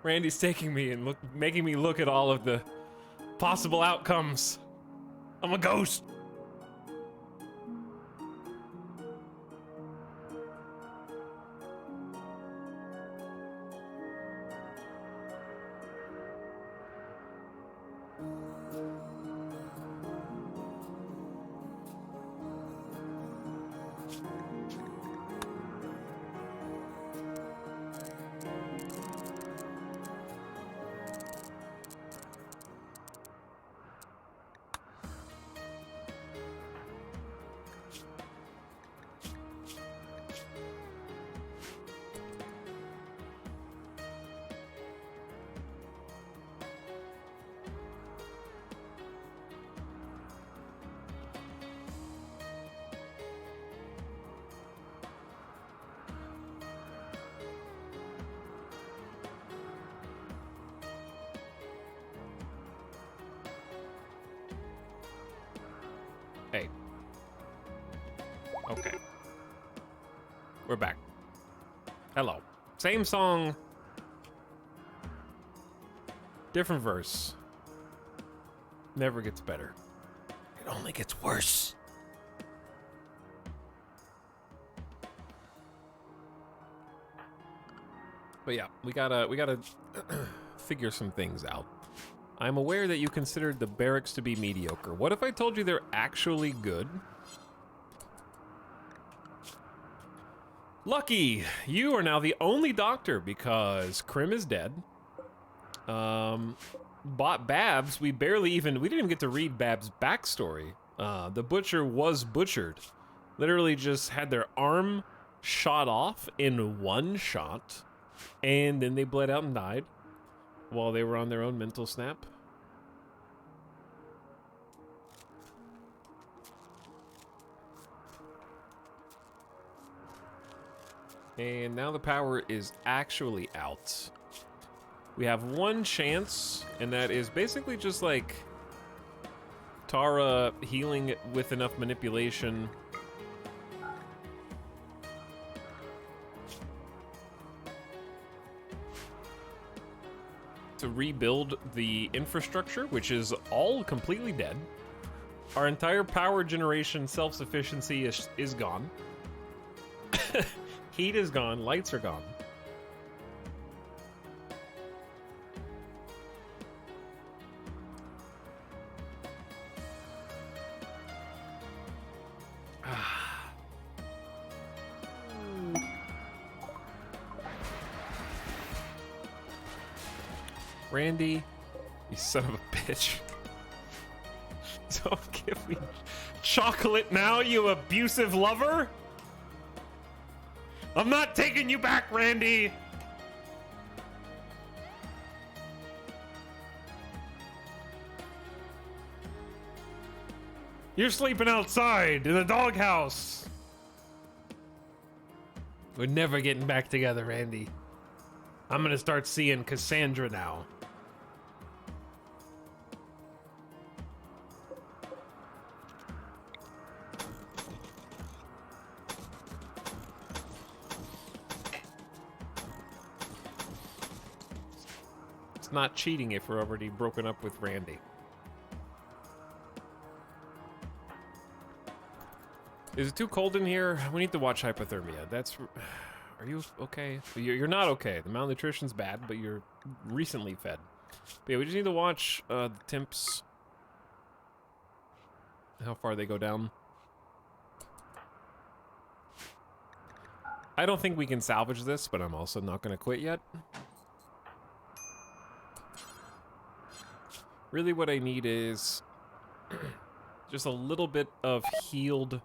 Randy's taking me and making me look at all of the possible outcomes. I'm a ghost. Hey. Okay. We're back. Hello. Same song. Different verse. Never gets better. It only gets worse. But yeah, we gotta figure some things out. I'm aware that you considered the barracks to be mediocre. What if I told you they're actually good? Lucky! You are now the only doctor because Krim is dead. Babs, we didn't even get to read Babs' backstory. The butcher was butchered. Literally just had their arm shot off in one shot. And then they bled out and died while they were on their own mental snap. And now the power is actually out. We have one chance, and that is basically just like Tara healing with enough manipulation. To rebuild the infrastructure, which is all completely dead. Our entire power generation self-sufficiency is gone. Heat is gone, lights are gone. Randy, you son of a bitch. Don't give me chocolate now, you abusive lover! I'm not taking you back, Randy! You're sleeping outside in the doghouse. We're never getting back together, Randy. I'm gonna start seeing Cassandra now. It's not cheating if we're already broken up with Randy. Is it too cold in here? We need to watch hypothermia. That's... Are you okay? You're not okay. The malnutrition's bad, but you're recently fed. But yeah, we just need to watch the temps. How far they go down. I don't think we can salvage this, but I'm also not going to quit yet. Really what I need is just a little bit of healed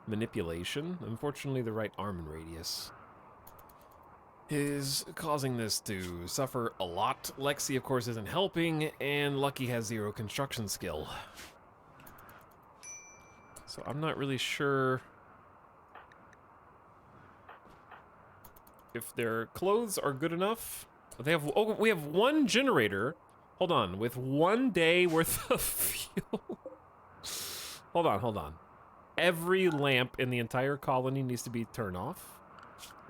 manipulation. Unfortunately, the right arm and radius. is causing this to suffer a lot. Lexi, of course, isn't helping, and Lucky has 0 construction skill. So I'm not really sure if their clothes are good enough. They have, oh, we have 1 generator. Hold on, with 1 day worth of fuel. Hold on. Every lamp in the entire colony needs to be turned off.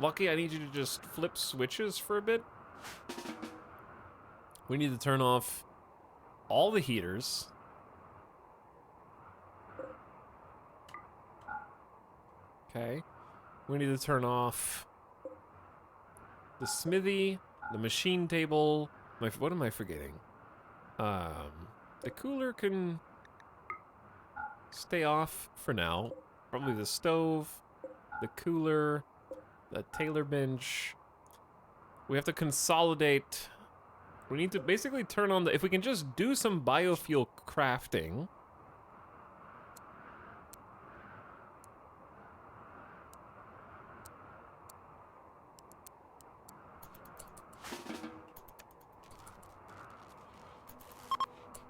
Lucky, I need you to just flip switches for a bit. We need to turn off all the heaters. Okay. We need to turn off the smithy, the machine table. What am I forgetting? The cooler can stay off for now. Probably the stove, the cooler, the Taylor bench. We have to consolidate. We need to basically turn on the... If we can just do some biofuel crafting.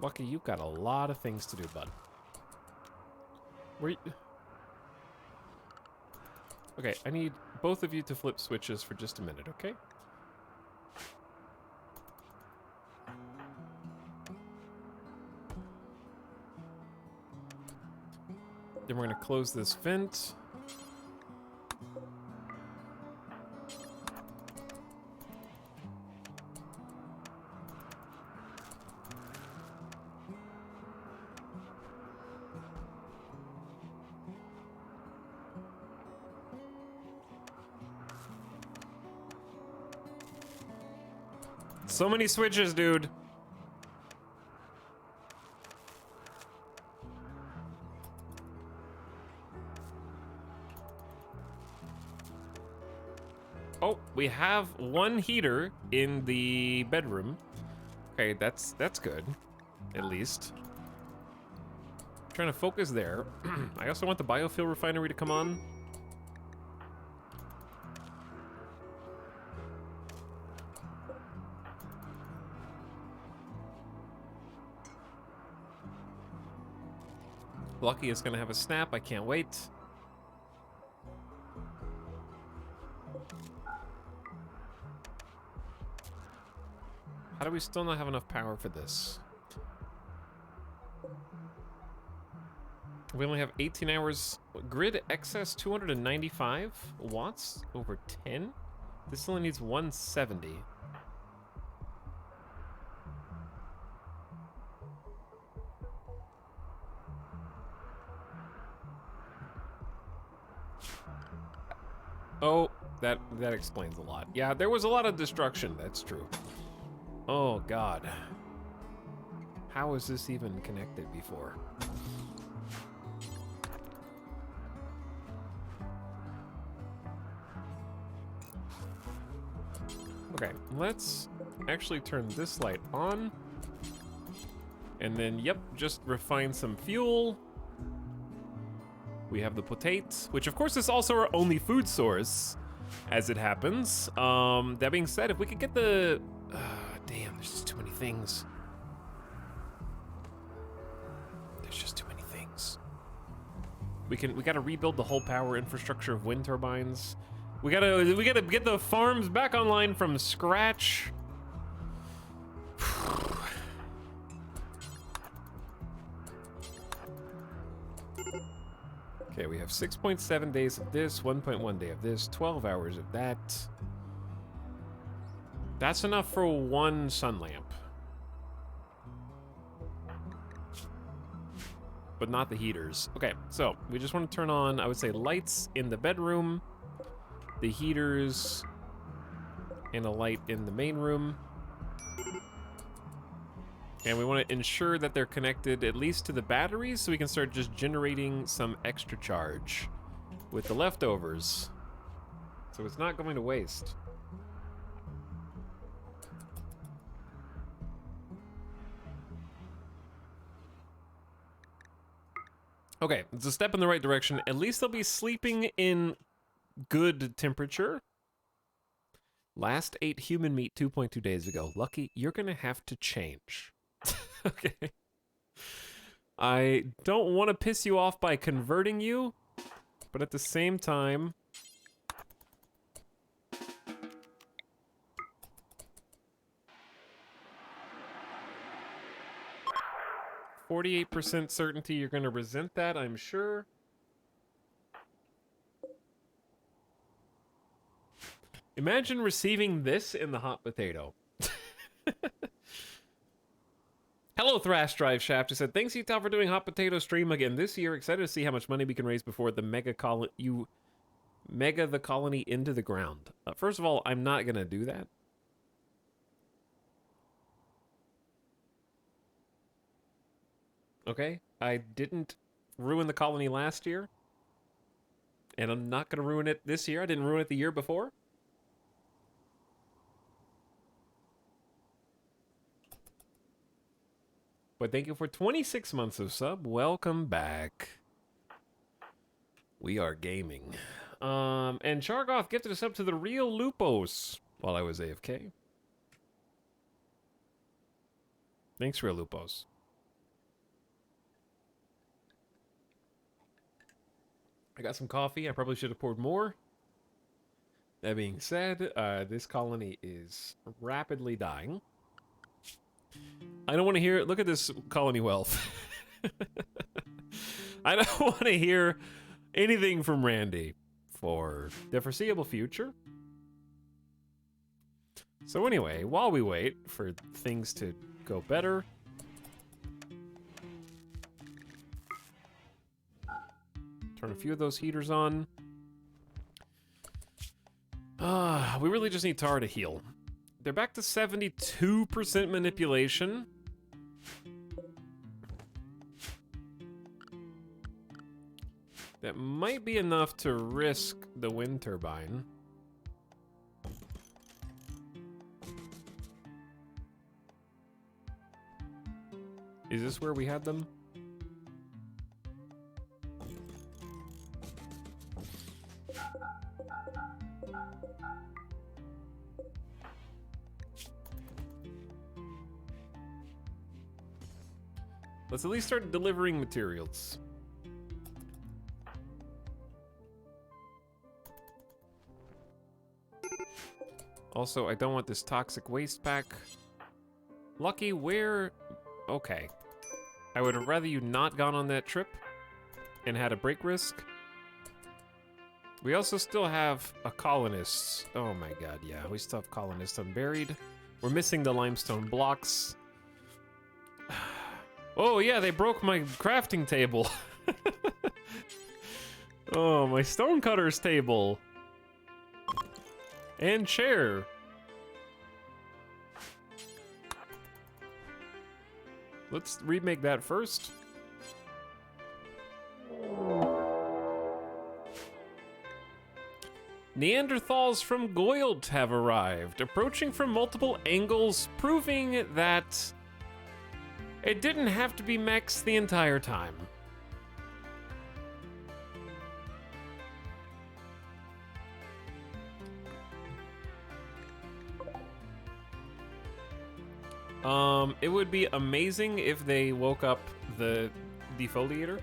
Lucky, you've got a lot of things to do, bud. Okay, I need both of you to flip switches for just a minute, okay? Then we're gonna close this vent. So many switches, dude. Oh, we have 1 heater in the bedroom. Okay, that's good, at least. Trying to focus there. I also want the biofuel refinery to come on. Lucky is gonna have a snap. I can't wait. How do we still not have enough power for this? We only have 18 hours. Grid excess 295 watts over 10. This only needs 170. Oh, that explains a lot. Yeah, there was a lot of destruction, that's true. Oh god. How is this even connected before? Okay, let's actually turn this light on. And then, yep, just refine some fuel. We have the potato, which of course is also our only food source, as it happens. That being said, if we could get the... damn, there's just too many things. There's just too many things. We gotta rebuild the whole power infrastructure of wind turbines. We gotta get the farms back online from scratch. Okay, we have 6.7 days of this, 1.1 day of this, 12 hours of that. That's enough for 1 sun lamp. But not the heaters. Okay, so we just want to turn on, I would say, lights in the bedroom, the heaters, and a light in the main room. And we want to ensure that they're connected at least to the batteries so we can start just generating some extra charge with the leftovers. So it's not going to waste. Okay, it's a step in the right direction. At least they'll be sleeping in good temperature. Last ate human meat 2.2 days ago. Lucky, you're gonna have to change. Okay. I don't want to piss you off by converting you, but at the same time... 48% certainty you're gonna resent that, I'm sure. Imagine receiving this in the hot potato. Hello, Thrash Drive Shaft. He said, thanks, Utah, for doing hot potato stream again this year. Excited to see how much money we can raise before the mega the colony into the ground. First of all, I'm not gonna do that. Okay? I didn't ruin the colony last year. And I'm not gonna ruin it this year. I didn't ruin it the year before. But thank you for 26 months of sub. Welcome back. We are gaming. And Chargoth gifted us up to the real Lupos while I was AFK. Thanks, real Lupos. I got some coffee. I probably should have poured more. That being said, this colony is rapidly dying. I don't want to hear... Look at this colony wealth. I don't want to hear anything from Randy for the foreseeable future. So anyway, while we wait for things to go better... Turn a few of those heaters on. We really just need Tara to heal. They're back to 72% manipulation. That might be enough to risk the wind turbine. Is this where we had them? Let's at least start delivering materials. Also, I don't want this toxic waste pack. Lucky, where... Okay. I would have rather you not gone on that trip and had a break risk. We also still have a colonist. Oh my god, yeah. We still have colonists unburied. We're missing the limestone blocks. Oh yeah, they broke my crafting table. Oh, my stonecutter's table. And chair. Let's remake that first. Neanderthals from Goylt have arrived, approaching from multiple angles, proving that it didn't have to be mechs the entire time. It would be amazing if they woke up the defoliator.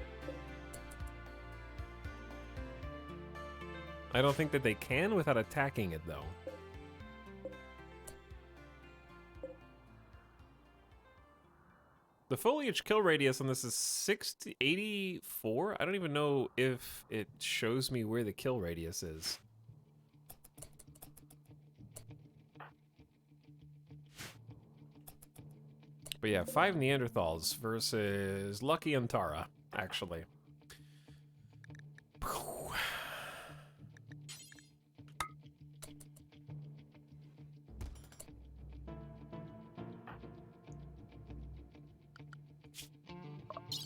I don't think that they can without attacking it, though. The foliage kill radius on this is 84? I don't even know if it shows me where the kill radius is. But yeah, 5 Neanderthals versus Lucky and Tara, actually.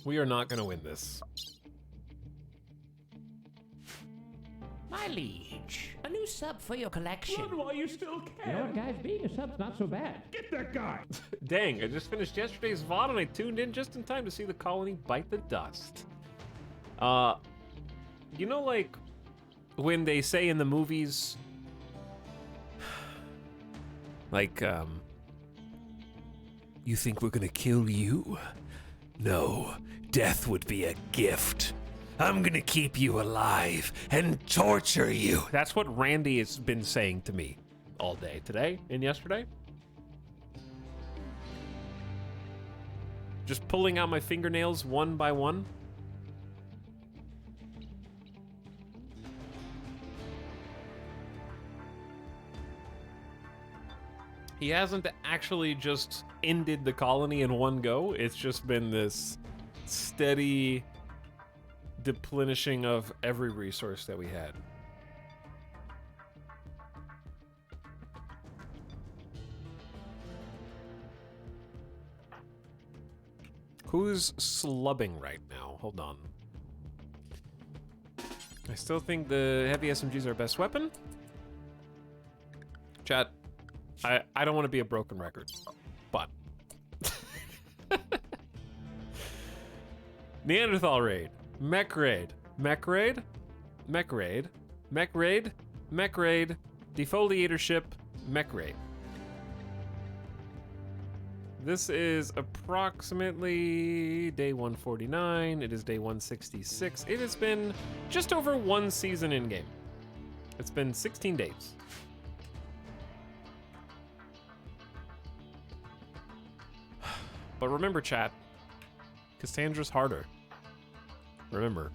We are not gonna win this.
My liege, a new sub for your collection.
Run while you still can.
You know what, guys? Being a sub's not so bad.
Get that guy.
Dang, I just finished yesterday's VOD and I tuned in just in time to see the colony bite the dust. You know, like, when they say in the movies, Like, you think we're gonna kill you? No, death would be a gift. I'm gonna keep you alive and torture you. That's what Randy has been saying to me all day today and yesterday. Just pulling out my fingernails one by one. He hasn't actually just ended the colony in one go. It's just been this steady deplenishing of every resource that we had. Who's slubbing right now? Hold on. I still think the heavy SMG is our best weapon. Chat, I don't want to be a broken record, but Neanderthal raid, mech raid, mech raid, mech raid, mech raid, mech raid, defoliator ship, mech raid. This is approximately day 149. It is day 166. It has been just over one season in game. It's been 16 days. But remember, chat, Cassandra's harder. Remember.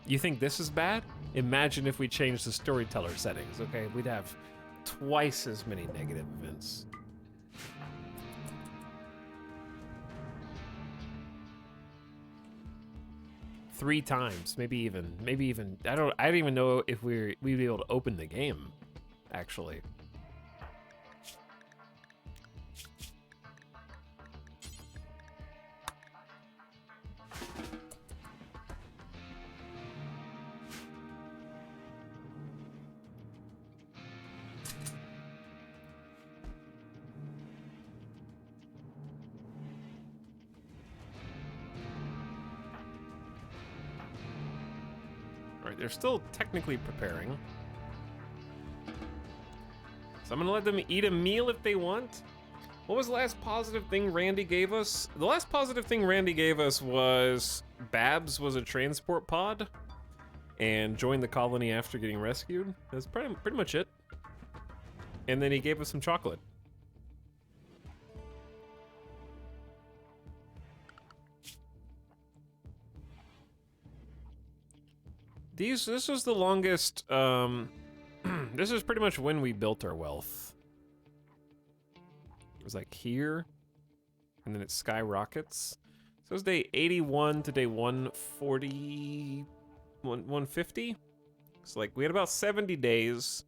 You think this is bad? Imagine if we changed the storyteller settings, okay? We'd have twice as many negative events. Three times, maybe even. I don't even know if we'd be able to open the game, actually. They're still technically preparing. So I'm gonna let them eat a meal if they want. What was the last positive thing Randy gave us? The last positive thing Randy gave us was Babs was a transport pod and joined the colony after getting rescued. That's pretty much it. And then he gave us some chocolate. This was the longest, this is pretty much when we built our wealth. It was like here, and then it skyrockets. So it was day 81 to day 140, 150. So like we had about 70 days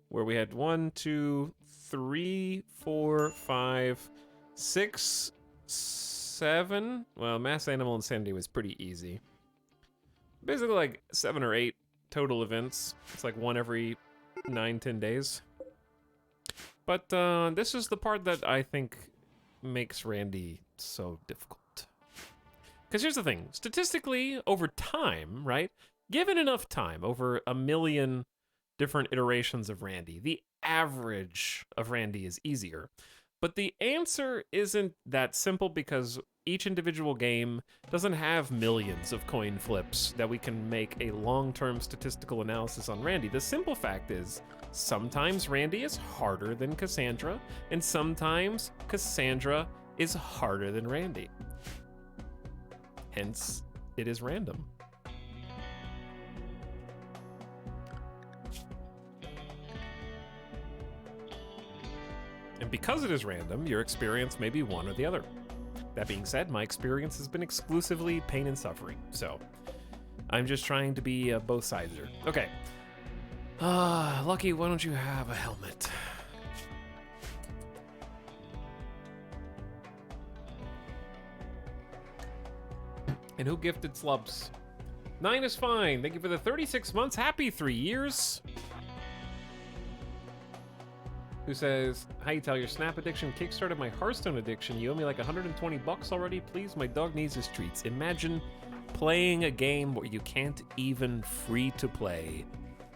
where we had 1, 2, 3, 4, 5, 6, 7. Well, mass animal insanity was pretty easy. Basically like 7 or 8 total events. It's like one every 9-10 days. But this is the part that I think makes Randy so difficult. Because here's the thing. Statistically, over time, right? Given enough time, over 1 million different iterations of Randy, the average of Randy is easier. But the answer isn't that simple because each individual game doesn't have millions of coin flips that we can make a long-term statistical analysis on Randy. The simple fact is, sometimes Randy is harder than Cassandra, and sometimes Cassandra is harder than Randy. Hence, it is random. And because it is random, your experience may be one or the other. That being said, my experience has been exclusively pain and suffering, so I'm just trying to be both sides here. Okay. Lucky, why don't you have a helmet? And who gifted slubs? 9 is fine. Thank you for the 36 months. Happy 3 years. Who says, hi, tell your Snap addiction kickstarted my Hearthstone addiction. You owe me like 120 bucks already. Please, my dog needs his treats. Imagine playing a game where you can't even free to play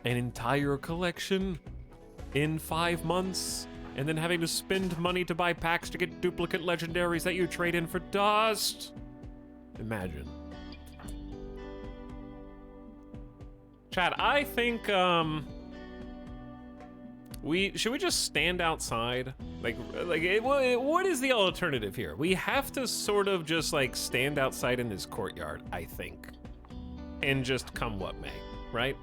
an entire collection in 5 months. and then having to spend money to buy packs to get duplicate legendaries that you trade in for dust. Imagine. Chat, I think, should we just stand outside? What is the alternative here? We have to sort of just, like, stand outside in this courtyard, I think. And just come what may, right?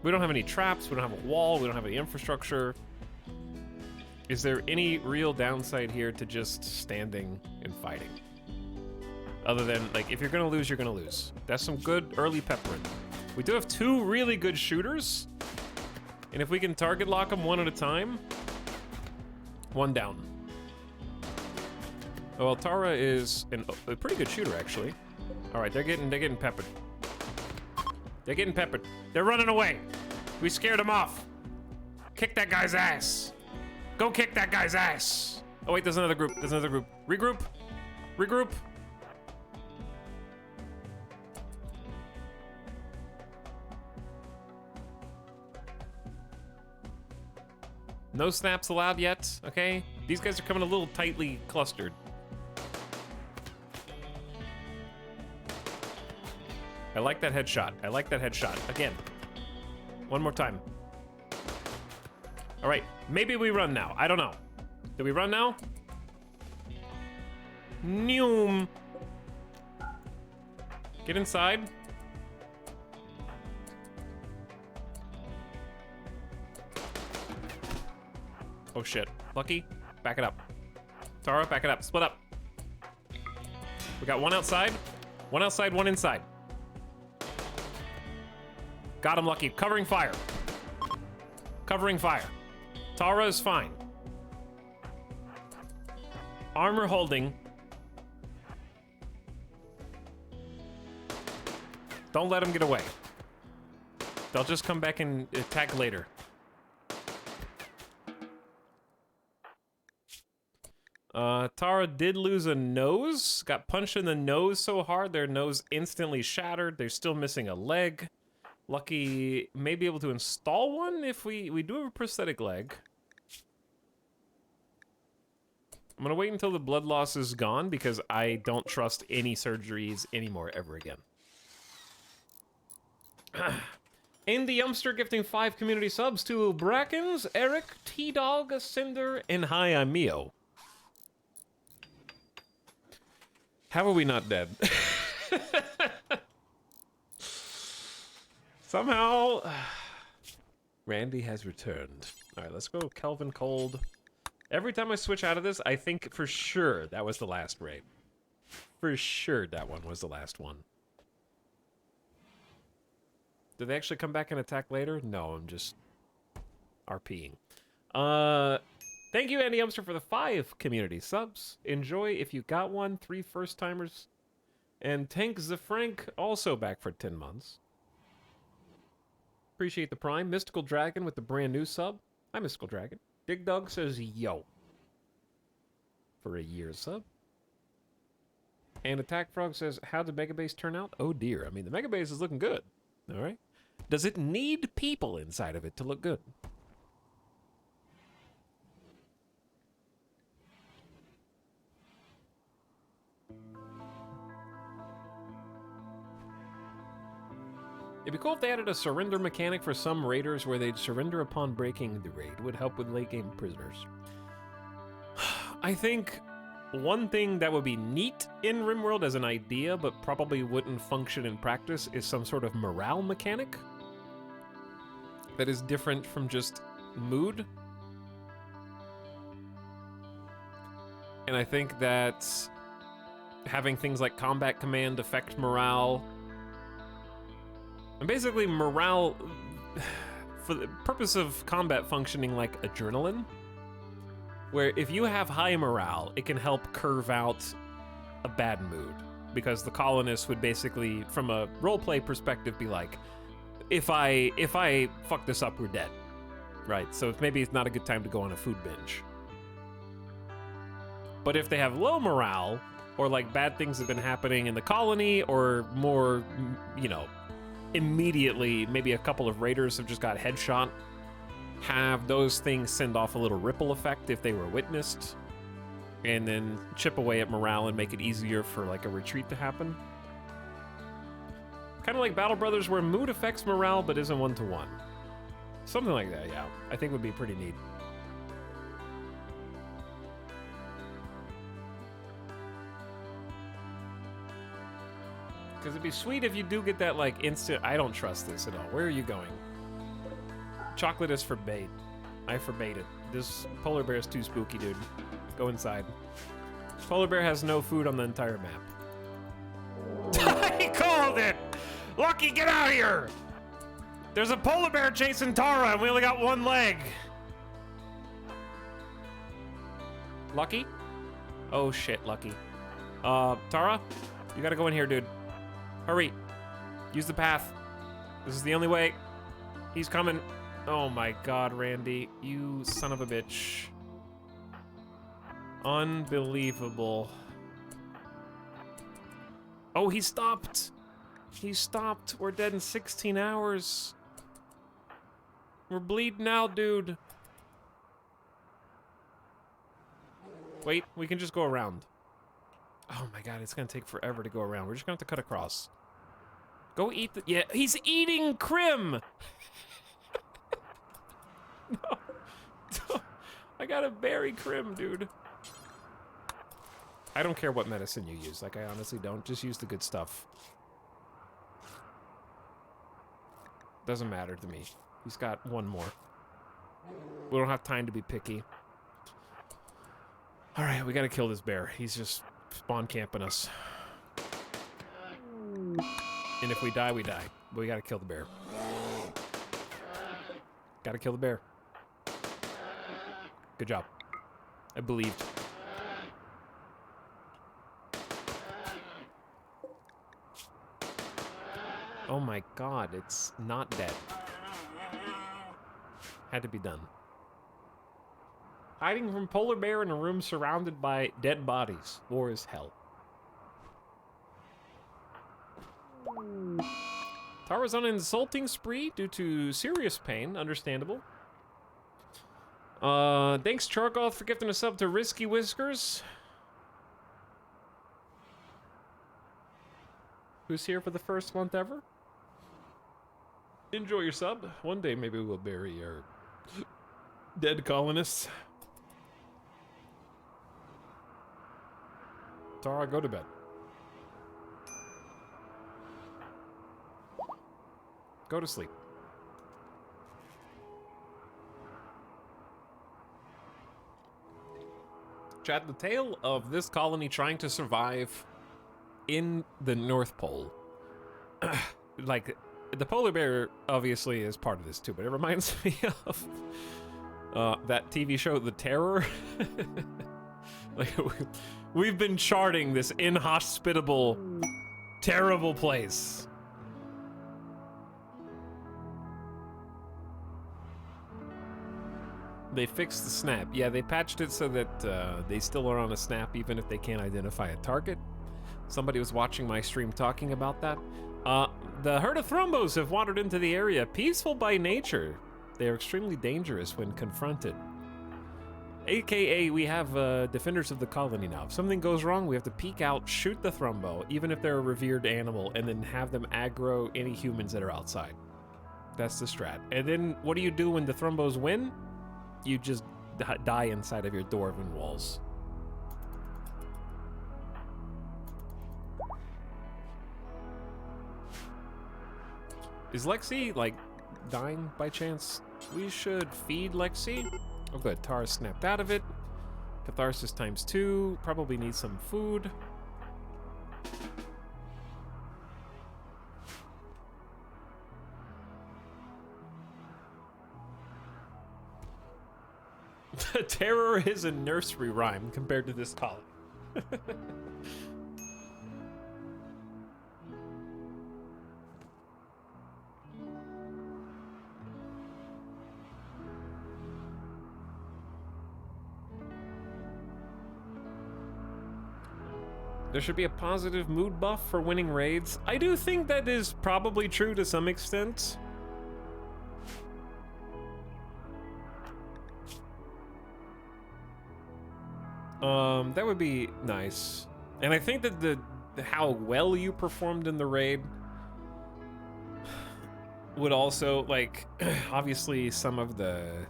We don't have any traps, we don't have a wall, we don't have any infrastructure. Is there any real downside here to just standing and fighting? Other than, like, if you're gonna lose, you're gonna lose. That's some good early peppering. We do have 2 really good shooters. And if we can target lock them one at a time, 1 down. Oh, well, Tara is a pretty good shooter, actually. All right, they're getting peppered. They're getting peppered. They're running away. We scared them off. Kick that guy's ass. Go kick that guy's ass. Oh wait, there's another group. There's another group. Regroup. Regroup. No snaps allowed yet, okay? These guys are coming a little tightly clustered. I like that headshot. I like that headshot. Again. One more time. All right, maybe we run now. I don't know. Do we run now? Noom. Get inside. Oh shit. Lucky, back it up. Tara, back it up. Split up. We got 1 outside, 1 inside. Got him, Lucky. Covering fire. Covering fire. Tara is fine. Armor holding. Don't let him get away. They'll just come back and attack later. Tara did lose a nose. Got punched in the nose so hard their nose instantly shattered. They're still missing a leg. Lucky may be able to install one if we do have a prosthetic leg. I'm gonna wait until the blood loss is gone because I don't trust any surgeries anymore ever again. Andy Youngster gifting 5 community subs to Brackens, Eric, T-Dog, Cinder, and Hi, I'm Mio. How are we not dead? Somehow, Randy has returned. All right, let's go Kelvin Cold. Every time I switch out of this, I think for sure that was the last raid. For sure that one was the last one. Did they actually come back and attack later? No, I'm just RPing. Thank you, Andy Umster, for the 5 community subs. Enjoy if you got one. 3 first-timers. And Tank Zafrank also back for 10 months. Appreciate the Prime. Mystical Dragon with the brand new sub. Hi, Mystical Dragon. Dig Dog says, yo. For a year sub. And Attack Frog says, how did Megabase turn out? Oh dear, I mean, the Megabase is looking good. Alright. Does it need people inside of it to look good? It'd be cool if they added a surrender mechanic for some raiders where they'd surrender upon breaking the raid. It would help with late game prisoners. I think one thing that would be neat in RimWorld as an idea, but probably wouldn't function in practice, is some sort of morale mechanic that is different from just mood. And I think that having things like combat command affect morale, and basically morale, for the purpose of combat functioning like adrenaline, where if you have high morale, it can help curve out a bad mood. Because the colonists would basically, from a roleplay perspective, be like, if I fuck this up, we're dead. Right, so maybe it's not a good time to go on a food binge. But if they have low morale, or like bad things have been happening in the colony, or more, you know, immediately, maybe a couple of raiders have just got headshot, have those things send off a little ripple effect if they were witnessed, and then chip away at morale and make it easier for like a retreat to happen. Kind of like Battle Brothers, where mood affects morale but isn't one-to-one. Something like that, yeah. I think would be pretty neat. Because it'd be sweet if you do get that, like, instant... I don't trust this at all. Where are you going? Chocolate is forbade. I forbade it. This polar bear is too spooky, dude. Go inside. Polar bear has no food on the entire map. I called it! Lucky, get out of here! There's a polar bear chasing Tara, and we only got one leg. Lucky? Oh, shit, Lucky. Tara? You gotta go in here, dude. Hurry. Use the path. This is the only way. He's coming. Oh my god, Randy. You son of a bitch. Unbelievable. Oh, he stopped. He stopped. We're dead in 16 hours. We're bleeding out, dude. Wait, we can just go around. Oh my god, it's gonna take forever to go around. We're just gonna have to cut across. Go eat the... Yeah, he's eating Crim! No. No. I gotta bury Crim, dude. I don't care what medicine you use. Like, I honestly don't. Just use the good stuff. Doesn't matter to me. He's got one more. We don't have time to be picky. Alright, we gotta kill this bear. He's just spawn camping us. And if we die, we die. But we gotta kill the bear. Gotta kill the bear. Good job. I believed. Oh my god, it's not dead. Had to be done. Hiding from polar bear in a room surrounded by dead bodies. War is hell. Tara's on an insulting spree due to serious pain. Understandable. Thanks, Chargoth, for gifting a sub to Risky Whiskers. Who's here for the first month ever? Enjoy your sub. One day maybe we'll bury our dead colonists. Tara, go to bed. Go to sleep. Chat, the tale of this colony trying to survive in the North Pole. Like, the polar bear obviously is part of this too, but it reminds me of that TV show, The Terror. Like, we've been charting this inhospitable, terrible place. They fixed the snap. Yeah, they patched it so that they still are on a snap even if they can't identify a target. Somebody was watching my stream talking about that. The herd of thrombos have wandered into the area, peaceful by nature. They are extremely dangerous when confronted. AKA, we have defenders of the colony now. If something goes wrong, we have to peek out, shoot the thrombo, even if they're a revered animal, and then have them aggro any humans that are outside. That's the strat. And then what do you do when the thrombos win? You just die inside of your dwarven walls. Is Lexi, like, dying by chance? We should feed Lexi. Oh good, Tara snapped out of it. Catharsis ×2, probably needs some food. Terror is a nursery rhyme compared to this colony. There should be a positive mood buff for winning raids. I do think that is probably true to some extent. That would be nice. And I think that how well you performed in the raid would also, like, obviously some of the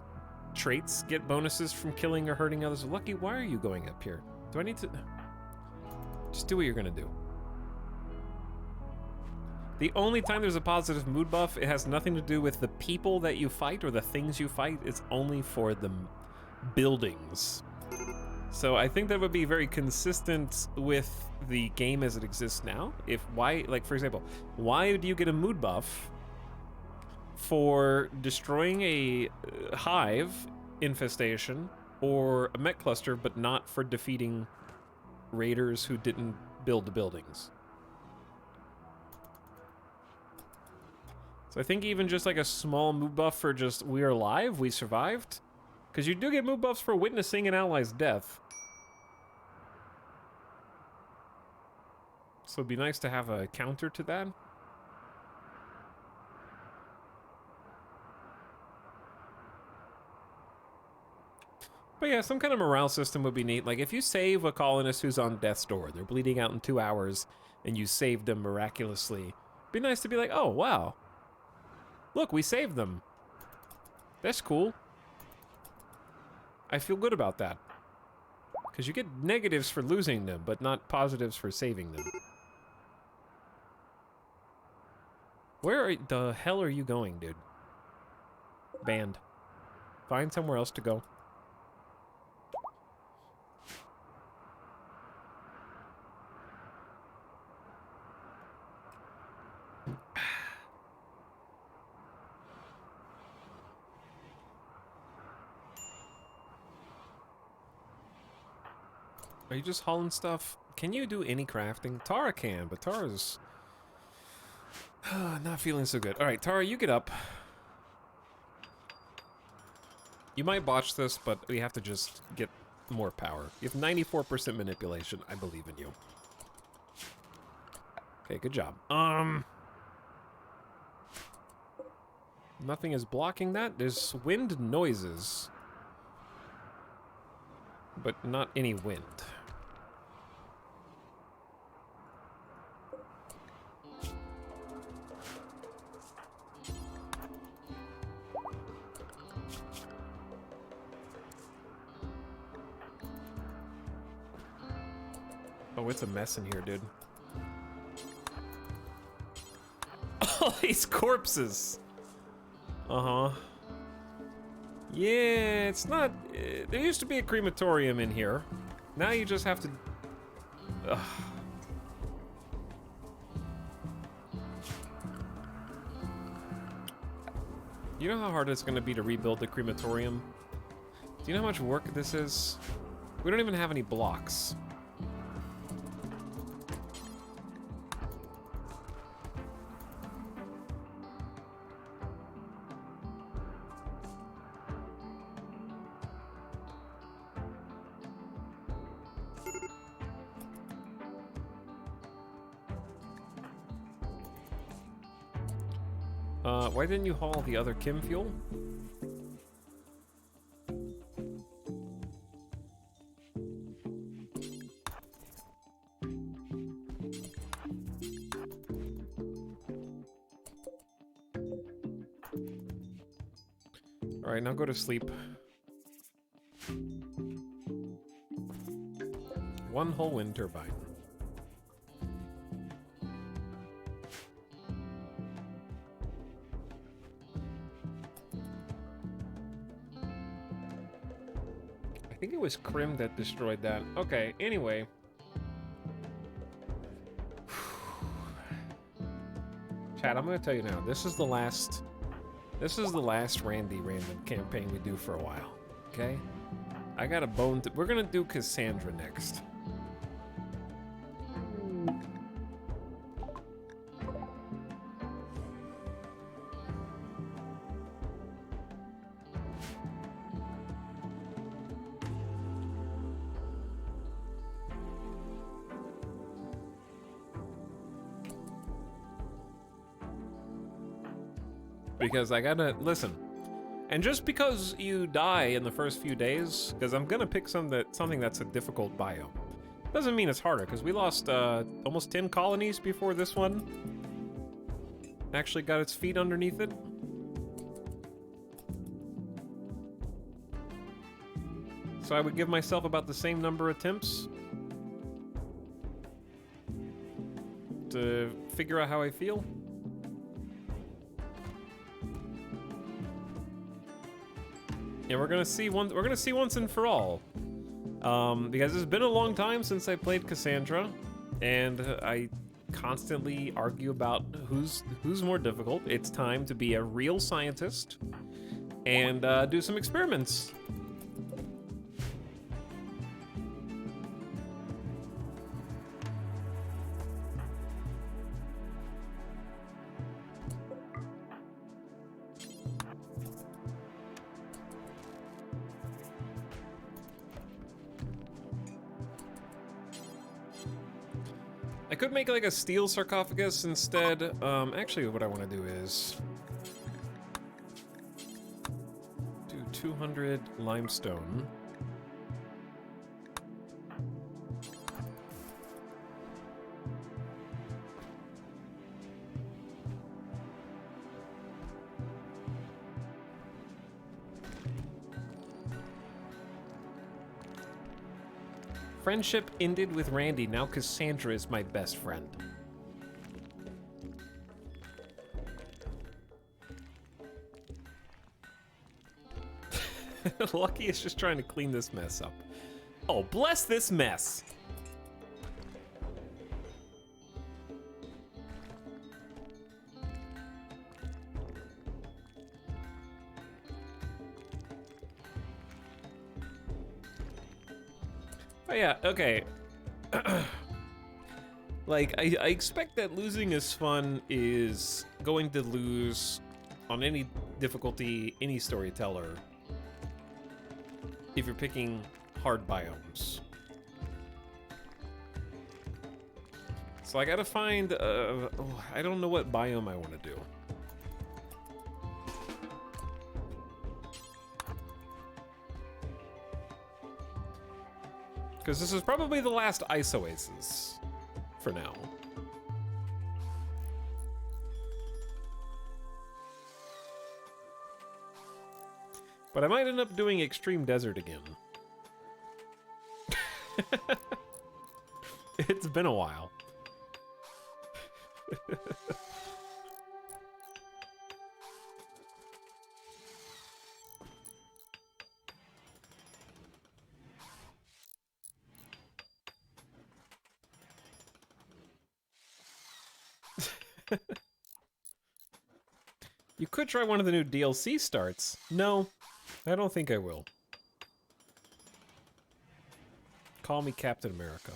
traits get bonuses from killing or hurting others. Lucky, why are you going up here? Do I need to... Just do what you're gonna do. The only time there's a positive mood buff, it has nothing to do with the people that you fight or the things you fight. It's only for the buildings. So I think that would be very consistent with the game as it exists now. Like, for example, why do you get a mood buff for destroying a hive infestation or a mech cluster, but not for defeating raiders who didn't build the buildings? So I think even just like a small mood buff for just, we are alive, we survived. Because you do get mood buffs for witnessing an ally's death. So it'd be nice to have a counter to that. But yeah, some kind of morale system would be neat. Like if you save a colonist who's on death's door, they're bleeding out in 2 hours, and you saved them miraculously, it'd be nice to be like, oh, wow. Look, we saved them. That's cool. I feel good about that. Because you get negatives for losing them, but not positives for saving them. Where the hell are you going, dude? Banned. Find somewhere else to go. Are you just hauling stuff? Can you do any crafting? Tara can, but Tara's not feeling so good. All right, Tara, you get up. You might botch this, but we have to just get more power. You have 94% manipulation. I believe in you. Okay, good job. Nothing is blocking that. There's wind noises, but not any wind. Oh, it's a mess in here, dude. All these corpses. Uh-huh. Yeah, it's not... there used to be a crematorium in here. Now you just have to... Ugh. You know how hard it's going to be to rebuild the crematorium? Do you know how much work this is? We don't even have any blocks. Why didn't you haul the other chem fuel? All right, now go to sleep. One whole wind turbine. I think it was Krim that destroyed that. Okay, anyway. Chat, I'm gonna tell you now, this is the last random campaign we do for a while. Okay? I got a bone to... We're gonna do Cassandra next. because I gotta listen. And just because you die in the first few days, because I'm gonna pick something that's a difficult biome, doesn't mean it's harder. Because we lost almost 10 colonies before this one actually got its feet underneath it. So I would give myself about the same number of attempts to figure out how I feel. Yeah, we're gonna see once and for all. Because it's been a long time since I played Cassandra, and I constantly argue about who's more difficult. It's time to be a real scientist and do some experiments. I could make like a steel sarcophagus instead. Actually, what I want to do is do 200 limestone. Friendship ended with Randy. Now Cassandra is my best friend. Lucky is just trying to clean this mess up. Oh, bless this mess. Oh yeah, okay. Like, I expect that losing is fun is going to lose on any difficulty, any storyteller, if you're picking hard biomes. So I gotta find, I don't know what biome I want to do. Because this is probably the last ice oasis for now. But I might end up doing extreme desert again. It's been a while. You could try one of the new DLC starts. No, I don't think I will. Call me Captain America.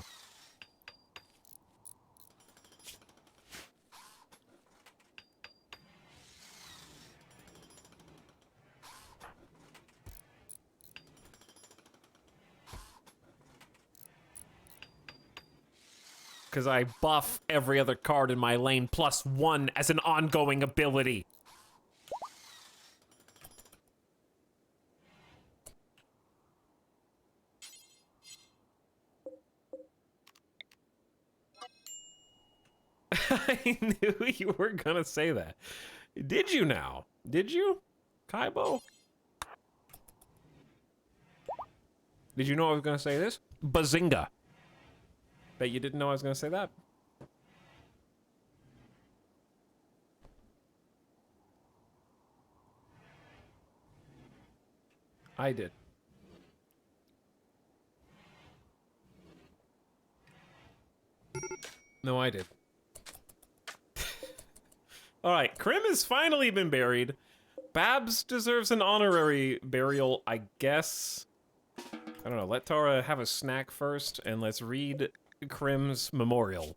Because I buff every other card in my lane +1 as an ongoing ability. I knew you were gonna say that. Did you now? Did you, Kaibo? Did you know I was gonna say this? Bazinga. Bet you didn't know I was gonna say that. I did. No, I did. Alright, Krim has finally been buried. Babs deserves an honorary burial, I guess. I don't know, let Tara have a snack first, and let's read Krim's memorial.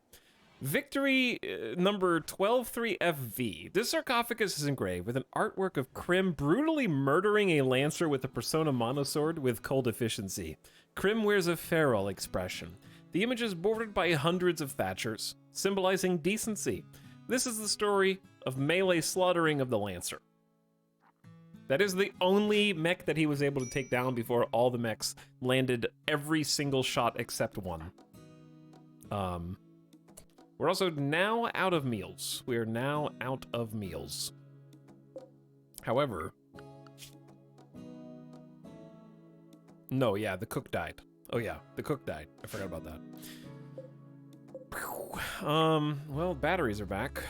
Victory number 123FV. This sarcophagus is engraved with an artwork of Krim brutally murdering a lancer with a Persona monosword with cold efficiency. Krim wears a feral expression. The image is bordered by hundreds of thatchers, symbolizing decency. This is the story of melee slaughtering of the lancer. That is the only mech that he was able to take down before all the mechs landed every single shot except one. We're also now out of meals. We are now out of meals. However... No, yeah, the cook died. Oh yeah, the cook died. I forgot about that. Well, batteries are back.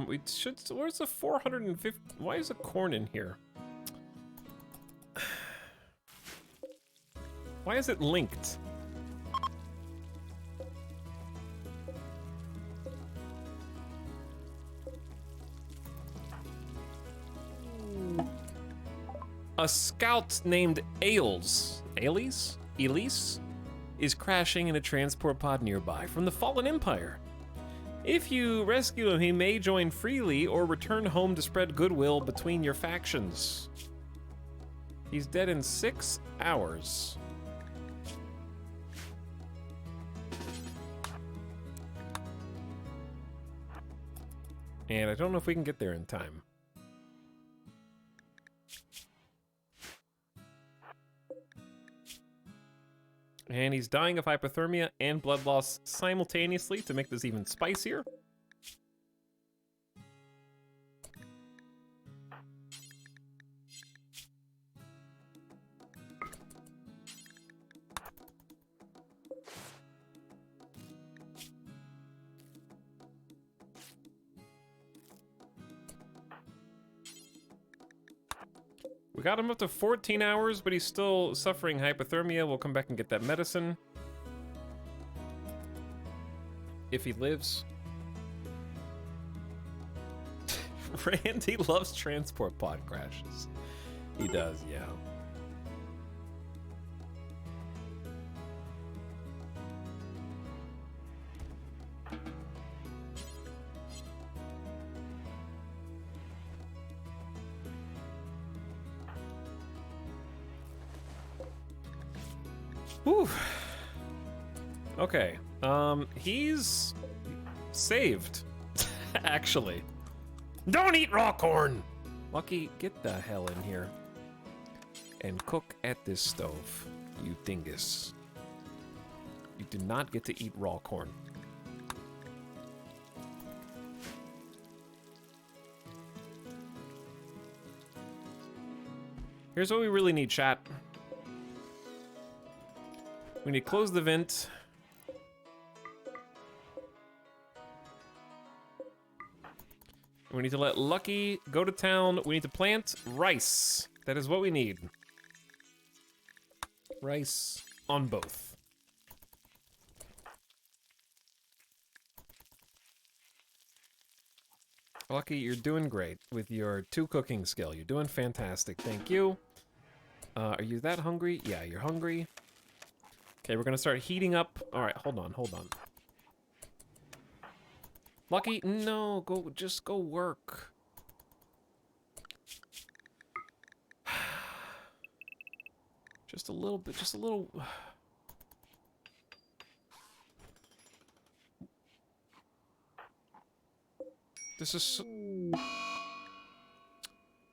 We should... Where's the 450... Why is the corn in here? Why is it linked? A scout named Elise is crashing in a transport pod nearby from the Fallen Empire. If you rescue him, he may join freely or return home to spread goodwill between your factions. He's dead in 6 hours. And I don't know if we can get there in time. And he's dying of hypothermia and blood loss simultaneously to make this even spicier. We got him up to 14 hours, but he's still suffering hypothermia. We'll come back and get that medicine. If he lives. Randy loves transport pod crashes. He does, yeah. Whew. Okay. He's saved, actually. Don't eat raw corn! Lucky, get the hell in here and cook at this stove, you dingus. You do not get to eat raw corn. Here's what we really need, chat. We need to close the vent. We need to let Lucky go to town. We need to plant rice. That is what we need. Rice on both. Lucky, you're doing great with your 2 cooking skill. You're doing fantastic. Thank you. Are you that hungry? Yeah, you're hungry. Okay, we're gonna start heating up. All right, hold on, hold on. Lucky, no, just go work. Just a little bit, just a little. This is.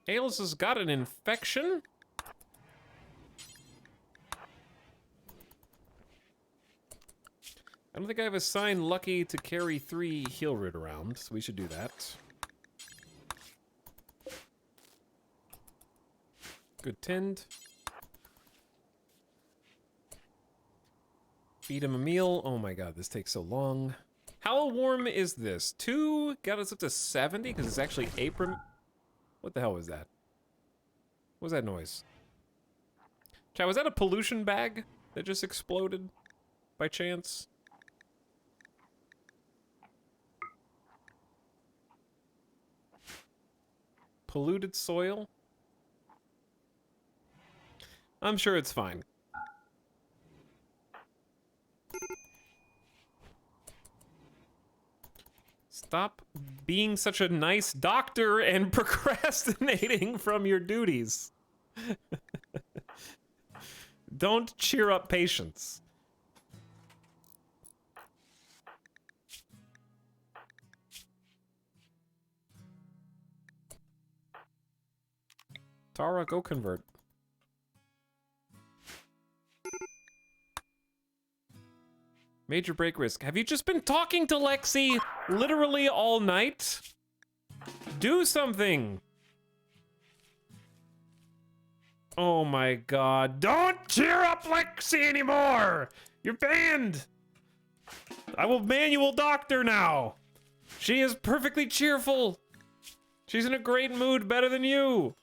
Alice has got an infection. I don't think I've assigned Lucky to carry 3 heal root around, so we should do that. Good tinned. Feed him a meal. Oh my god, this takes so long. How warm is this? 2 got us up to 70 because it's actually April. What the hell was that? What was that noise? Chat, was that a pollution bag that just exploded by chance? Polluted soil? I'm sure it's fine. Stop being such a nice doctor and procrastinating from your duties. Don't cheer up patients. Tara, go convert. Major break risk. Have you just been talking to Lexi literally all night? Do something. Oh my god. Don't cheer up Lexi anymore! You're banned! I will manual doctor now! She is perfectly cheerful! She's in a great mood, better than you!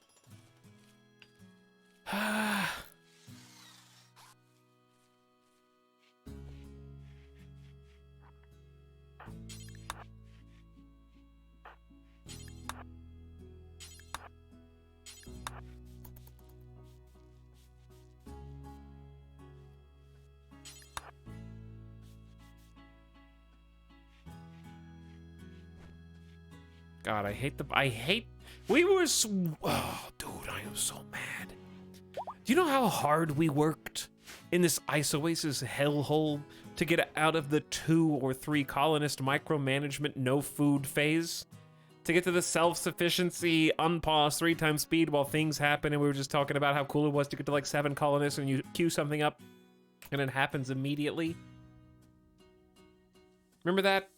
God, I hate, we were, oh, dude, I am so mad. Do you know how hard we worked in this Ice Oasis hellhole to get out of the 2 or 3 colonist micromanagement no food phase? To get to the self-sufficiency, unpause, 3 times speed while things happen, and we were just talking about how cool it was to get to like 7 colonists and you queue something up and it happens immediately. Remember that?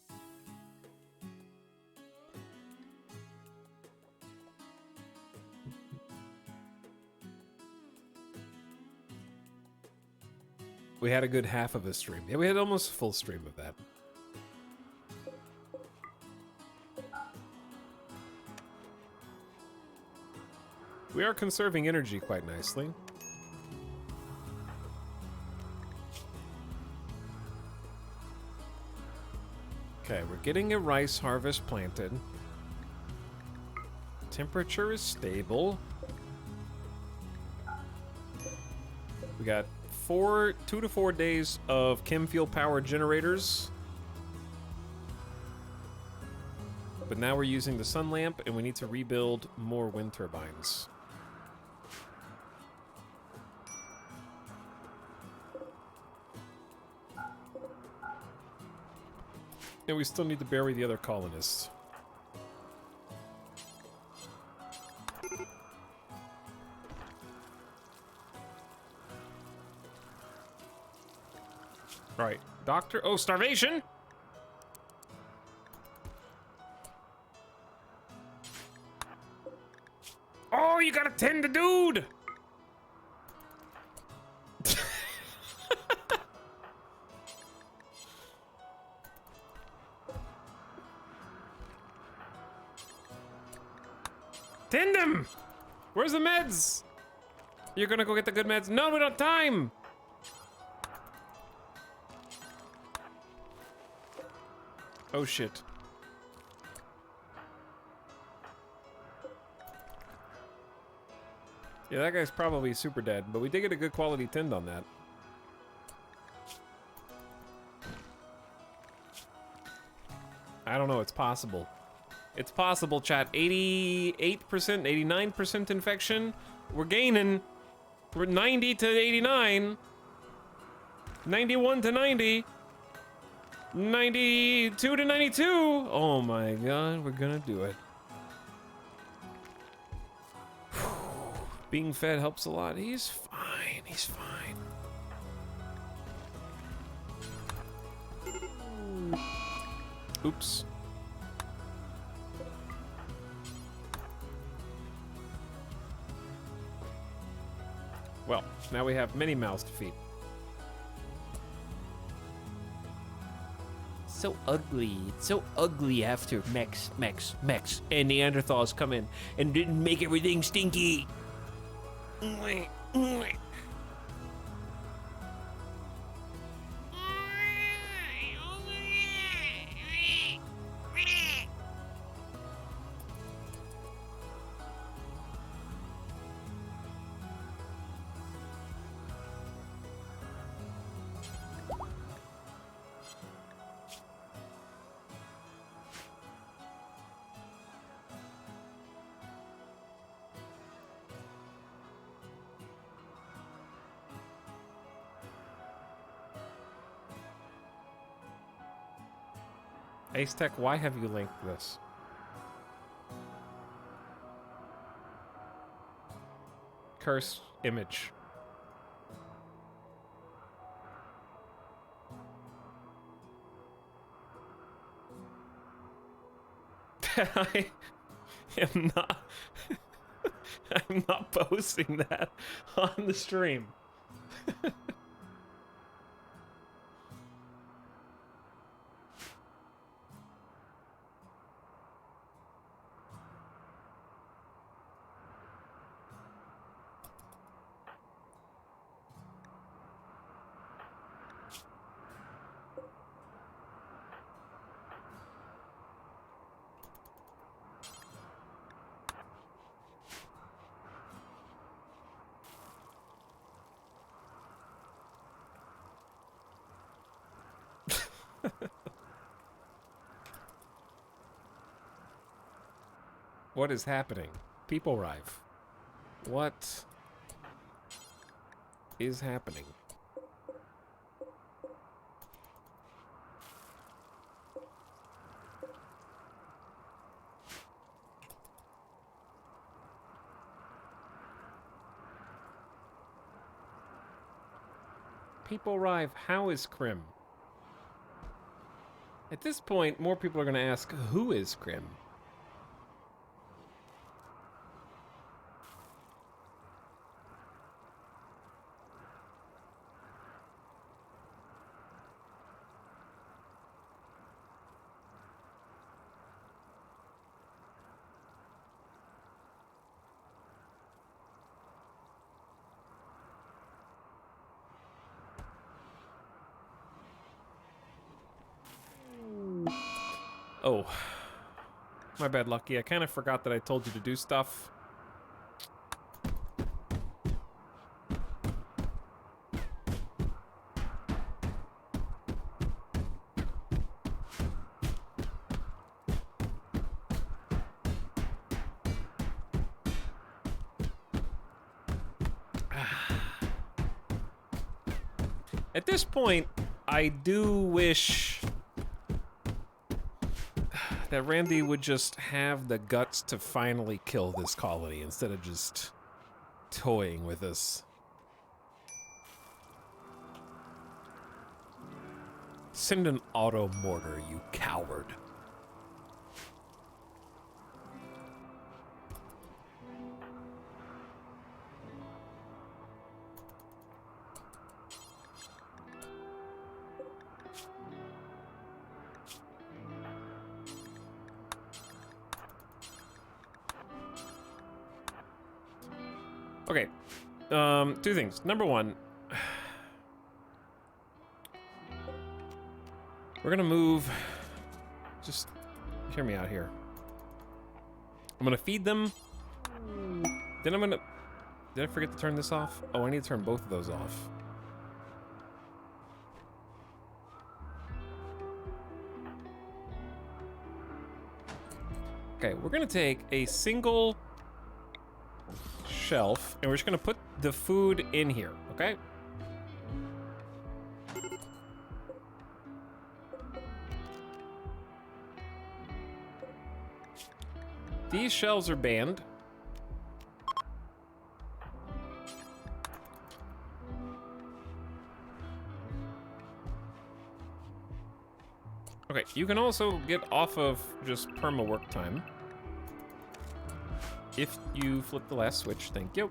We had a good half of a stream. Yeah, we had almost a full stream of that. We are conserving energy quite nicely. Okay, we're getting a rice harvest planted. Temperature is stable. We got 2 to 4 days of chem fuel power generators. But now we're using the sun lamp and we need to rebuild more wind turbines. And we still need to bury the other colonists. Right, doctor. Oh, starvation! Oh, you gotta tend the dude! Tend him! Where's the meds? You're gonna go get the good meds? No, we don't have time! Oh shit. Yeah, that guy's probably super dead, but we did get a good quality tend on that. I don't know, it's possible. It's possible, chat. 88%, 89% infection. We're gaining. We're 90 to 89. 91 to 90. 92 to 92. Oh my god, we're gonna do it. Being fed helps a lot. He's fine. He's fine. Oops. Well, now we have many mouths to feed. So ugly. It's so ugly after Mex, and Neanderthals come in and didn't make everything stinky. Ace Tech, why have you linked this? Curse image. I am not. I'm not posting that on the stream. What is happening? People Rive. What is happening? People Rive, how is Crim? At this point, more people are going to ask, who is Crim? Oh, my bad, Lucky. I kind of forgot that I told you to do stuff. At this point, I do wish that Randy would just have the guts to finally kill this colony instead of just toying with us. Send an auto mortar, you coward. Okay, two things. Number one, we're gonna move, just hear me out here. I'm gonna feed them, then I'm gonna, did I forget to turn this off? Oh, I need to turn both of those off. Okay, we're gonna take a single shelf, and we're just gonna put the food in here, okay? These shelves are banned. Okay, you can also get off of just perma work time. If you flip the last switch, thank you.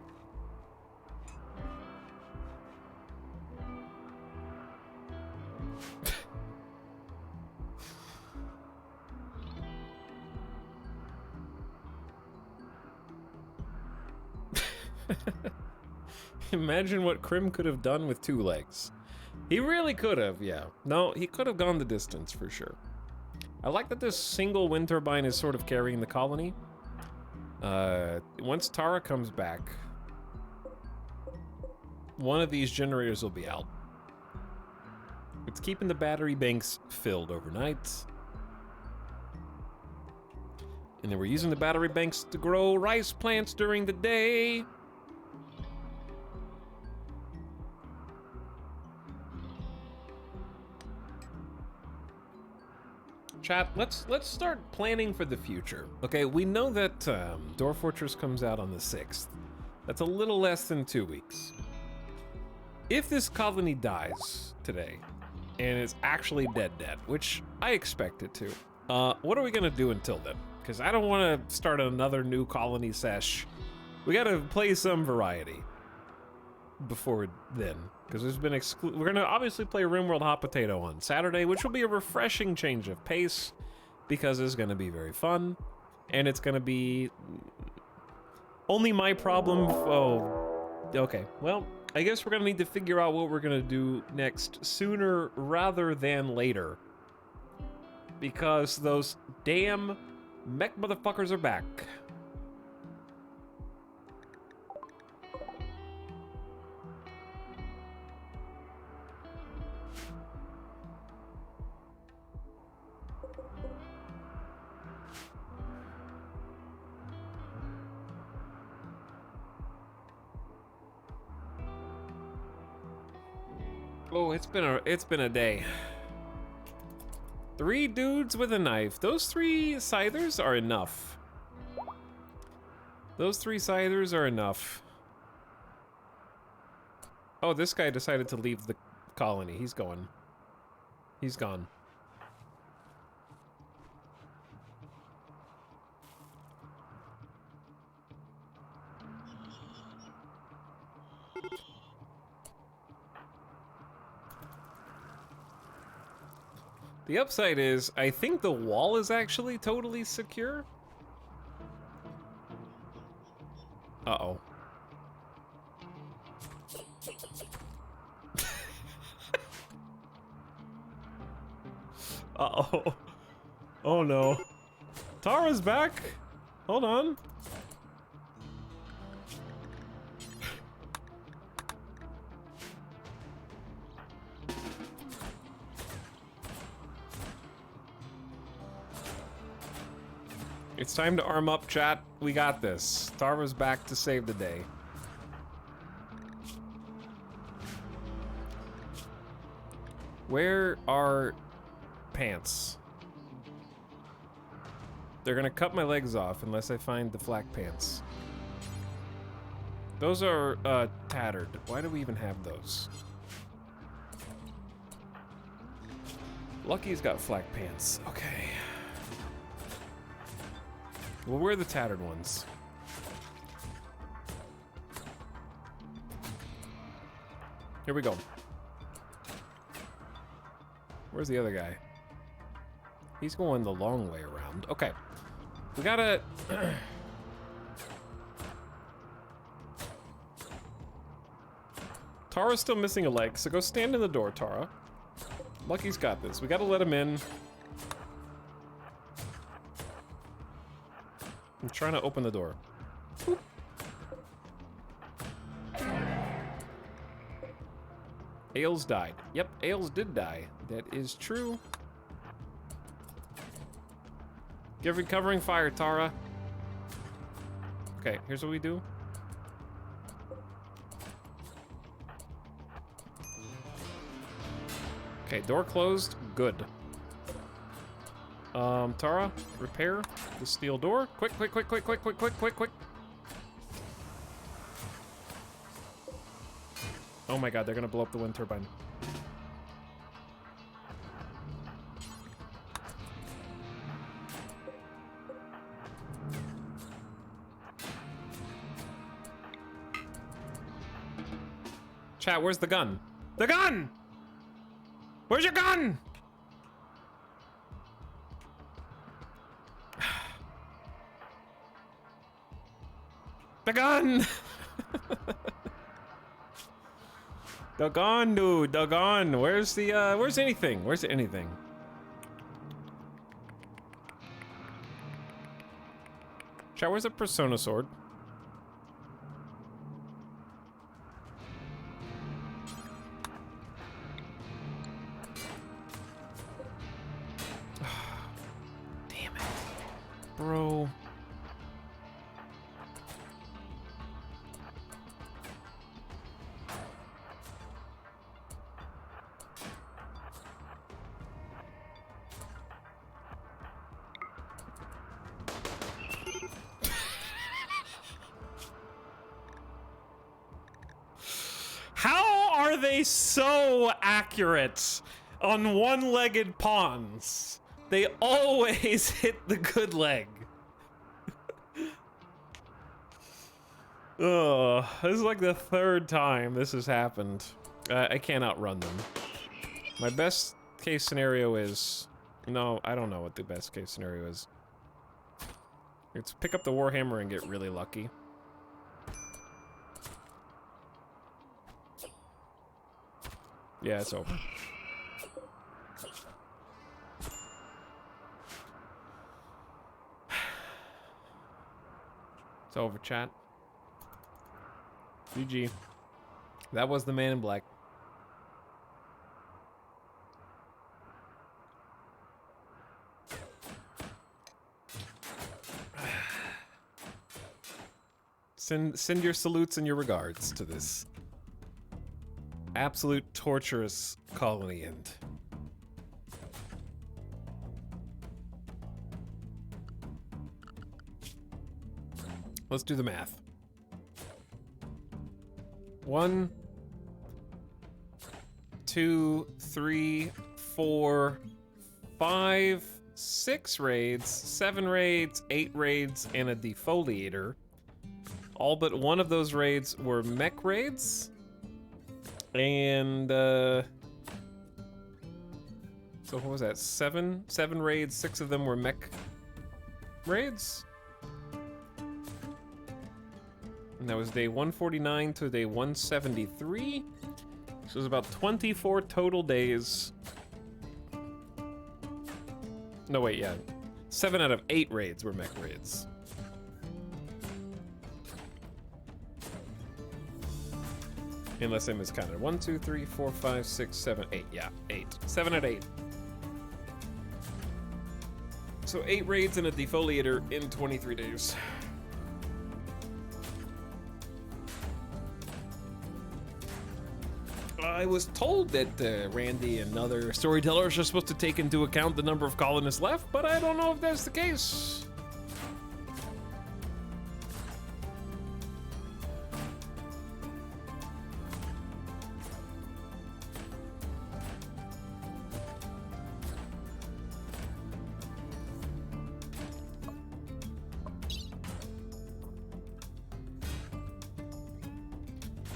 Imagine what Crim could have done with 2 legs. He really could have, yeah. No, he could have gone the distance for sure. I like that this single wind turbine is sort of carrying the colony. Once Tara comes back, one of these generators will be out. It's keeping the battery banks filled overnight. And then we're using the battery banks to grow rice plants during the day. Chat, let's start planning for the future. Okay, we know that Door Fortress comes out on the 6th. That's a little less than 2 weeks. If this colony dies today, and it's actually dead, which I expect it to, what are we gonna do until then? Because I don't want to start another new colony sesh. We gotta play some variety before then, because there's been we're gonna obviously play rimworld hot potato on Saturday, which will be a refreshing change of pace, because it's gonna be very fun, and it's gonna be only my problem. Oh, okay, well, I guess we're gonna need to figure out what we're gonna do next sooner rather than later, because those damn mech motherfuckers are back. Oh, it's been a day. 3 dudes with a knife. Those 3 scythers are enough. Those 3 scythers are enough. Oh, this guy decided to leave the colony. He's going. He's gone. The upside is, I think the wall is actually totally secure. Uh-oh. Uh-oh. Oh no. Tara's back. Hold on. It's time to arm up, chat. We got this. Tara's back to save the day. Where are pants? They're gonna cut my legs off unless I find the flak pants. Those are tattered. Why do we even have those? Lucky's got flak pants. Okay. Well, we're the tattered ones. Here we go. Where's the other guy? He's going the long way around. Okay. We gotta... Tara's still missing a leg, so go stand in the door, Tara. Lucky's got this. We gotta let him in. I'm trying to open the door. Boop. Ailes died. Yep, Ailes did die. That is true. Give recovering fire, Tara. Okay, here's what we do. Okay, door closed. Good. Tara, repair the steel door. Quick, quick, quick, quick, quick, quick, quick, quick, quick. Oh my god, they're gonna blow up the wind turbine. Chat, where's the gun? The gun! Where's your gun? The gun! The gun, dude, the gun. Where's the, where's anything? Where's anything? Chat, where's the Persona sword? Damn it. Bro. they so accurate on one-legged pawns? They always hit the good leg. Oh, this is like the third time this has happened. I can't outrun them. My best case scenario is... No, I don't know what the best case scenario is. It's pick up the Warhammer and get really lucky. Yeah, it's open. It's over, chat. GG. That was the man in black. Send your salutes and your regards to this absolute torturous colony end. Let's do the math. 1, 2, 3, 4, 5, 6 raids, 7 raids, 8 raids, and a defoliator. All but one of those raids were mech raids. And, so what was that? 7 raids, 6 of them were mech raids? And that was day 149 to day 173. So it was about 24 total days. No, wait, yeah. 7 out of 8 raids were mech raids. Unless I miscounted. 1, 2, 3, 4, 5, 6, 7, 8. Yeah, 8. 7 out of 8. So 8 raids and a defoliator in 23 days. I was told that Randy and other storytellers are supposed to take into account the number of colonists left, but I don't know if that's the case.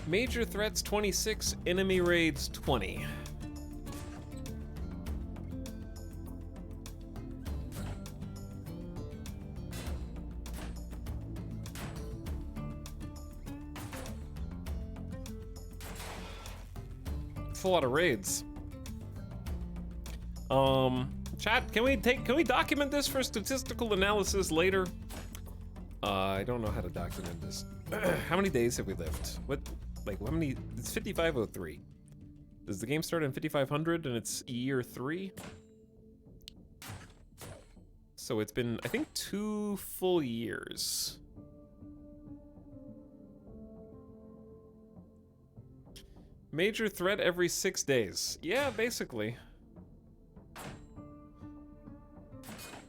Major threats 26, enemy raids 20. It's a lot of raids. Chat, can we document this for statistical analysis later? I don't know how to document this. How many days have we lived? How many? It's 5503. Does the game start in 5500 and it's year 3? So it's been, I think, 2 full years. Major threat every 6 days. Yeah, basically.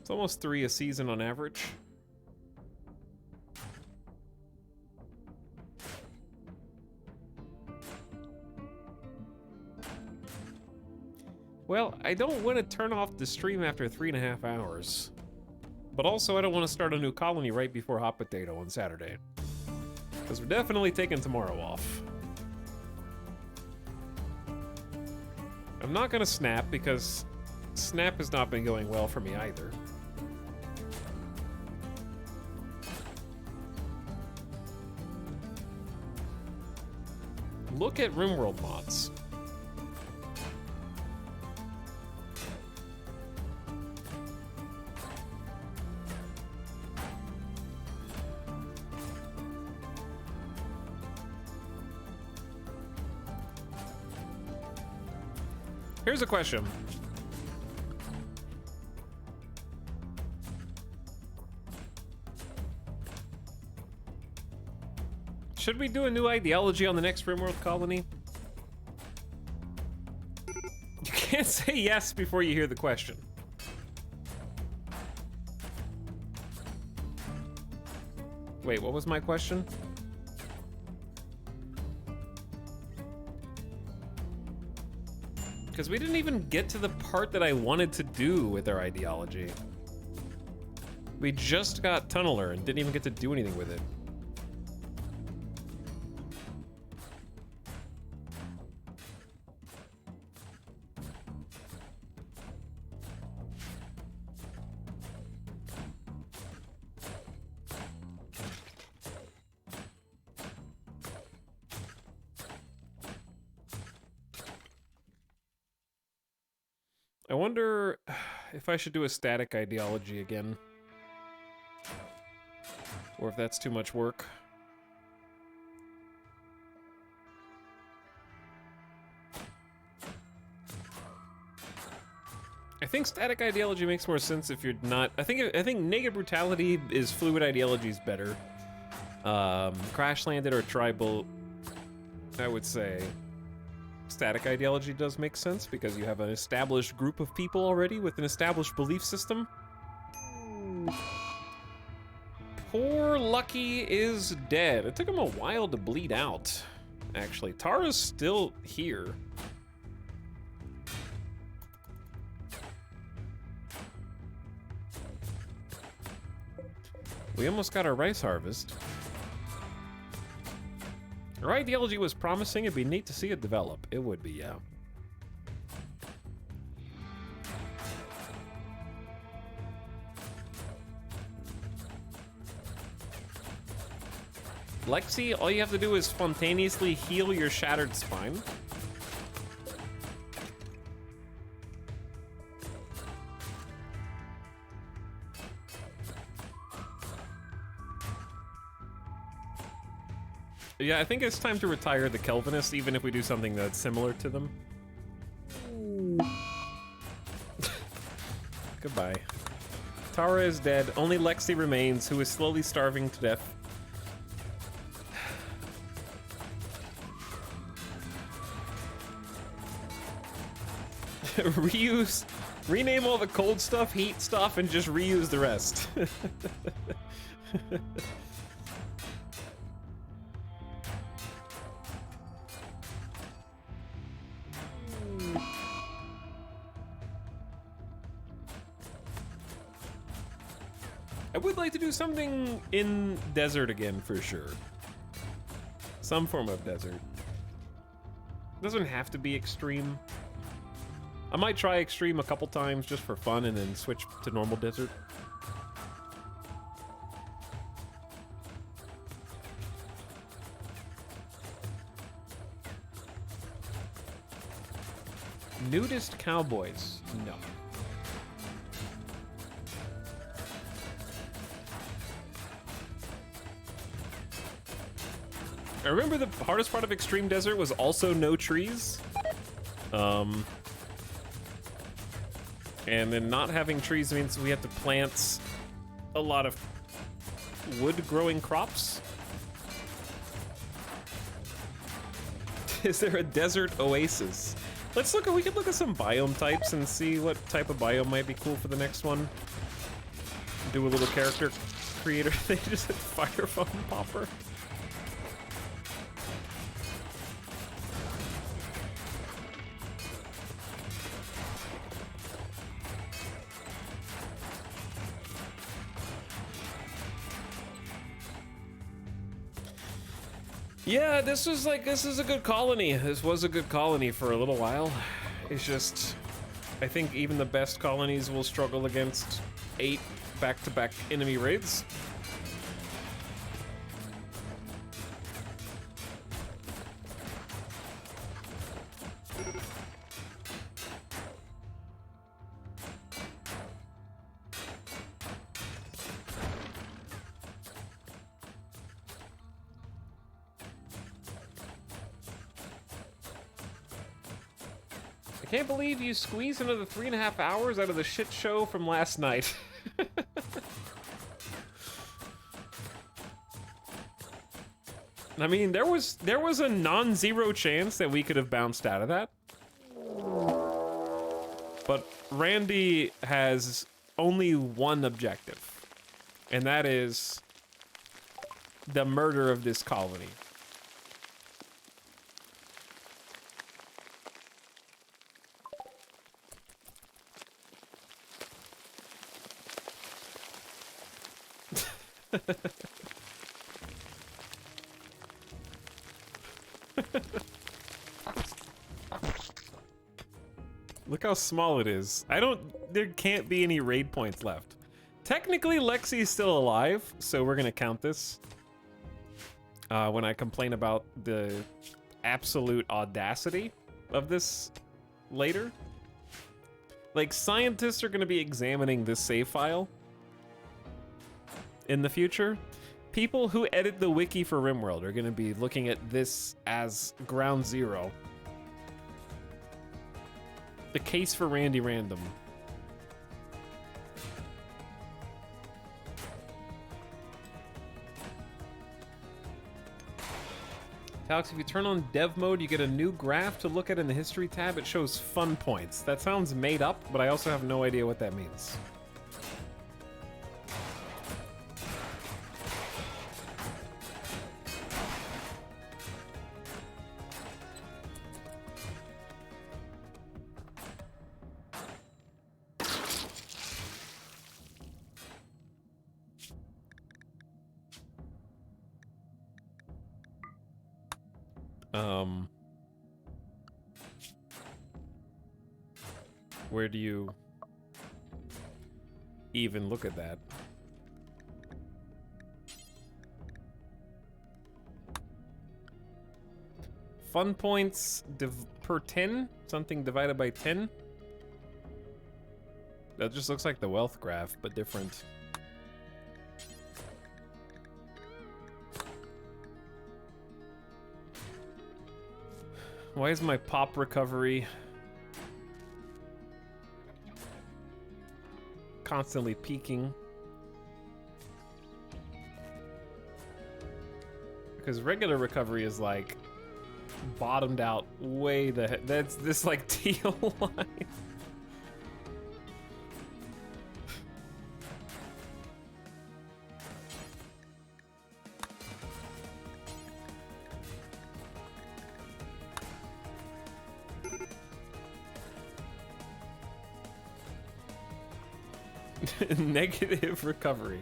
It's almost 3 a season on average. Well, I don't want to turn off the stream after 3.5 hours. But also, I don't want to start a new colony right before Hot Potato on Saturday. Because we're definitely taking tomorrow off. I'm not going to snap, because snap has not been going well for me either. Look at rimworld mods. Here's a question. Should we do a new ideology on the next rimworld colony? You can't say yes before you hear the question. Wait, what was my question? Because we didn't even get to the part that I wanted to do with our ideology. We just got Tunneler and didn't even get to do anything with it. I wonder if I should do a static ideology again. Or if that's too much work. I think static ideology makes more sense if you're not... I think naked brutality is fluid ideology is better. Crash landed or tribal, I would say. Static ideology does make sense because you have an established group of people already with an established belief system. Poor Lucky is dead. It took him a while to bleed out, actually. Tara's still here. We almost got our rice harvest. Our ideology was promising. It'd be neat to see it develop. It would be, yeah. Lexi, all you have to do is spontaneously heal your shattered spine. Yeah, I think it's time to retire the Kelvinists, even if we do something that's similar to them. Goodbye. Tara is dead. Only Lexi remains, who is slowly starving to death. Reuse, rename all the cold stuff, heat stuff, and just reuse the rest. I would like to do something in desert again, for sure. Some form of desert. Doesn't have to be extreme. I might try extreme a couple times just for fun and then switch to normal desert. Nudist cowboys? No. I remember the hardest part of extreme desert was also no trees. And then not having trees means we have to plant a lot of wood-growing crops. Is there a desert oasis? Let's look at, we could look at some biome types and see what type of biome might be cool for the next one. Do a little character creator thing, just hit fire foam popper. Yeah, this is a good colony. This was a good colony for a little while. It's just, I think even the best colonies will struggle against 8 back-to-back enemy raids. I can't believe you squeezed another 3.5 hours out of the shit show from last night. I mean, there was a non-zero chance that we could have bounced out of that. But Randy has only one objective, and that is the murder of this colony. Look how small it is. There can't be any raid points left. Technically, Lexi's still alive, so we're gonna count this. When I complain about the absolute audacity of this later. Like, scientists are gonna be examining this save file in the future. People who edit the wiki for RimWorld are gonna be looking at this as ground zero. The case for Randy Random. Alex, if you turn on dev mode, you get a new graph to look at in the history tab. It shows fun points. That sounds made up, but I also have no idea what that means. Where do you even look at that? Fun points per 10? Something divided by 10? That just looks like the wealth graph, but different. Why is my pop recovery constantly peaking? Because regular recovery is like bottomed out way the that's this like teal line. Negative recovery.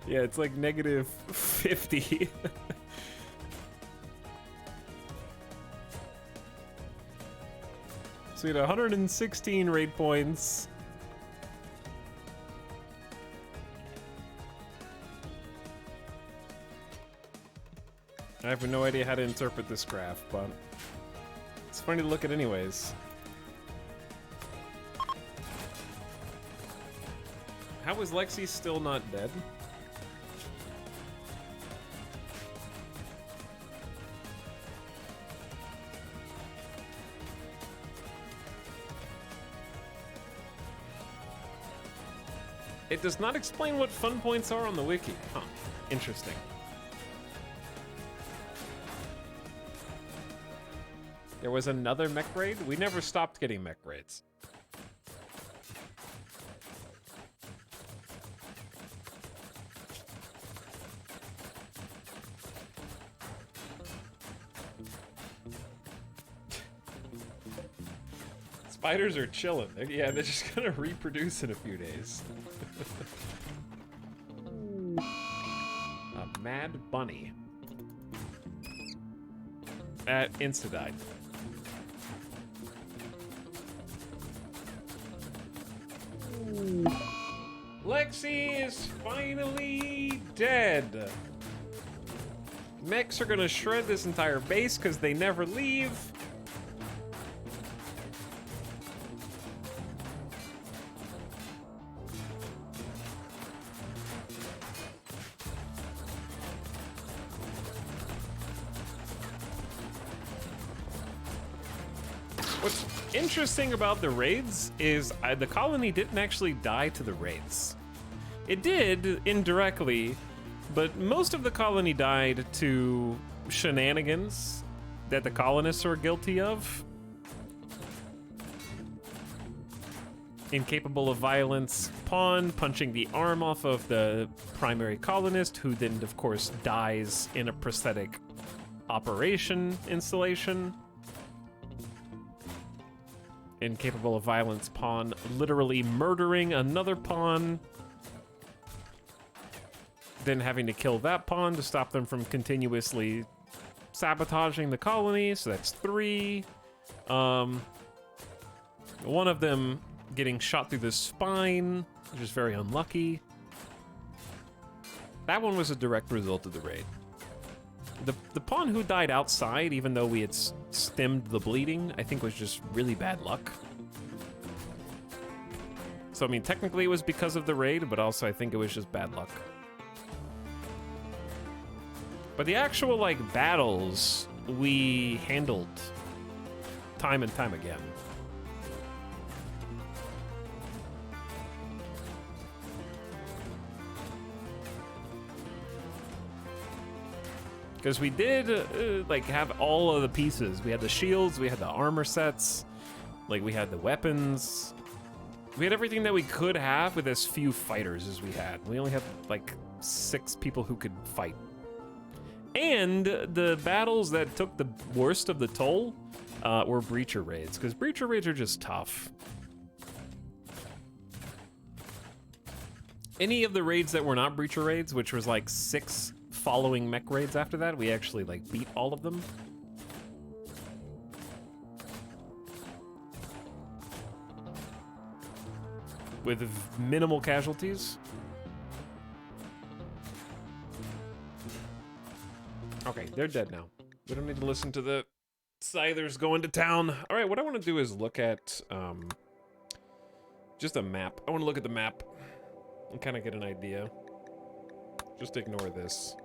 Yeah, it's like negative 50. So we had 116 raid points. I have no idea how to interpret this graph, but it's funny to look at anyways. How is Lexi still not dead? It does not explain what fun points are on the wiki. Huh. Interesting. There was another mech raid? We never stopped getting mech raids. Spiders are chilling. Yeah, they're just gonna reproduce in a few days. A mad bunny. Insta-died. Lexi is finally dead. Mechs are gonna shred this entire base because they never leave. What's interesting about the raids is the colony didn't actually die to the raids. It did, indirectly, but most of the colony died to shenanigans that the colonists are guilty of. Incapable of violence pawn punching the arm off of the primary colonist, who then, of course, dies in a prosthetic operation installation. Incapable of violence pawn literally murdering another pawn then having to kill that pawn to stop them from continuously sabotaging the colony, so that's 3. One of them getting shot through the spine, which is very unlucky. That one was a direct result of the raid. The pawn who died outside, even though we had stemmed the bleeding, I think was just really bad luck. So, I mean, technically it was because of the raid, but also I think it was just bad luck. But the actual, like, battles we handled time and time again. Because we did, like, have all of the pieces. We had the shields, we had the armor sets, like, we had the weapons. We had everything that we could have with as few fighters as we had. We only had, like, 6 people who could fight. And the battles that took the worst of the toll were breacher raids, because breacher raids are just tough. Any of the raids that were not breacher raids, which was like 6 following mech raids after that, we actually like beat all of them. With minimal casualties. Okay, they're dead now. We don't need to listen to the Scythers going to town. All right, what I want to do is look at just a map. I want to look at the map and kind of get an idea. Just ignore this.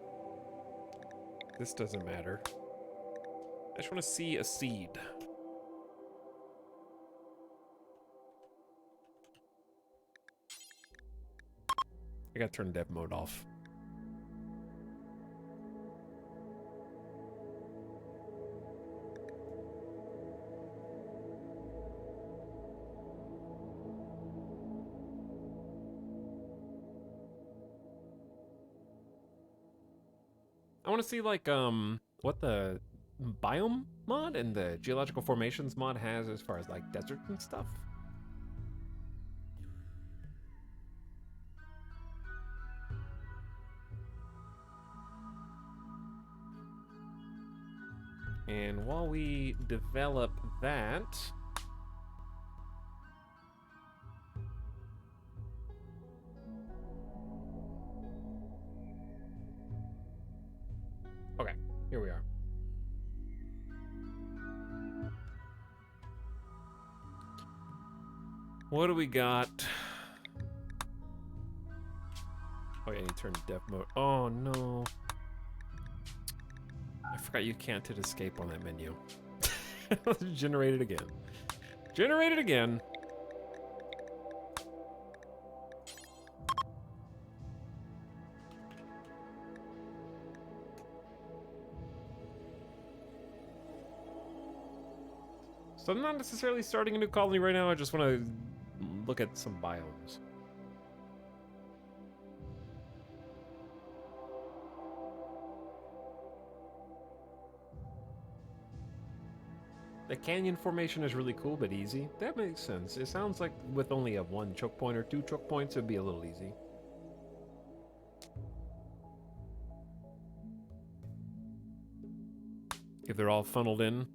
This doesn't matter. I just want to see a seed. I gotta turn dev mode off. I want to see, like, what the biome mod and the geological formations mod has as far as, like, desert and stuff. And while we develop that... Okay, here we are. What do we got? Oh yeah, you turn dev mode. Oh no. I forgot you can't hit escape on that menu. Let's generate it again. Generate it again. So I'm not necessarily starting a new colony right now, I just want to look at some biomes. The canyon formation is really cool, but easy. That makes sense. It sounds like with only a 1 choke point or 2 choke points, it'd be a little easy. If they're all funneled in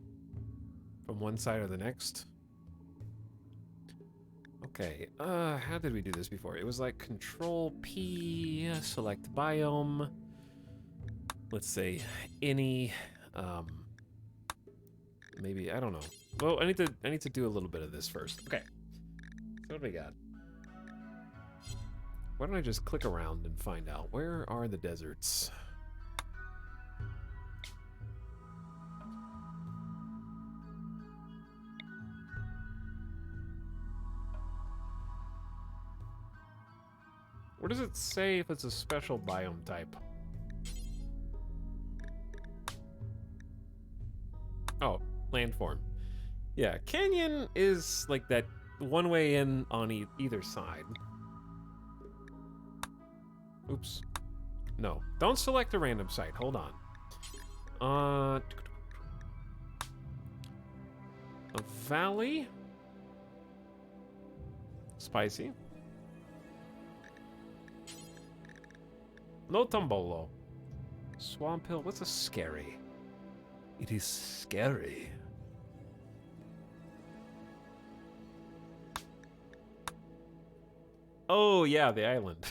from one side or the next. Okay, how did we do this before? It was like Control P, select biome. Let's say any, maybe, I don't know. Well, I need to do a little bit of this first. Okay. So what do we got? Why don't I just click around and find out where are the deserts? Where does it say if it's a special biome type? Oh, landform. Yeah, canyon is like that one way in on either side. Oops. No, don't select a random site. Hold on. A valley. Spicy. No tombolo. Swamp Hill. What's a scary? It is scary. Oh, yeah, the island.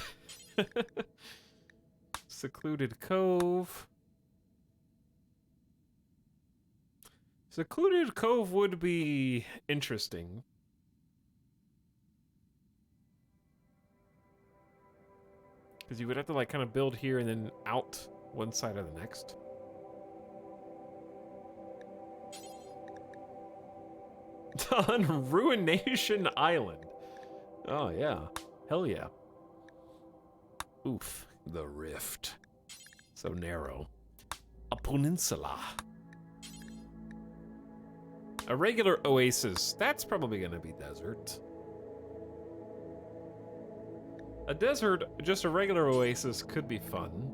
Secluded Cove. Secluded Cove would be interesting. Because you would have to, like, kind of build here and then out one side or the next. On Ruination Island. Oh, yeah. Hell yeah. Oof. The rift. So narrow. A peninsula. A regular oasis. That's probably going to be desert. A desert, just a regular oasis, could be fun.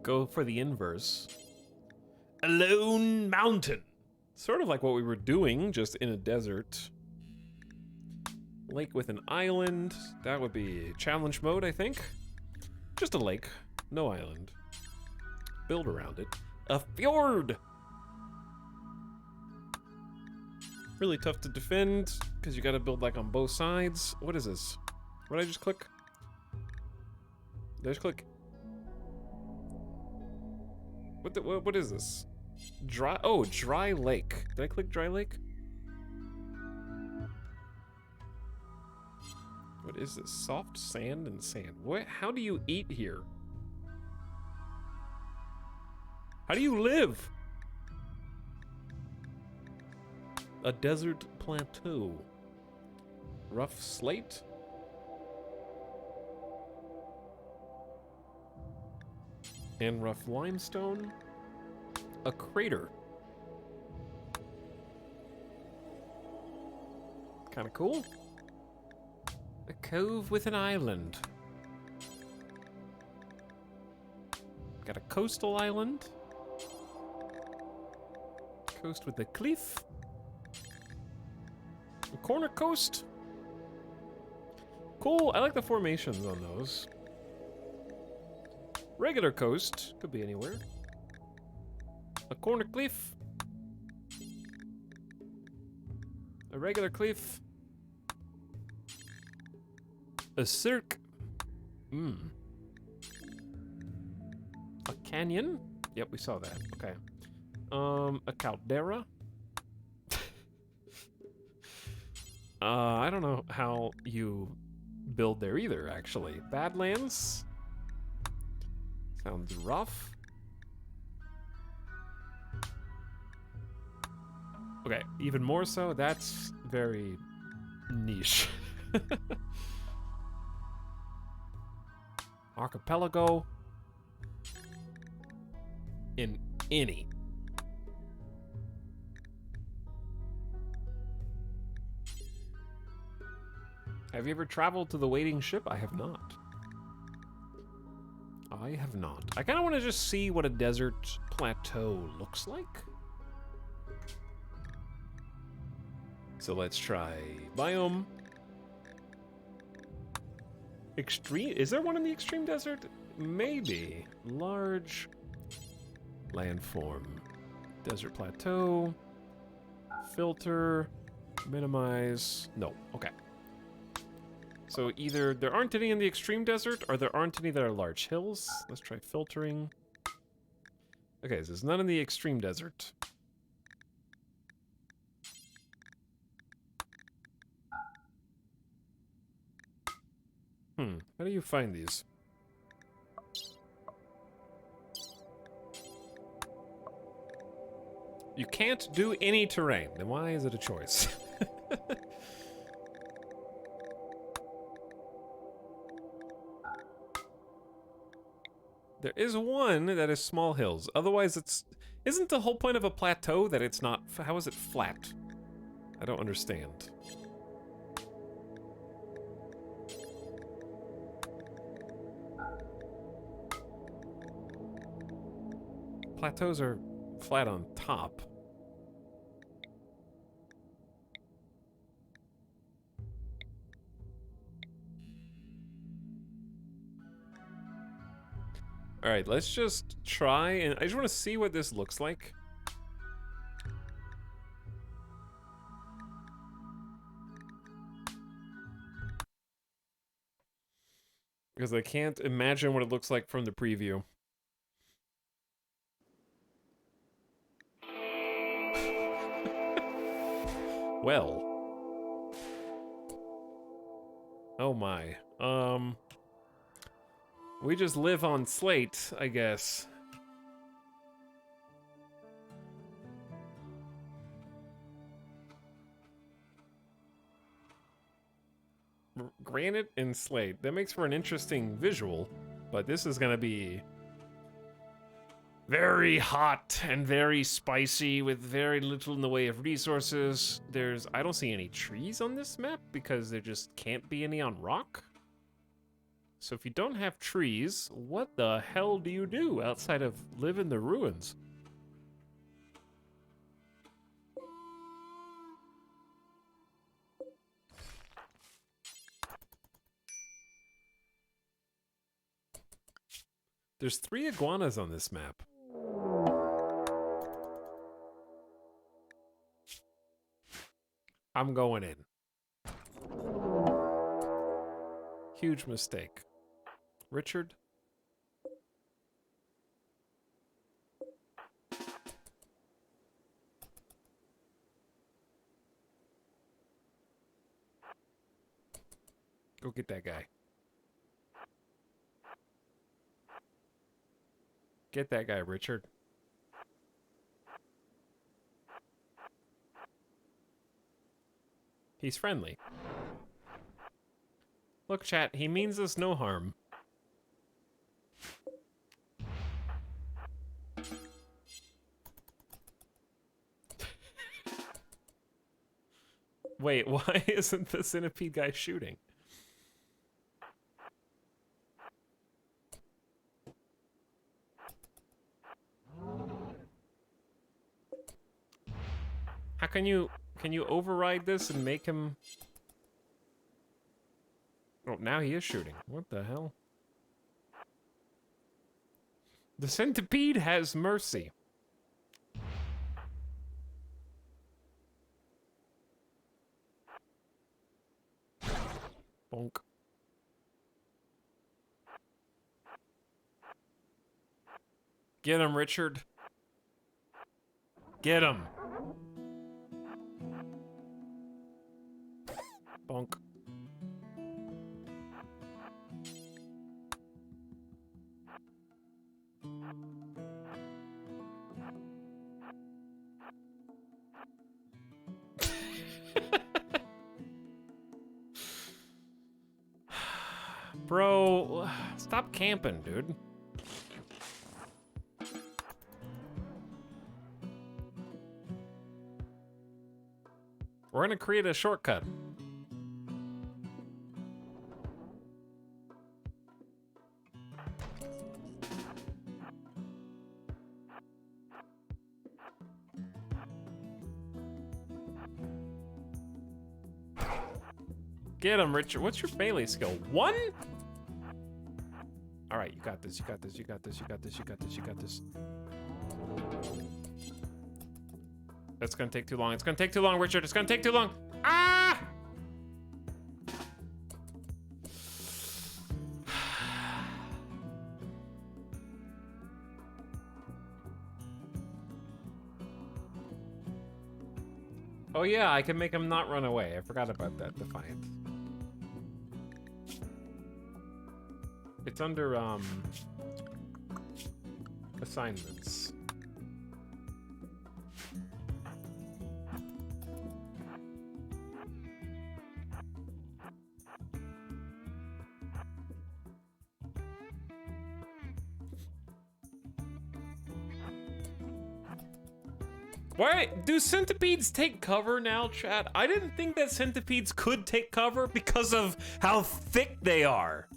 Go for the inverse. A lone mountain. Sort of like what we were doing, just in a desert. Lake with an island. That would be challenge mode, I think. Just a lake, no island. Build around it. A fjord! Really tough to defend, because you gotta build like on both sides. What is this? What did I just click? Did I just click? What is this? Dry, oh, dry lake. Did I click dry lake? What is this? Soft sand and sand. What? How do you eat here? How do you live? A desert plateau. Rough slate. And rough limestone. A crater. Kind of cool. A cove with an island. Got a coastal island. Coast with a cliff. A corner coast. Cool, I like the formations on those. Regular coast, could be anywhere. A corner cliff. A regular cliff. A cirque. A canyon? Yep, we saw that. Okay. A caldera. I don't know how you build there either, actually. Badlands. Sounds rough. Okay, even more so, that's very niche. Archipelago. In any. Have you ever traveled to the waiting ship? I have not. I have not. I kind of want to just see what a desert plateau looks like. So let's try biome. Extreme, is there one in the extreme desert? Maybe. Large landform. Desert plateau. Filter. Minimize. No, okay. So either there aren't any in the extreme desert, or there aren't any that are large hills. Let's try filtering. Okay, so there's none in the extreme desert. How do you find these? You can't do any terrain. Then why is it a choice? There is one that is small hills. Otherwise, it's... Isn't the whole point of a plateau that it's not... How is it flat? I don't understand. Plateaus are flat on top. Alright, let's just try, and I just want to see what this looks like. Because I can't imagine what it looks like from the preview. Well. Oh my. We just live on Slate, I guess. Granite and slate. That makes for an interesting visual, but this is gonna be very hot and very spicy with very little in the way of resources. I don't see any trees on this map because there just can't be any on rock. So if you don't have trees, what the hell do you do outside of live in the ruins? There's 3 iguanas on this map. I'm going in. Huge mistake. Richard? Go get that guy. Get that guy, Richard. He's friendly. Look, chat, he means us no harm. Wait, why isn't the centipede guy shooting? How can you override this and make him... Oh, now he is shooting. What the hell? The centipede has mercy. Bonk. Get him, Richard. Get him. Bonk. Bro, stop camping, dude. We're gonna create a shortcut. Get him, Richard. What's your melee skill? 1? All right, you got this. You got this. You got this. You got this. You got this. You got this. That's gonna take too long. It's gonna take too long, Richard. It's gonna take too long. Ah! Oh yeah, I can make him not run away. I forgot about that. Defiant. It's under assignments. Wait, do centipedes take cover now, chat? I didn't think that centipedes could take cover because of how thick they are.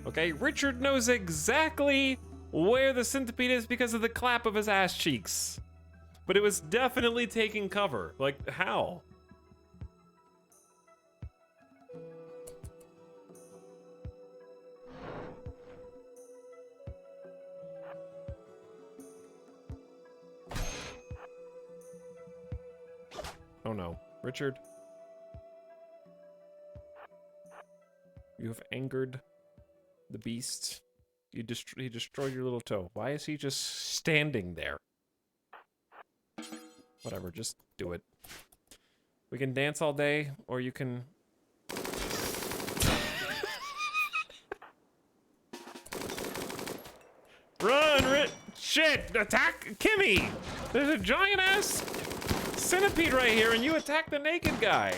Okay, Richard knows exactly where the centipede is because of the clap of his ass cheeks. But it was definitely taking cover. Like, how? Oh no. Richard. You have angered the beast. He destroyed your little toe. Why is he just standing there? Whatever, just do it. We can dance all day, or you can... Run, shit! Attack Kimmy! There's a giant-ass centipede right here, and you attack the naked guy.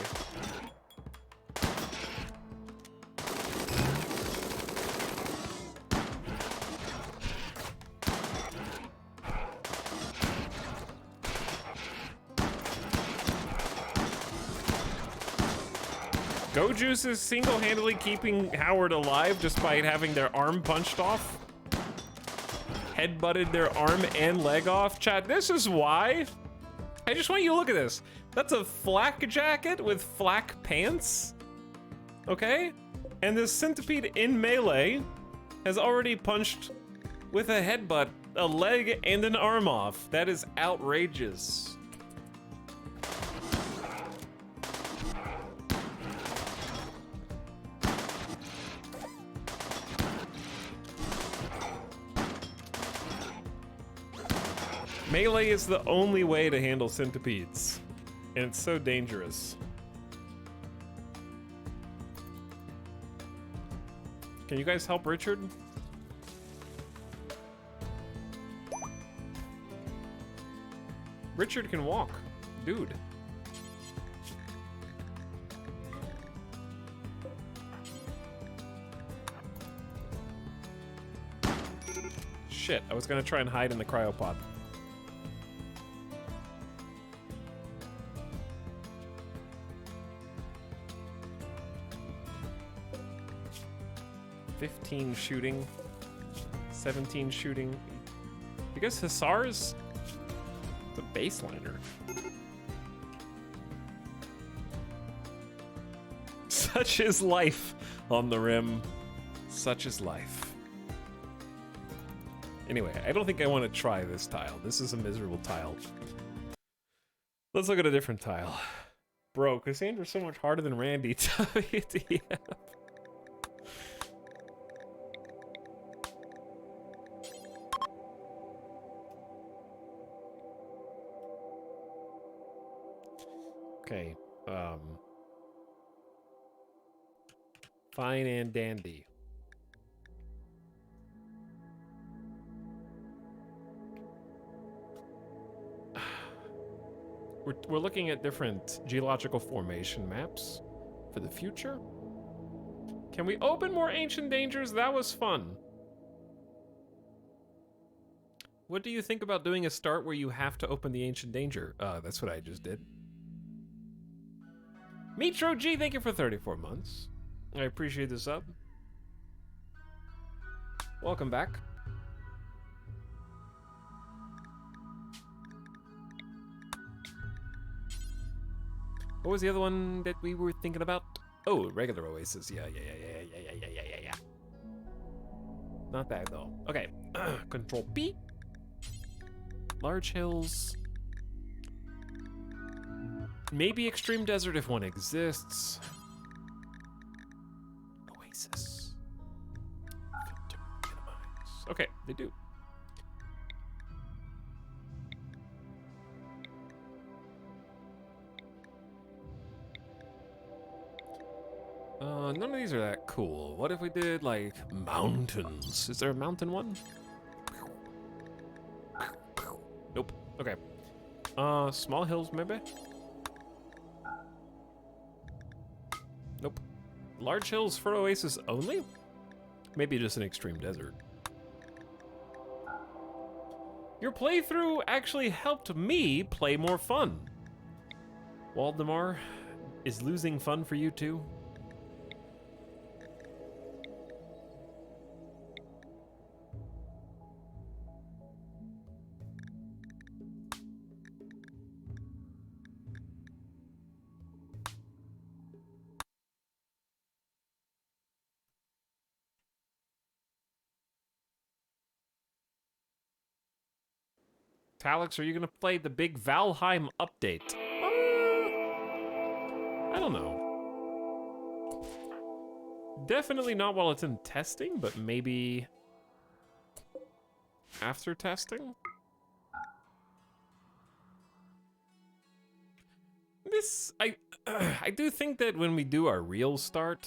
Go Juice is single-handedly keeping Howard alive despite having their arm punched off. Headbutted their arm and leg off. Chat, this is why. I just want you to look at this. That's a flak jacket with flak pants. Okay? And this centipede in melee has already punched with a headbutt a leg and an arm off. That is outrageous. Melee is the only way to handle centipedes, and it's so dangerous. Can you guys help Richard? Richard can walk, dude. Shit, I was gonna try and hide in the cryopod. Shooting, 17 shooting. I guess Hussar's the baseliner. Such is life on the rim. Such is life. Anyway, I don't think I want to try this tile. This is a miserable tile. Let's look at a different tile. Bro, Cassandra's so much harder than Randy. WTF. Okay, fine and dandy. We're looking at different geological formation maps for the future. Can we open more ancient dangers? That was fun. What do you think about doing a start where you have to open the ancient danger? That's what I just did. Metro G, thank you for 34 months. I appreciate the sub. Welcome back. What was the other one that we were thinking about? Oh, regular Oasis. Yeah. Not that though. Okay. Control P. Large hills. Maybe Extreme Desert if one exists. Oasis. Filter, minimize. Okay, they do. None of these are that cool. What if we did, like, mountains? Is there a mountain one? Nope. Okay. Small hills, maybe? Nope. Large hills for Oasis only? Maybe just an extreme desert. Your playthrough actually helped me play more fun. Waldemar, is losing fun for you too? Talix, are you gonna play the big Valheim update? Definitely not while it's in testing, but maybe after testing? This, I do think that when we do our real start,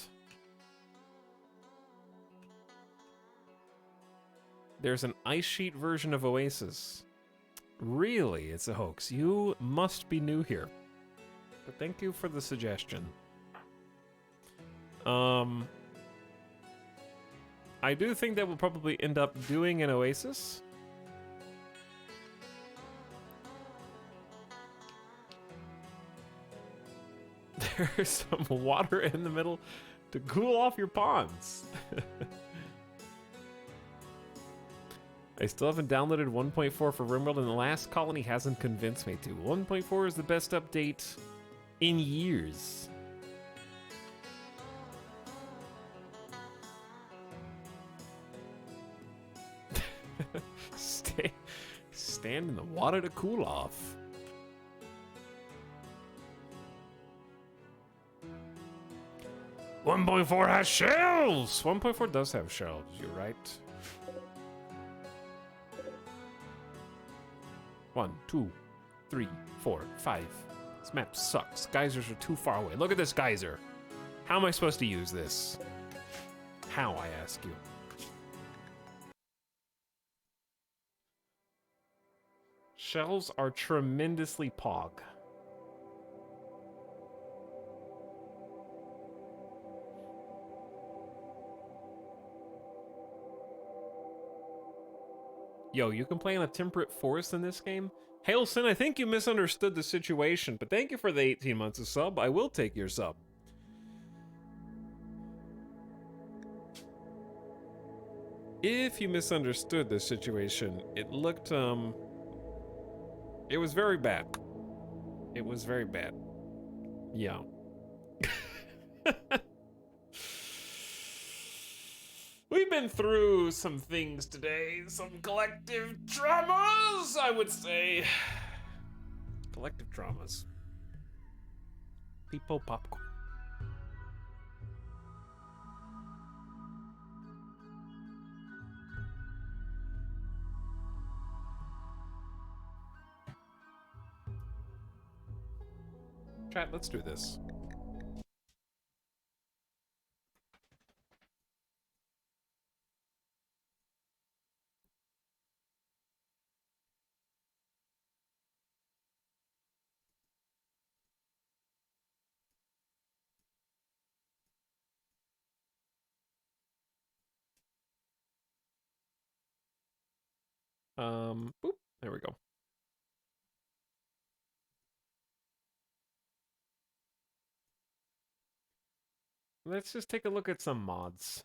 there's an ice sheet version of Oasis. Really, it's a hoax. You must be new here. But thank you for the suggestion. I do think that we'll probably end up doing an Oasis. There's some water in the middle to cool off your ponds. I still haven't downloaded 1.4 for rimworld, and the last colony hasn't convinced me to. 1.4 is the best update in years. Stand in the water to cool off. .4 has shells! 1.4 does have shells, you're right. 1, 2, 3, 4, 5. This map sucks. Geysers are too far away. Look at this geyser. How am I supposed to use this? How, I ask you. Shells are tremendously pog. Yo, you can play in a temperate forest in this game? Hailson, I think you misunderstood the situation, but thank you for the 18 months of sub. I will take your sub. If you misunderstood the situation, it looked, it was very bad. It was very bad. Yeah. We've been through some things today, some collective traumas, I would say. Collective traumas. People popcorn. Chat, let's do this. Boop, there we go. Let's just take a look at some mods.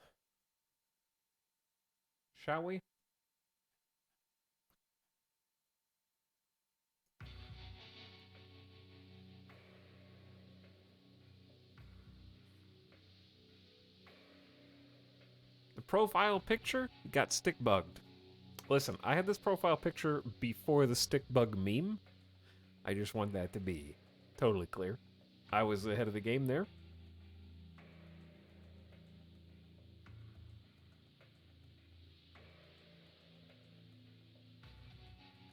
Shall we? The profile picture got stick bugged. Listen, I had this profile picture before the stick bug meme. I just want that to be totally clear. I was ahead of the game there.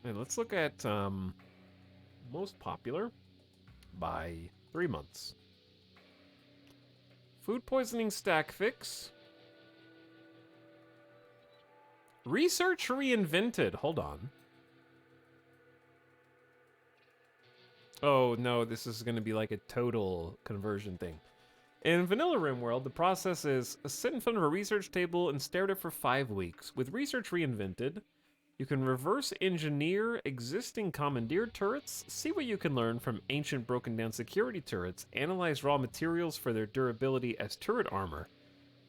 And let's look at most popular by 3 months. Food poisoning stack fix. Research reinvented. Hold on. Oh no, this is going to be like a total conversion thing. In Vanilla RimWorld, the process is sit in front of a research table and stare at it for 5 weeks. With Research Reinvented, you can reverse engineer existing commandeered turrets, see what you can learn from ancient broken down security turrets, analyze raw materials for their durability as turret armor,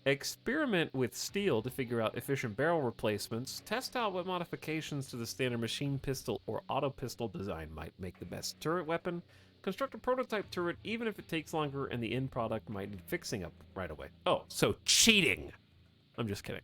experiment with steel to figure out efficient barrel replacements, test out what modifications to the standard machine pistol or auto pistol design might make the best turret weapon, construct a prototype turret even if it takes longer and the end product might need fixing up right away. Oh, so cheating! I'm just kidding.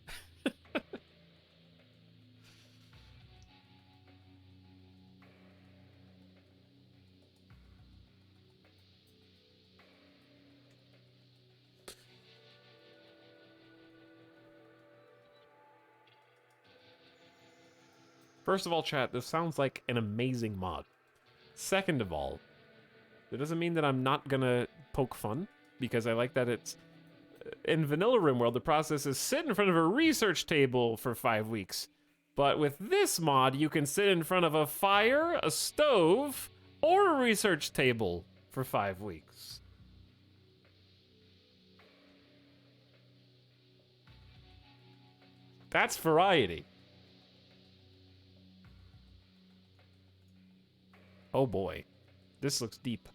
First of all, chat, this sounds like an amazing mod. Second of all, that doesn't mean that I'm not gonna poke fun, because I like that it's... In vanilla RimWorld, the process is sit in front of a research table for 5 weeks. But with this mod, you can sit in front of a fire, a stove, or a research table for 5 weeks. That's variety. Oh boy, this looks deep.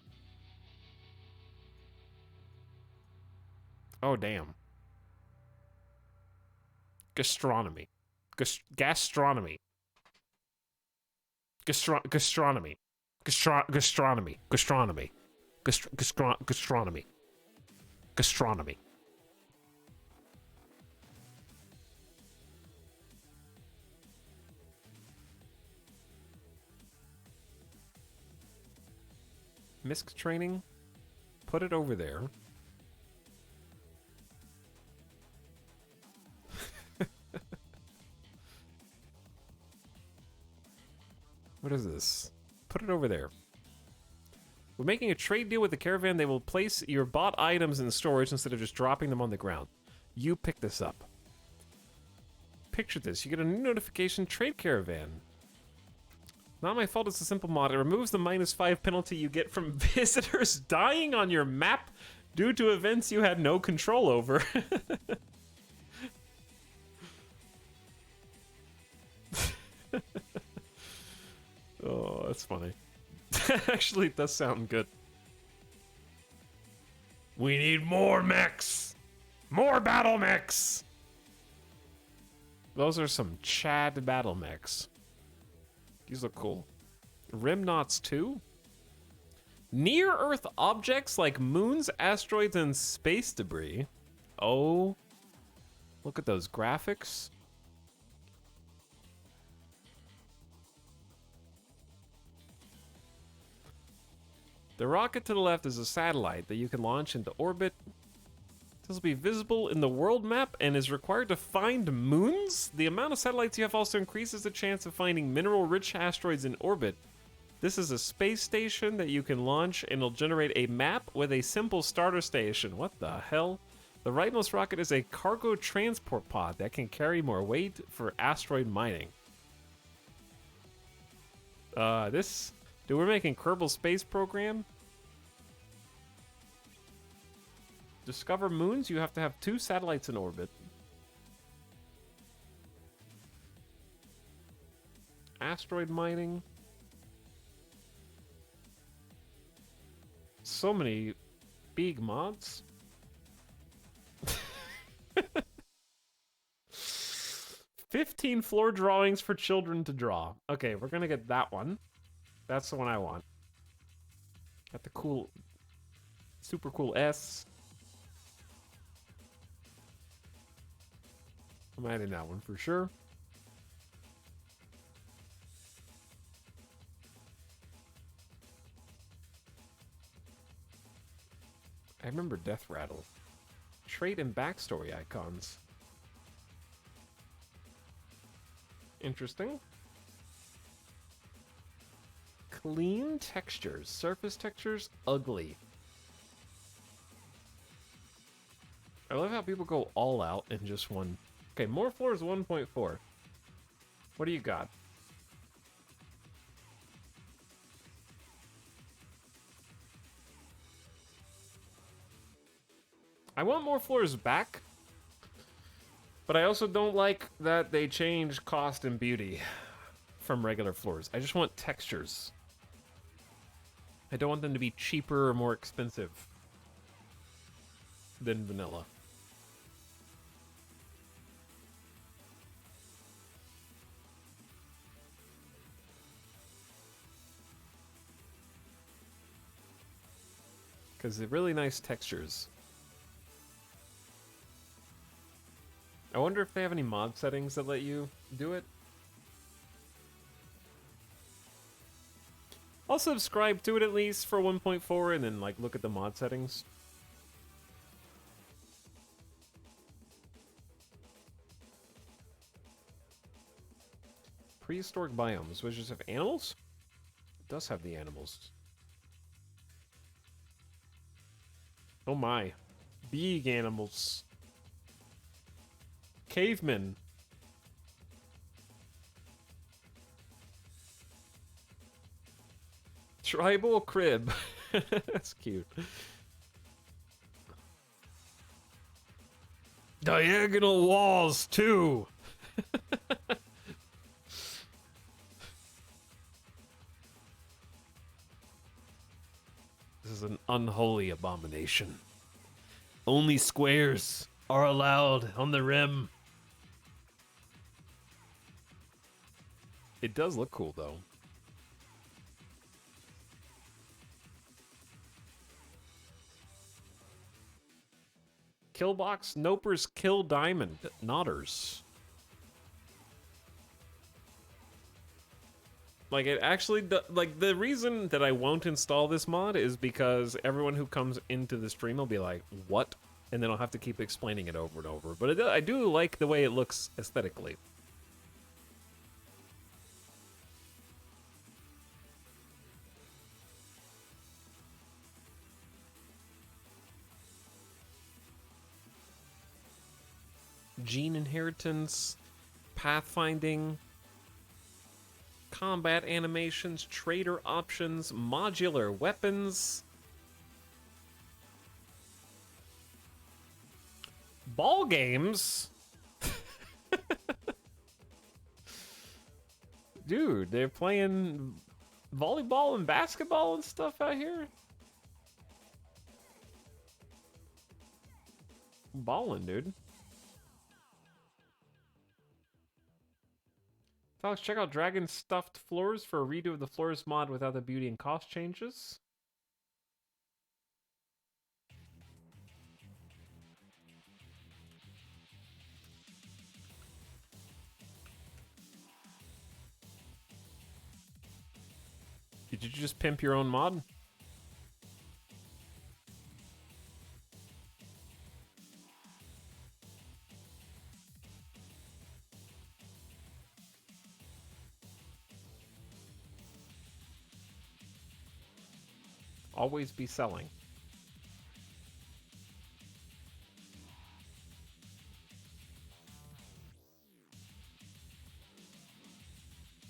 Oh damn. Gastronomy. Gastronomy. Gastronomy. Gastronomy. Gastronomy. Gastronomy. Gastronomy. MISC training? Put it over there. What is this? Put it over there. When making a trade deal with the caravan, they will place your bought items in storage instead of just dropping them on the ground. You pick this up. Picture this. You get a new notification, trade caravan. Not my fault, it's a simple mod. It removes the -5 penalty you get from visitors dying on your map due to events you had no control over. Oh, that's funny. Actually, it does sound good. We need more mechs! More battle mechs! Those are some Chad battle mechs. These look cool. Rimnauts 2? Near-Earth objects like moons, asteroids, and space debris. Oh. Look at those graphics. The rocket to the left is a satellite that you can launch into orbit. This will be visible in the world map and is required to find moons. The amount of satellites you have also increases the chance of finding mineral-rich asteroids in orbit. This is a space station that you can launch and it'll generate a map with a simple starter station. What the hell? The rightmost rocket is a cargo transport pod that can carry more weight for asteroid mining. Dude, we're making Kerbal Space Program. Discover moons, you have to have 2 satellites in orbit. Asteroid mining. So many big mods. 15 floor drawings for children to draw. Okay, we're gonna get that one. That's the one I want. Got the cool, super cool S. I'm adding that one for sure. I remember Death Rattle. Trait and backstory icons. Interesting. Clean textures. Surface textures, ugly. I love how people go all out in just one. Okay, more floors 1.4. What do you got? I want more floors back, but I also don't like that they change cost and beauty from regular floors. I just want textures. I don't want them to be cheaper or more expensive than vanilla. Because they're really nice textures. I wonder if they have any mod settings that let you do it. I'll subscribe to it at least for 1.4 and then like look at the mod settings. Prehistoric biomes. Which just have animals? It does have the animals. Oh my. Big animals. Cavemen. Tribal crib. That's cute. Diagonal walls, too. This is an unholy abomination. Only squares are allowed on the rim. It does look cool, though. Killbox, Nopers, Kill Diamond, Nodders. Like, it actually, like, the reason that I won't install this mod is because everyone who comes into the stream will be like, what? And then I'll have to keep explaining it over and over. But I do like the way it looks aesthetically. Gene inheritance, pathfinding, combat animations, trader options, modular weapons, ball games. Dude, they're playing volleyball and basketball and stuff out here. Ballin', dude. Alex, check out Dragon Stuffed Floors for a redo of the Floors mod without the beauty and cost changes. Did you just pimp your own mod? Always be selling.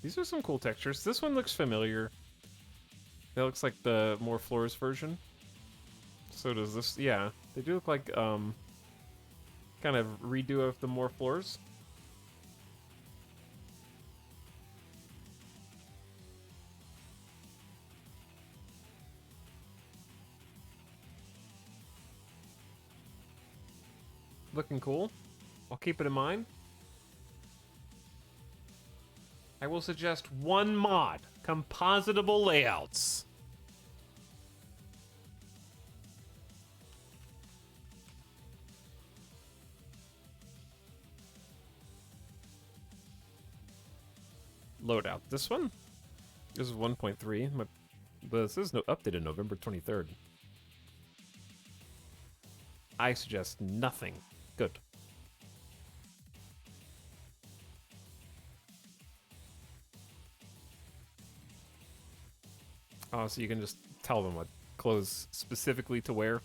These are some cool textures. This one looks familiar. That looks like the More Floors version. So does this. Yeah, they do look like kind of redo of the More Floors. Looking cool. I'll keep it in mind. I will suggest one mod. Compositable layouts. Loadout. This one? This is 1.3. But this is updated November 23rd. I suggest nothing. Good. Oh, so you can just tell them what clothes specifically to wear.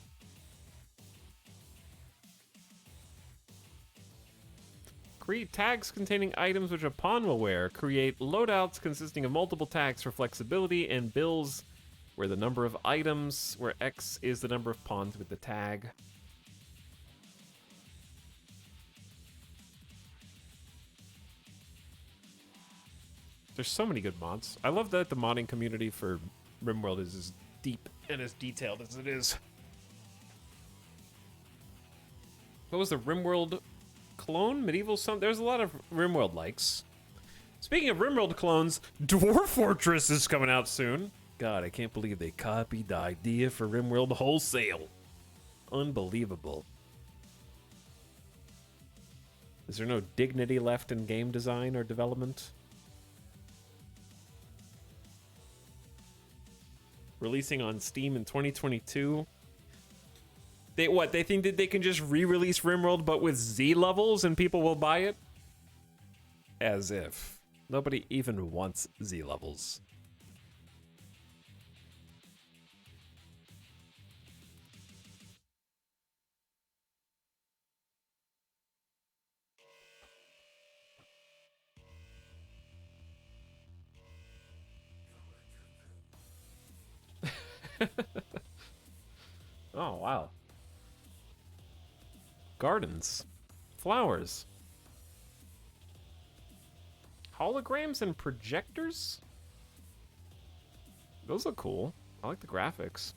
Create tags containing items which a pawn will wear. Create loadouts consisting of multiple tags for flexibility and bills where the number of items, where X is the number of pawns with the tag. There's so many good mods. I love that the modding community for RimWorld is as deep and as detailed as it is. What was the RimWorld clone? Medieval something? There's a lot of RimWorld likes. Speaking of RimWorld clones, Dwarf Fortress is coming out soon. God, I can't believe they copied the idea for RimWorld wholesale. Unbelievable. Is there no dignity left in game design or development? Releasing on Steam in 2022. They think that they can just re-release RimWorld but with Z levels and people will buy it? As if. Nobody even wants Z levels. Oh, wow. Gardens. Flowers. Holograms and projectors? Those look cool. I like the graphics.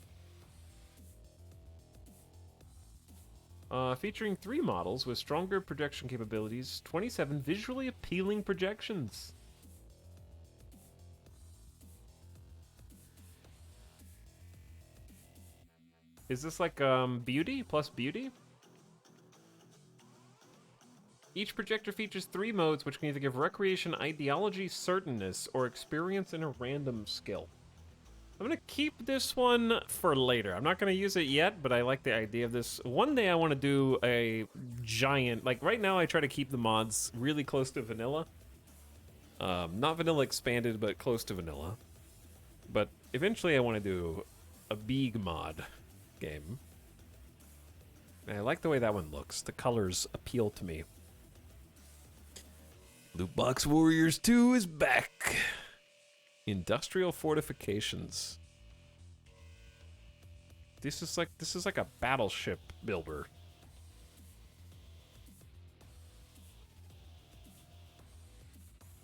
Featuring 3 models with stronger projection capabilities, 27 visually appealing projections. Is this like beauty plus beauty? Each projector features 3 modes which can either give recreation, ideology, certainness, or experience in a random skill. I'm gonna keep this one for later. I'm not gonna use it yet, but I like the idea of this. One day I want to do a giant, like right now I try to keep the mods really close to vanilla. Not vanilla expanded, but close to vanilla. But eventually I want to do a big mod game. And I like the way that one looks. The colors appeal to me. Loot Box Warriors 2 is back. Industrial fortifications. This is like a battleship builder.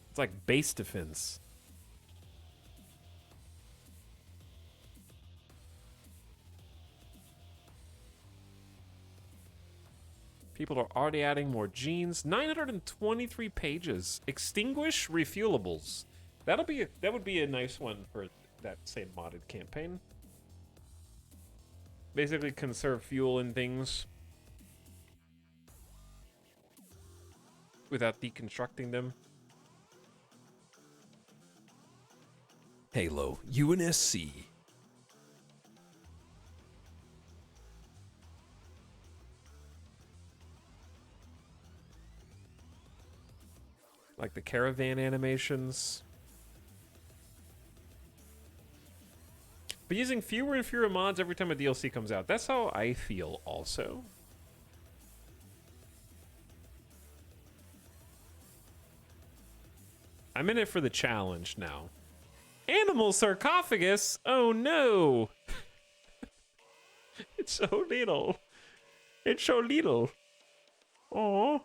It's like base defense. People are already adding more genes. 923 pages. Extinguish refuelables. That would be a nice one for that same modded campaign. Basically conserve fuel and things without deconstructing them. Halo UNSC. Like the caravan animations. But using fewer and fewer mods every time a DLC comes out. That's how I feel also. I'm in it for the challenge now. Animal sarcophagus? Oh no! It's so little. It's so little. Aww.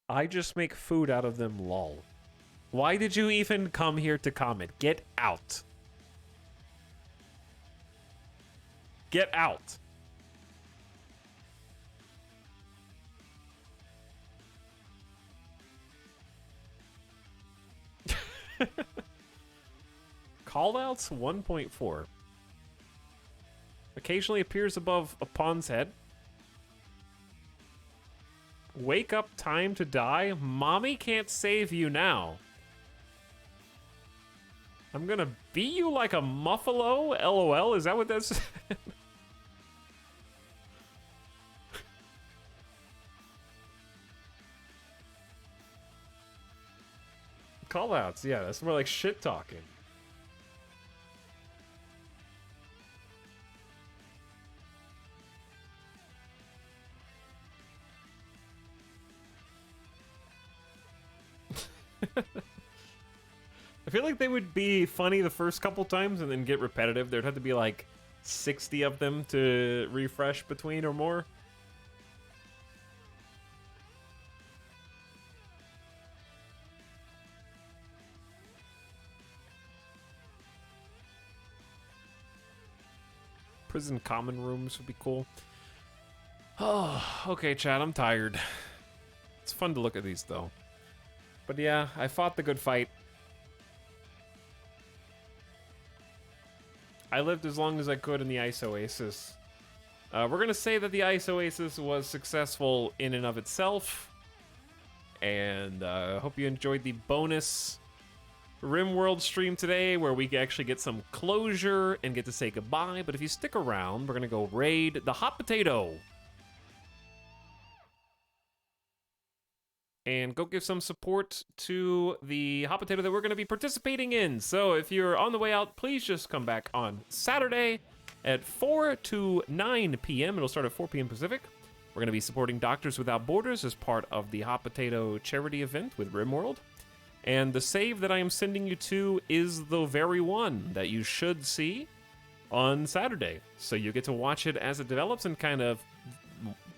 I just make food out of them, lol. Why did you even come here to comment? Get out. Get out. Callouts 1.4. Occasionally appears above a pawn's head. Wake up, time to die. Mommy can't save you now. I'm gonna beat you like a muffalo? LOL, is that what that's? Callouts, yeah, that's more like shit talking. I feel like they would be funny the first couple times and then get repetitive. There'd have to be like 60 of them to refresh between or more. Prison common rooms would be cool. Oh, okay, chat, I'm tired. It's fun to look at these, though. But yeah, I fought the good fight. I lived as long as I could in the Ice Oasis. We're gonna say that the Ice Oasis was successful in and of itself. And I hope you enjoyed the bonus RimWorld stream today, where we actually get some closure and get to say goodbye. But if you stick around, we're gonna go raid the Hot Potato. and go give some support to the hot potato that we're going to be participating in. So if you're on the way out, please just come back on Saturday at 4 to 9 p.m. It'll start at 4 p.m. Pacific. We're going to be supporting Doctors Without Borders as part of the Hot Potato charity event with Rimworld. And the save that I am sending you to is the very one that you should see on Saturday. So you get to watch it as it develops and kind of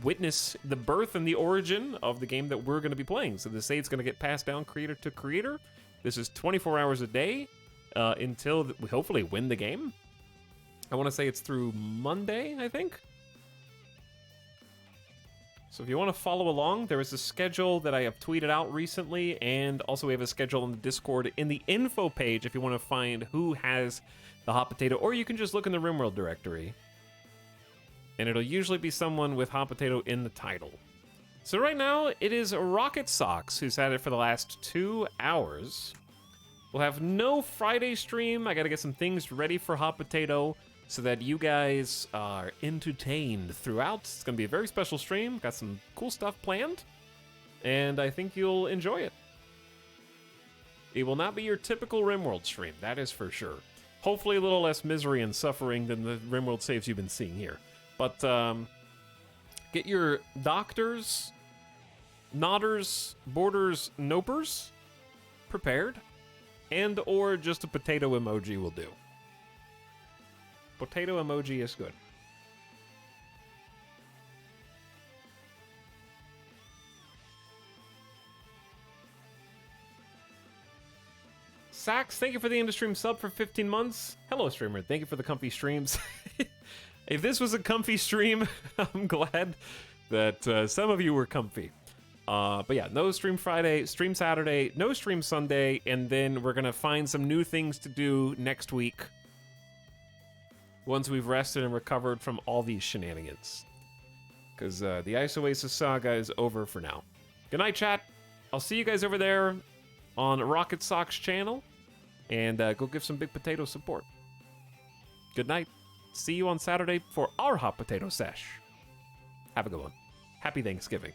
witness the birth and the origin of the game that we're going to be playing. So the save's going to get passed down creator to creator. This is 24 hours a day until we hopefully win the game. I want to say it's through Monday, I think. So if you want to follow along, there is a schedule that I have tweeted out recently, and also we have a schedule on the Discord in the info page if you want to find who has the hot potato, or you can just look in the Rimworld directory. And it'll usually be someone with hot potato in the title. So right now, it is Rocket Socks who's had it for the last 2 hours. We'll have no Friday stream. I gotta get some things ready for hot potato so that you guys are entertained throughout. It's gonna be a very special stream. Got some cool stuff planned, and I think you'll enjoy it. It will not be your typical Rimworld stream, that is for sure. Hopefully a little less misery and suffering than the Rimworld saves you've been seeing here. But get your doctors, nodders, borders, nopers prepared, and or just a potato emoji will do. Potato emoji is good. Sax, thank you for the end-of-stream sub for 15 months. Hello, streamer. Thank you for the comfy streams. If this was a comfy stream, I'm glad that some of you were comfy. But yeah, no stream Friday, stream Saturday, no stream Sunday, and then we're going to find some new things to do next week once we've rested and recovered from all these shenanigans. Because the Ice Oasis saga is over for now. Good night, chat. I'll see you guys over there on Rocket Sock's channel, and go give some Big Potato support. Good night. See you on Saturday for our Hot Potato Sesh. Have a good one. Happy Thanksgiving.